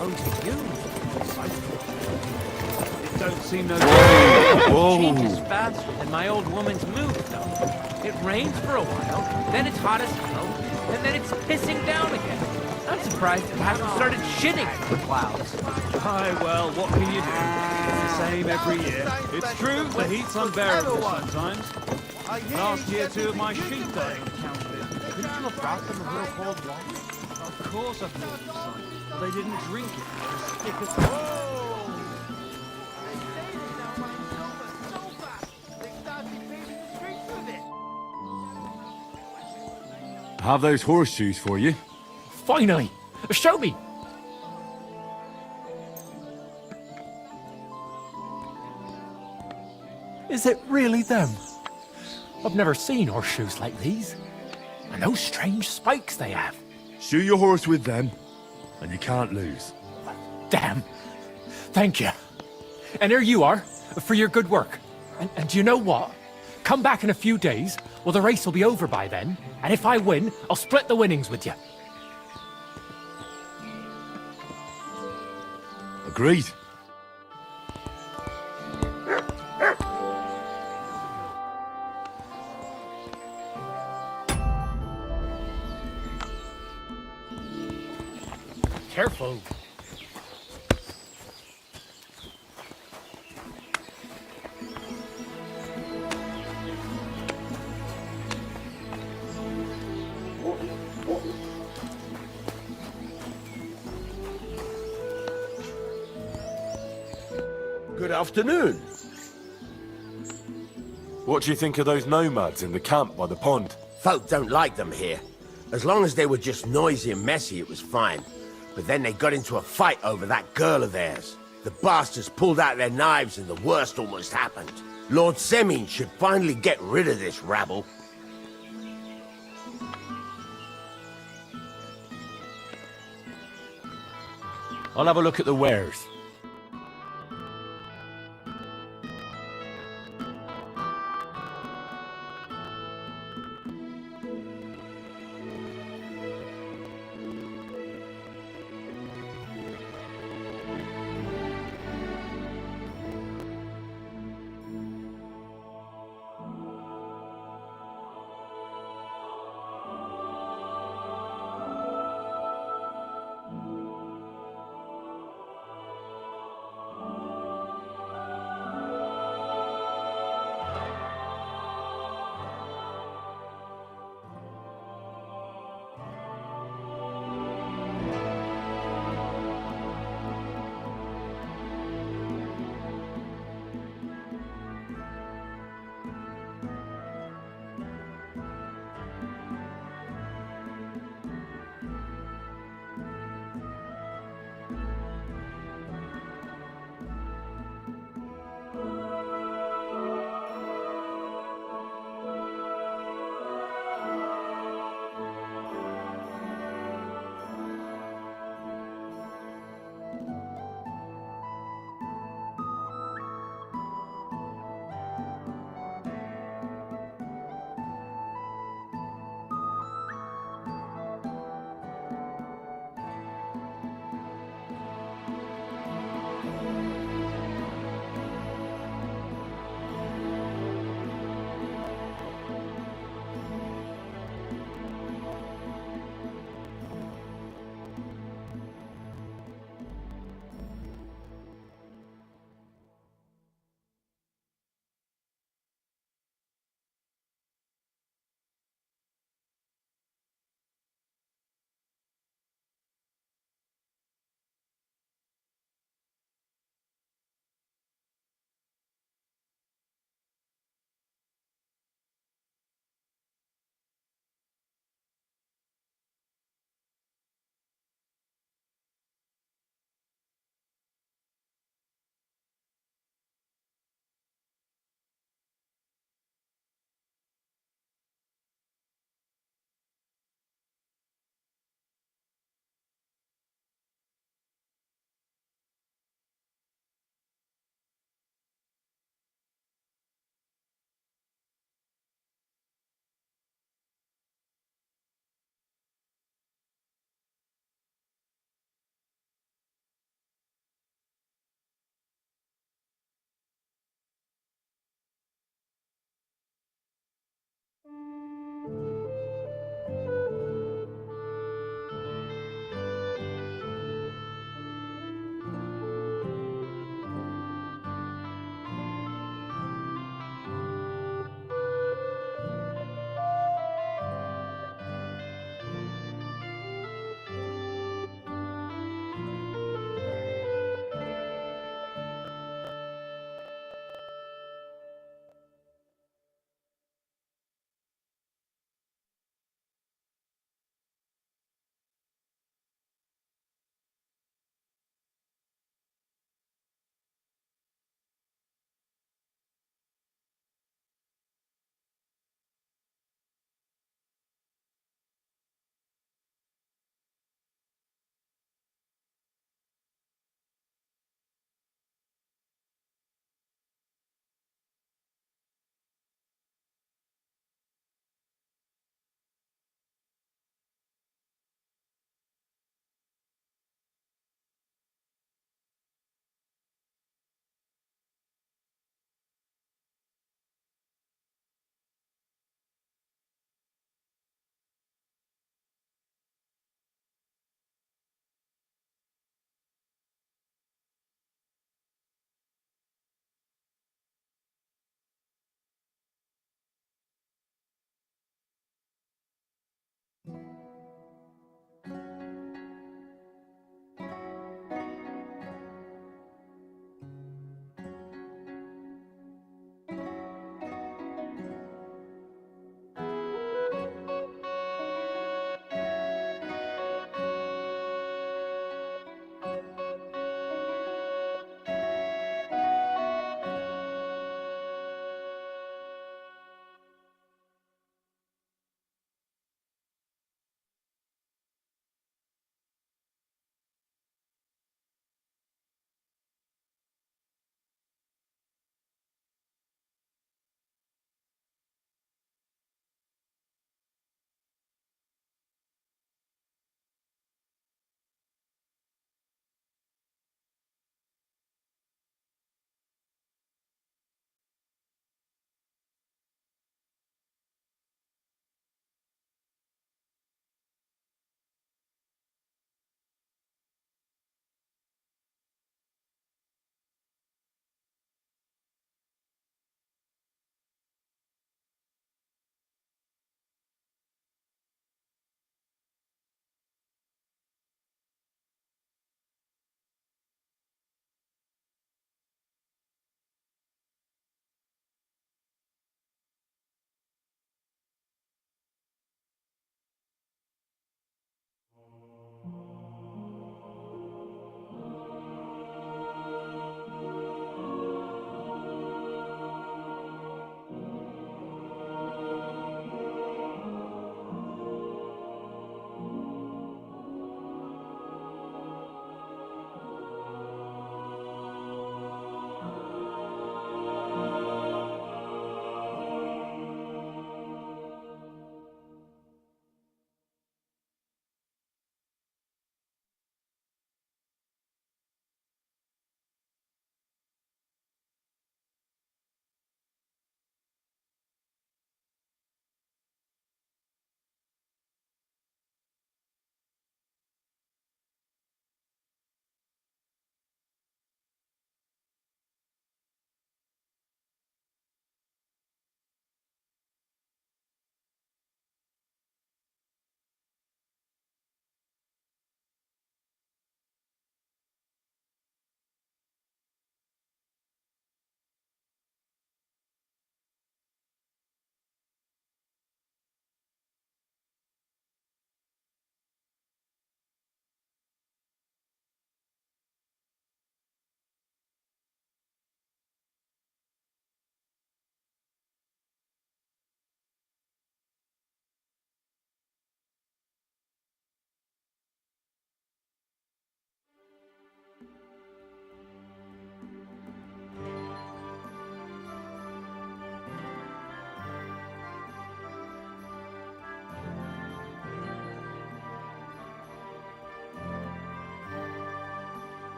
It don't seem no Whoa. changes faster than my old woman's mood, though. It rains for a while, then it's hot as hell, and then it's pissing down again. I'm surprised it hasn't started shitting for clouds. Aye, well, what can you do? It's the same every year. It's true, the heat's unbearable sometimes. Last year, 2 of my sheep died encountered it. Couldn't you have brought them a little cold water? Of course I brought them some. But they didn't drink it. It was thick as Have those horseshoes for you. Finally! Show me! Is it really them? I've never seen horseshoes like these. And those strange spikes they have. Shoe your horse with them, and you can't lose. Damn. Thank you. And here you are, for your good work. And do you know what? Come back in a few days, well, the race will be over by then, and if I win, I'll split the winnings with you. Agreed. Careful. Good afternoon. What do you think of those nomads in the camp by the pond? Folk don't like them here. As long as they were just noisy and messy, it was fine. But then they got into a fight over that girl of theirs. The bastards pulled out their knives and the worst almost happened. Lord Semin should finally get rid of this rabble. I'll have a look at the wares.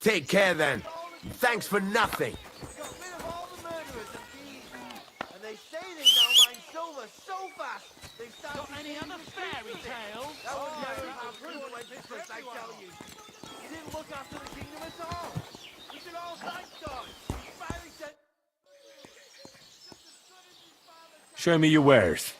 Take care then. Thanks for nothing. And they say they now mine silver so fast, they start got any other fairy tales? That would never have proved my business, I tell you. You didn't look after the kingdom at all. We should all thank God. He finally said... Show me your wares.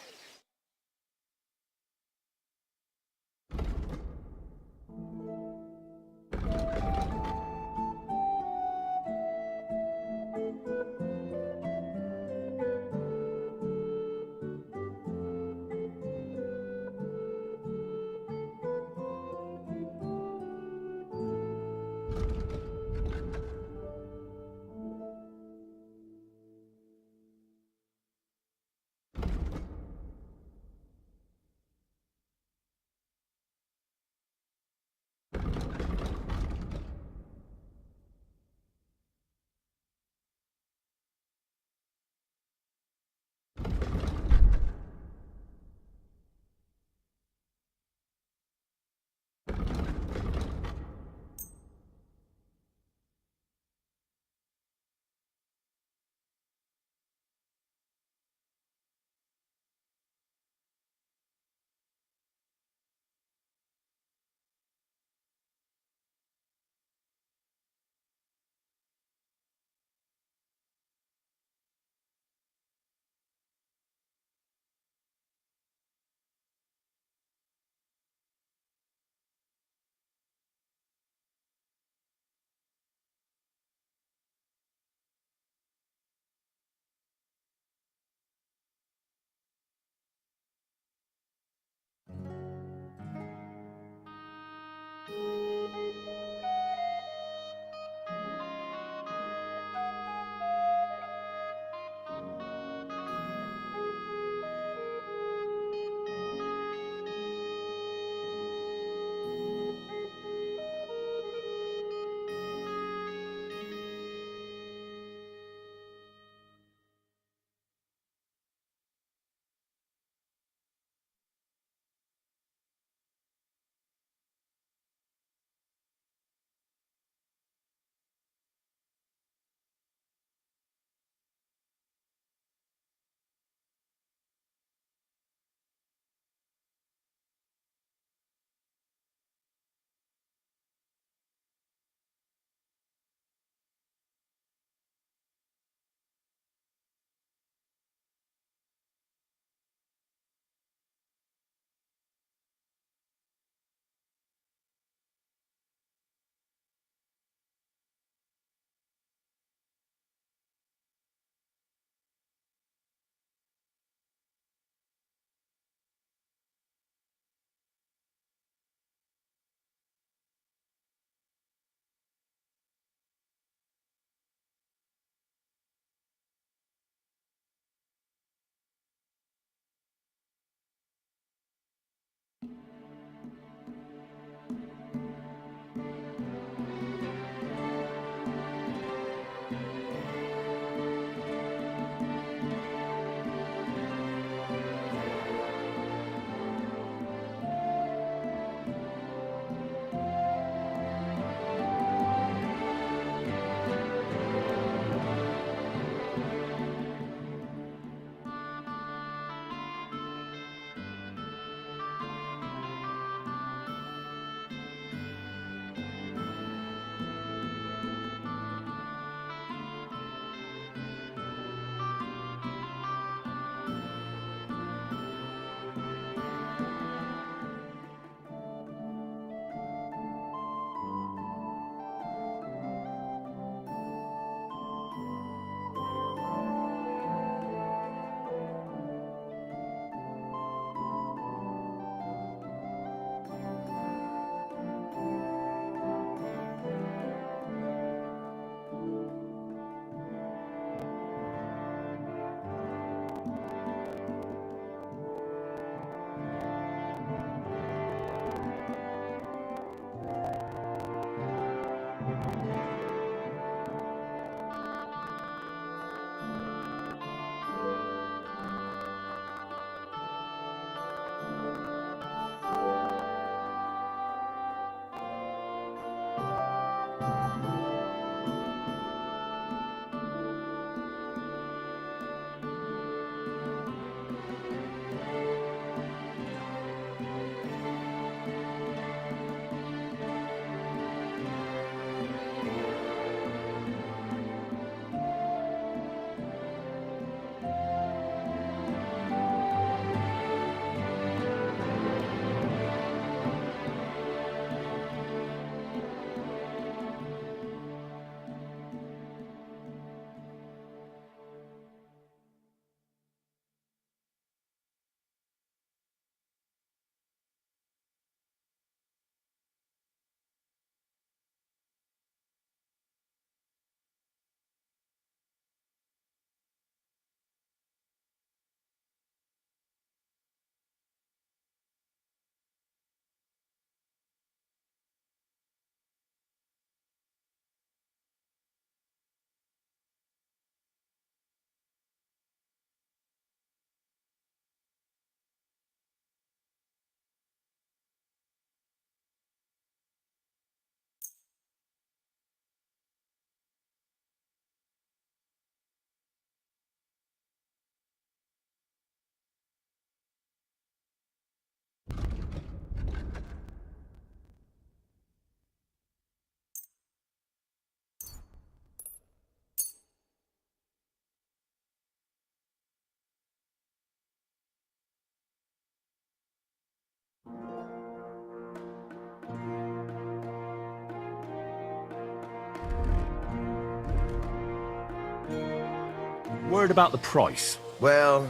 Word about the price? Well,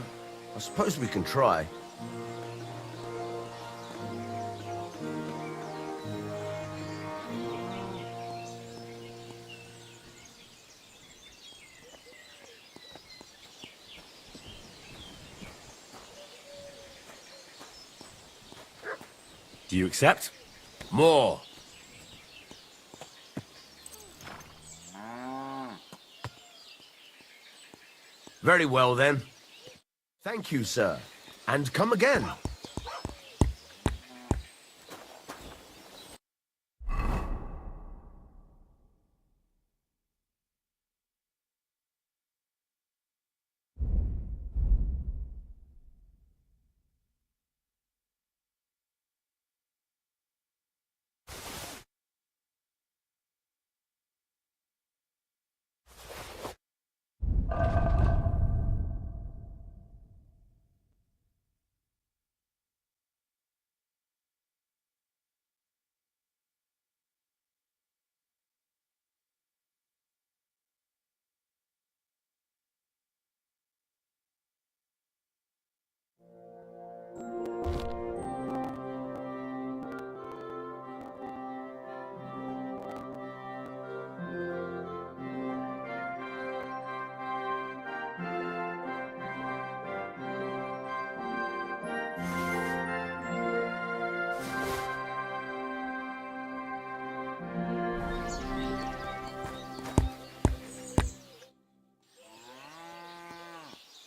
I suppose we can try. Do you accept? More. Very well, then. Thank you, sir. And come again.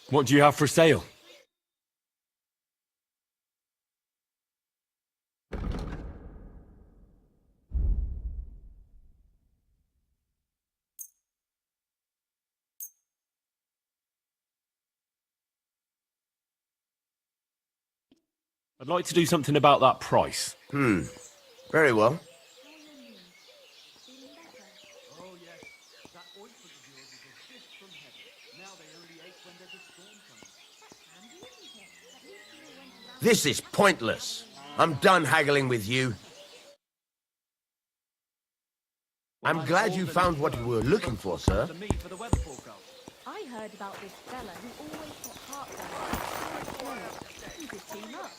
What do you have for sale? I'd like to do something about that price. Very well. This is pointless. I'm done haggling with you. I'm glad you found what you were looking for, sir. I heard about this fella who always got heartburn. You could team up.